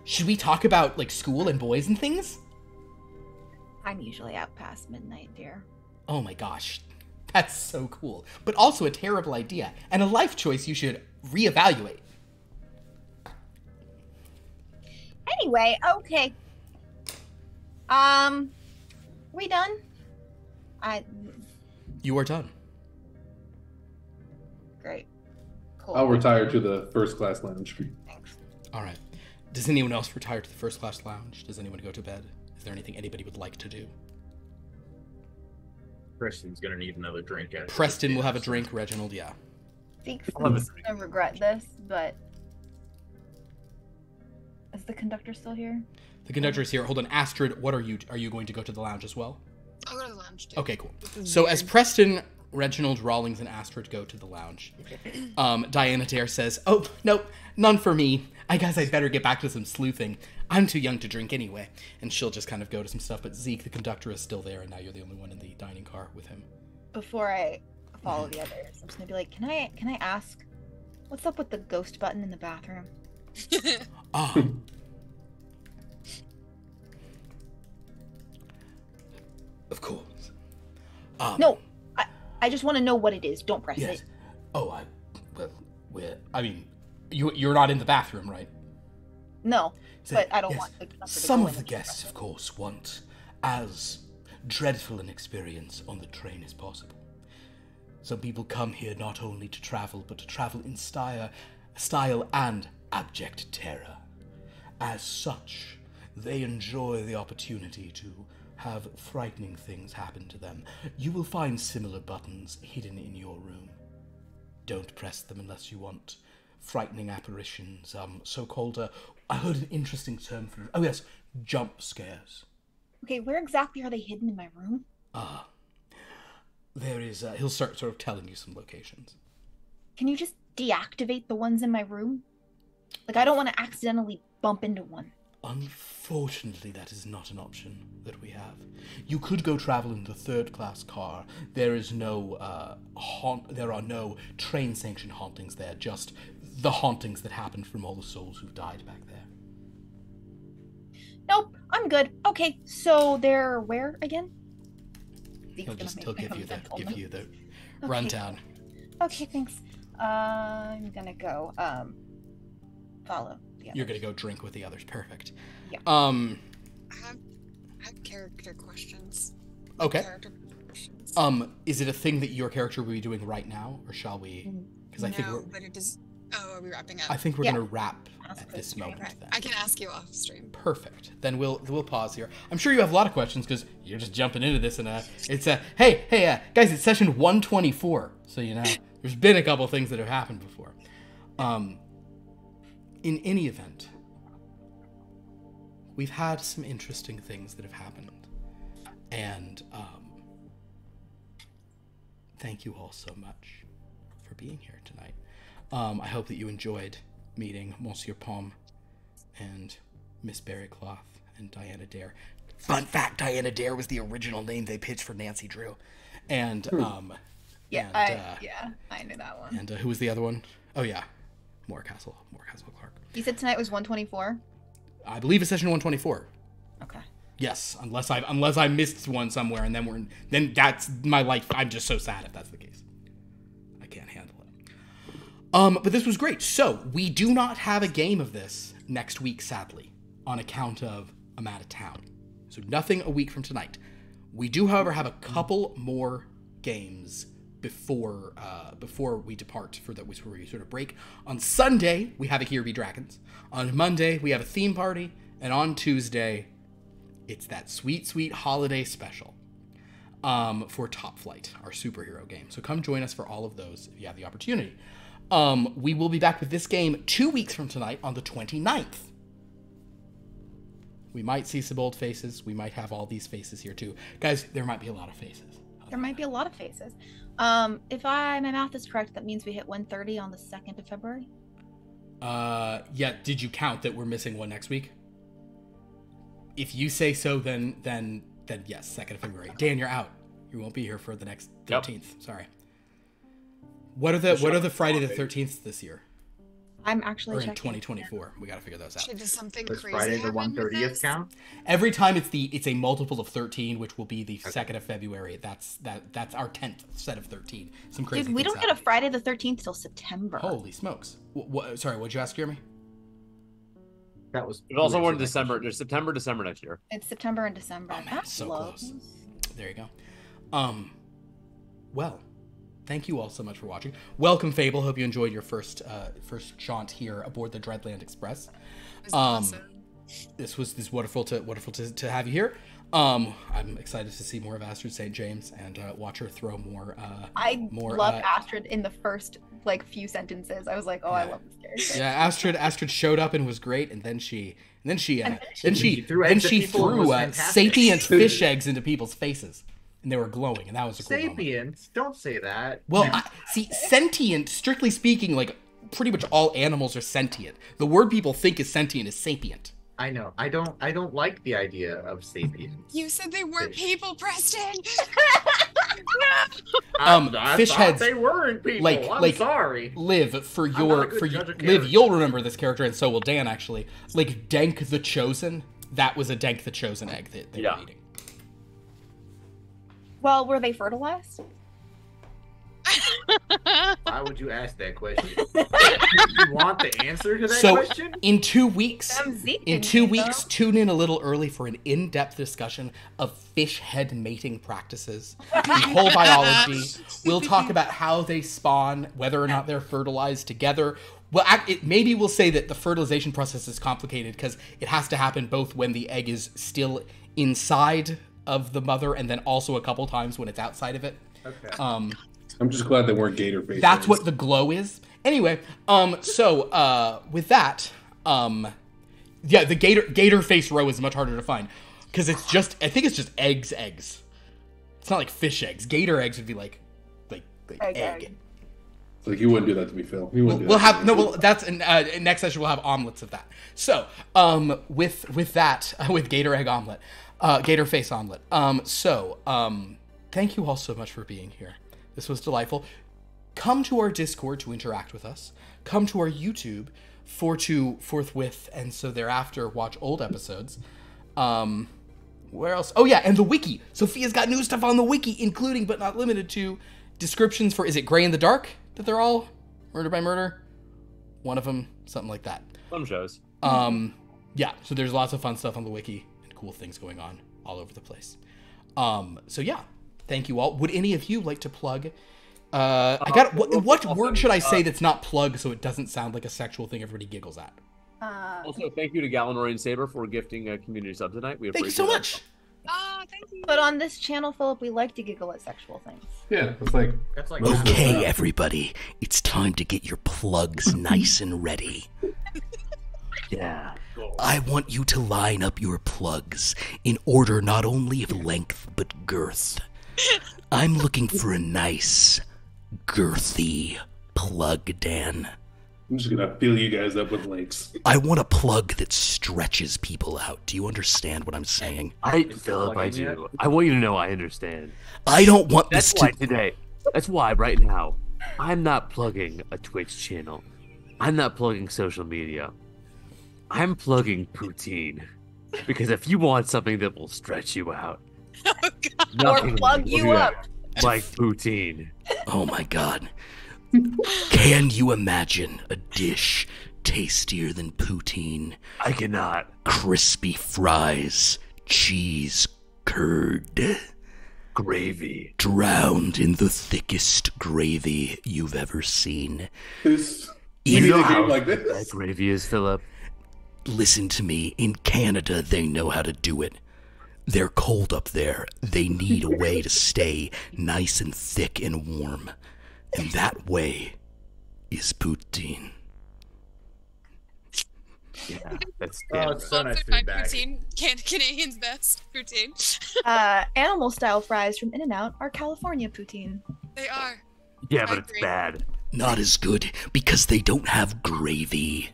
should we talk about, like, school and boys and things? I'm usually out past midnight, dear. Oh my gosh, that's so cool. But also a terrible idea, and a life choice you should reevaluate. Anyway, okay. We done? You are done. Great. Cool. I'll retire to the first class lounge. Thanks. All right. Does anyone else retire to the first class lounge? Does anyone go to bed? Is there anything anybody would like to do? Preston's gonna need another drink. Preston will have a drink. Reginald, yeah. Zeke's gonna regret this, but is the conductor still here? The conductor is here. Hold on, Astrid. What are you going to go to the lounge as well? I'll go to the lounge too. Okay, cool. So as Preston, Reginald, Rawlings, and Astrid go to the lounge, Diana Dare says, "Oh, nope, none for me. I guess I'd better get back to some sleuthing. I'm too young to drink anyway." And she'll just kind of go to some stuff. But Zeke, the conductor, is still there, and now you're the only one in the dining car with him. Before I follow the others, I'm just gonna be like, can I ask, what's up with the ghost button in the bathroom? Of course. No, I just want to know what it is. Don't press Yes. it. Oh, you're not in the bathroom, right? No, So, but I don't yes, want the comfort to some go of in the and guests, press of course, want as dreadful an experience on the train as possible. Some people come here not only to travel, but to travel in style and abject terror. As such, they enjoy the opportunity to have frightening things happen to them. You will find similar buttons hidden in your room. Don't press them unless you want frightening apparitions, so-called, I heard an interesting term for it. Oh yes, jump scares. Okay, where exactly are they hidden in my room? There is, he'll start sort of telling you some locations. Can you just deactivate the ones in my room? Like, I don't want to accidentally bump into one. Unfortunately, that is not an option that we have. You could go travel in the third-class car. There is no, there are no train-sanctioned hauntings there, just the hauntings that happened from all the souls who died back there. Nope, I'm good. Okay, so they're where again? He'll give you the rundown. Okay, thanks. I'm gonna go follow the others. You're gonna go drink with the others. Perfect. Yeah. I have character questions. Okay. Character questions. Is it a thing that your character will be doing right now, or shall we? Because I think but it is. Oh, are we wrapping up? I think we're Yeah. gonna wrap Ask at for this the moment. Okay. Then. I can ask you off stream. Perfect. Then we'll pause here. I'm sure you have a lot of questions because you're just jumping into this, and it's hey guys, it's session 124. So there's been a couple things that have happened before. In any event, we've had some interesting things that have happened, and thank you all so much for being here tonight. I hope that you enjoyed meeting Monsieur Pomme and Miss Berrycloth and Diana Dare. Fun fact, Diana Dare was the original name they pitched for Nancy Drew. And, I knew that one. And who was the other one? Oh, yeah. Morecastle Clark. You said tonight was 124? I believe it's session 124. Okay. Yes, unless I missed one somewhere, and then that's my life. I'm just so sad if that's the case. I can't handle it. But this was great. So we do not have a game of this next week, sadly, on account of I'm out of town. So nothing a week from tonight. We do, however, have a couple more games before we depart for that, where we sort of break. On Sunday we have a Here Be Dragons. On Monday we have a theme party, and on Tuesday it's that sweet holiday special for Top Flight, our superhero game. So come join us for all of those if you have the opportunity. We will be back with this game 2 weeks from tonight on the 29th. We might see some old faces. We might have all these faces here too. Guys, there might be a lot of faces. There might be a lot of faces. If my math is correct, that means we hit 130 on the 2nd of February. Yeah, did you count that we're missing one next week? If you say so, then yes, 2nd of February. Dan, you're out. You won't be here for the next 13th. Yep. Sorry. What are the Friday the 13th this year? I'm actually in 2024. We got to figure those out. Does something Does crazy Friday the happen with 130th this? count? Every time it's a multiple of 13, which will be the 2nd of February. That's our 10th set of 13. Some crazy. Dude, we things don't get a Friday the 13th till September. Holy smokes! Sorry, what'd you ask, Jeremy? That was. There's also one in December. There's September, December next year. It's September and December. Oh man, That's so close. There you go. Well, thank you all so much for watching. Welcome, Fable. Hope you enjoyed your first jaunt here aboard the Dreadland Express. It was awesome. This was wonderful to have you here. I'm excited to see more of Astrid St. James and watch her throw more. I love Astrid in the first few sentences. I was like, oh, yeah. I love this character. Yeah, Astrid showed up and was great, and then she threw sapient fish eggs into people's faces. And they were glowing, and that was a cool Sapient? moment. Don't say that. Well, see, sentient, strictly speaking, pretty much all animals are sentient. The word people think is sentient is sapient. I know. I don't like the idea of sapiens. You said they weren't people, Preston. I fish thought heads. They weren't people. I'm sorry. Liv, you'll remember this character, and so will Dan actually. Dank the Chosen. That was a Dank the Chosen egg that they were eating. Well, were they fertilized? Why would you ask that question? You want the answer to that So question? in 2 weeks, Zeke in didn't 2 know. weeks, tune in a little early for an in-depth discussion of fish head mating practices, the whole biology. We'll talk about how they spawn, whether or not they're fertilized together. Well, maybe we'll say that the fertilization process is complicated because it has to happen both when the egg is still inside of the mother and then also a couple times when it's outside of it. Okay. I'm just glad they weren't gator faces. That's what the glow is. Anyway, so with that, yeah, the gator face row is much harder to find because it's just, I think it's just eggs. It's not like fish eggs. Gator eggs would be like egg. Like you wouldn't do that to me, Phil. You wouldn't do We'll that have to me. no. Well, that's next session. We'll have omelets of that. So, with that, with gator egg omelet, gator face omelet. Thank you all so much for being here. This was delightful. Come to our Discord to interact with us. Come to our YouTube forthwith, and so thereafter watch old episodes. Where else? Oh yeah, and the wiki. Sophia's got new stuff on the wiki, including but not limited to descriptions for, is it Gray in the Dark that they're all murder by murder? One of them, something like that. Some shows. Yeah, so there's lots of fun stuff on the wiki and cool things going on all over the place. So yeah, thank you all. Would any of you like to plug? What word should I say that's not plug so it doesn't sound like a sexual thing everybody giggles at? Also, thank you to Galenorian Saber for gifting a community sub tonight. We Thank you so appreciate much. Oh, thank you. But on this channel, Philip, we like to giggle at sexual things. Yeah, it's like That's like Okay, everybody, it's time to get your plugs nice and ready. Yeah. I want you to line up your plugs in order not only of length but girth. I'm looking for a nice, girthy plug, Dan. I'm just gonna fill you guys up with links. I want a plug that stretches people out. Do you understand what I'm saying? Philip, I do. I want you to know I understand. I don't want That's this why to... today. That's why right now, I'm not plugging a Twitch channel. I'm not plugging social media. I'm plugging poutine. Because if you want something that will stretch you out, Or plug you up. like poutine. Oh my god. Can you imagine a dish tastier than poutine? I cannot. Crispy fries, cheese, curd, Gravy. drowned in the thickest gravy you've ever seen. This, You we know need a how game like that this. gravy is, Philip. Listen to me, in Canada they know how to do it. They're cold up there. They need a way to stay nice and thick and warm. And that way is poutine. Yeah, that's Oh, it's so nice Sponsored to by be back. poutine, Canadian's best poutine. Animal style fries from In-N-Out are California poutine. They are. yeah, but I it's agree. bad. Not as good because they don't have gravy.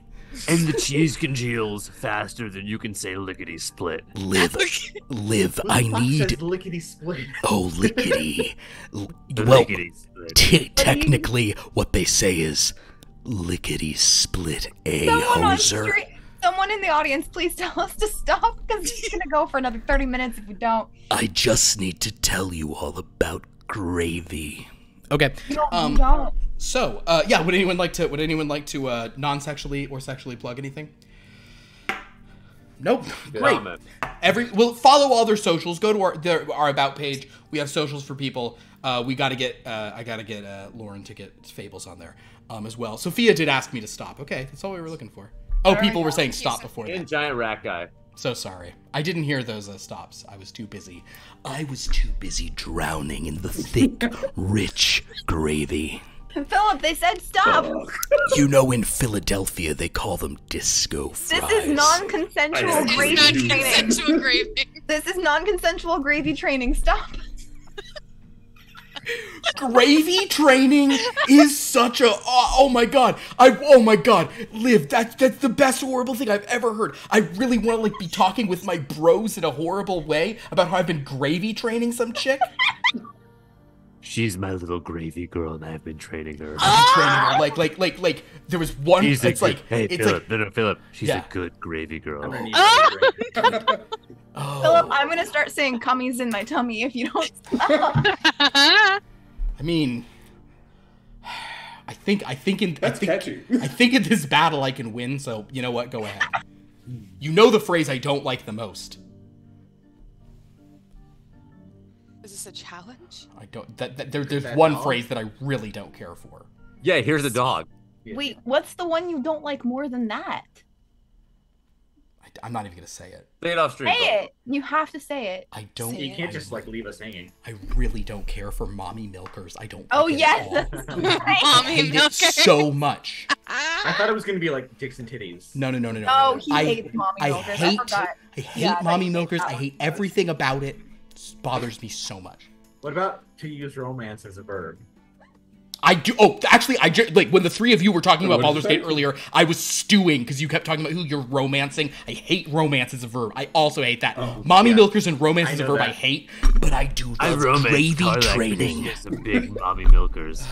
And the cheese congeals faster than you can say lickety split. Live, I Says need... lickety split. Oh, lickety. Well, Lickety split. technically, what they say is lickety split, hoser. Someone in the audience, please tell us to stop because it's gonna go for another 30 minutes if we don't. I just need to tell you all about gravy. Okay. Don't. So, yeah, would anyone like to non-sexually or sexually plug anything? Nope. Great. Comment. We'll follow all their socials. Go to our about page. We have socials for people. I gotta get Lauren to get Fables on there as well. Sophia did ask me to stop. Okay, that's all we were looking for. Oh, people were saying stop before And that. giant rat guy. So sorry. I didn't hear those stops. I was too busy. I was too busy drowning in the thick, rich gravy. Philip, they said stop. You know, in Philadelphia, they call them disco fries. This is non-consensual I- It's gravy not training. consensual gravy. This is non-consensual gravy training. Stop. Gravy training is such a oh my god. Liv, that's the best horrible thing I've ever heard. I really want to be talking with my bros in a horrible way about how I've been gravy training some chick. She's my little gravy girl, and I've been training her. I've been training her like there was one. She's It's like hey, it's Philip. like No, Philip. She's Yeah. a good gravy girl. I'm gonna need a drink. Philip, I'm gonna start saying cummies in my tummy if you don't stop. I mean, That's catchy. I think in this battle I can win. So you know what? Go ahead. You know the phrase I don't like the most. Is this a challenge? I don't. There's that one dog? phrase that I really don't care for. Yeah, here's the dog. Yeah. Wait, what's the one you don't like more than that? I'm not even gonna say it. Say it off stream. Say it. You have to say it. I don't. Say You can't just like leave us hanging. I really don't care for mommy milkers. I don't. Oh like it yes. at all. Right. I Mommy hate it milker. so much. I thought it was gonna be like dicks and titties. No. Oh, he I, hates mommy I milkers. hate. forgot. I hate Yeah, mommy I hate milkers. that I one. hate everything about it. It bothers me so much. What about to use romance as a verb? I do. Oh, actually, like when the three of you were talking Wait, about what Baldur's did you Gate say? earlier, I was stewing because you kept talking about who you're romancing. I hate romance as a verb. I also hate that. Oh, mommy yeah. milkers and romance I as a know verb I that. hate, but I do I love romance gravy Karlak training. because she's some big mommy milkers.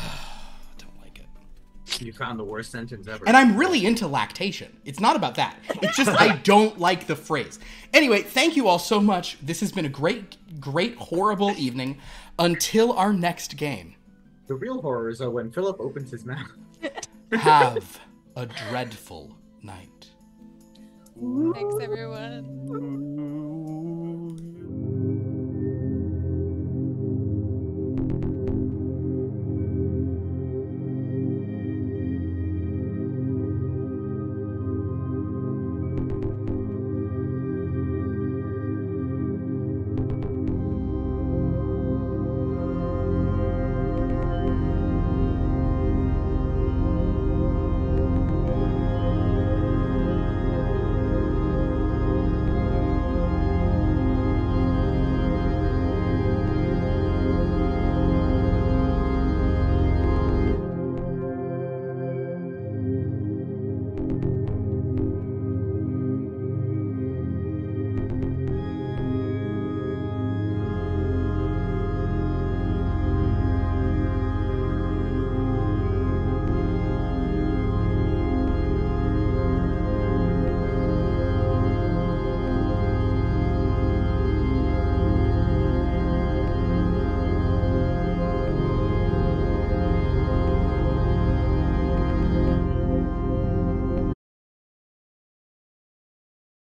don't like it. You found the worst sentence ever. And I'm really into lactation. It's not about that. It's just I don't like the phrase. Anyway, thank you all so much. This has been a great, horrible evening. Until our next game, The real horrors are when Philip opens his mouth. have a dreadful night. Thanks, everyone.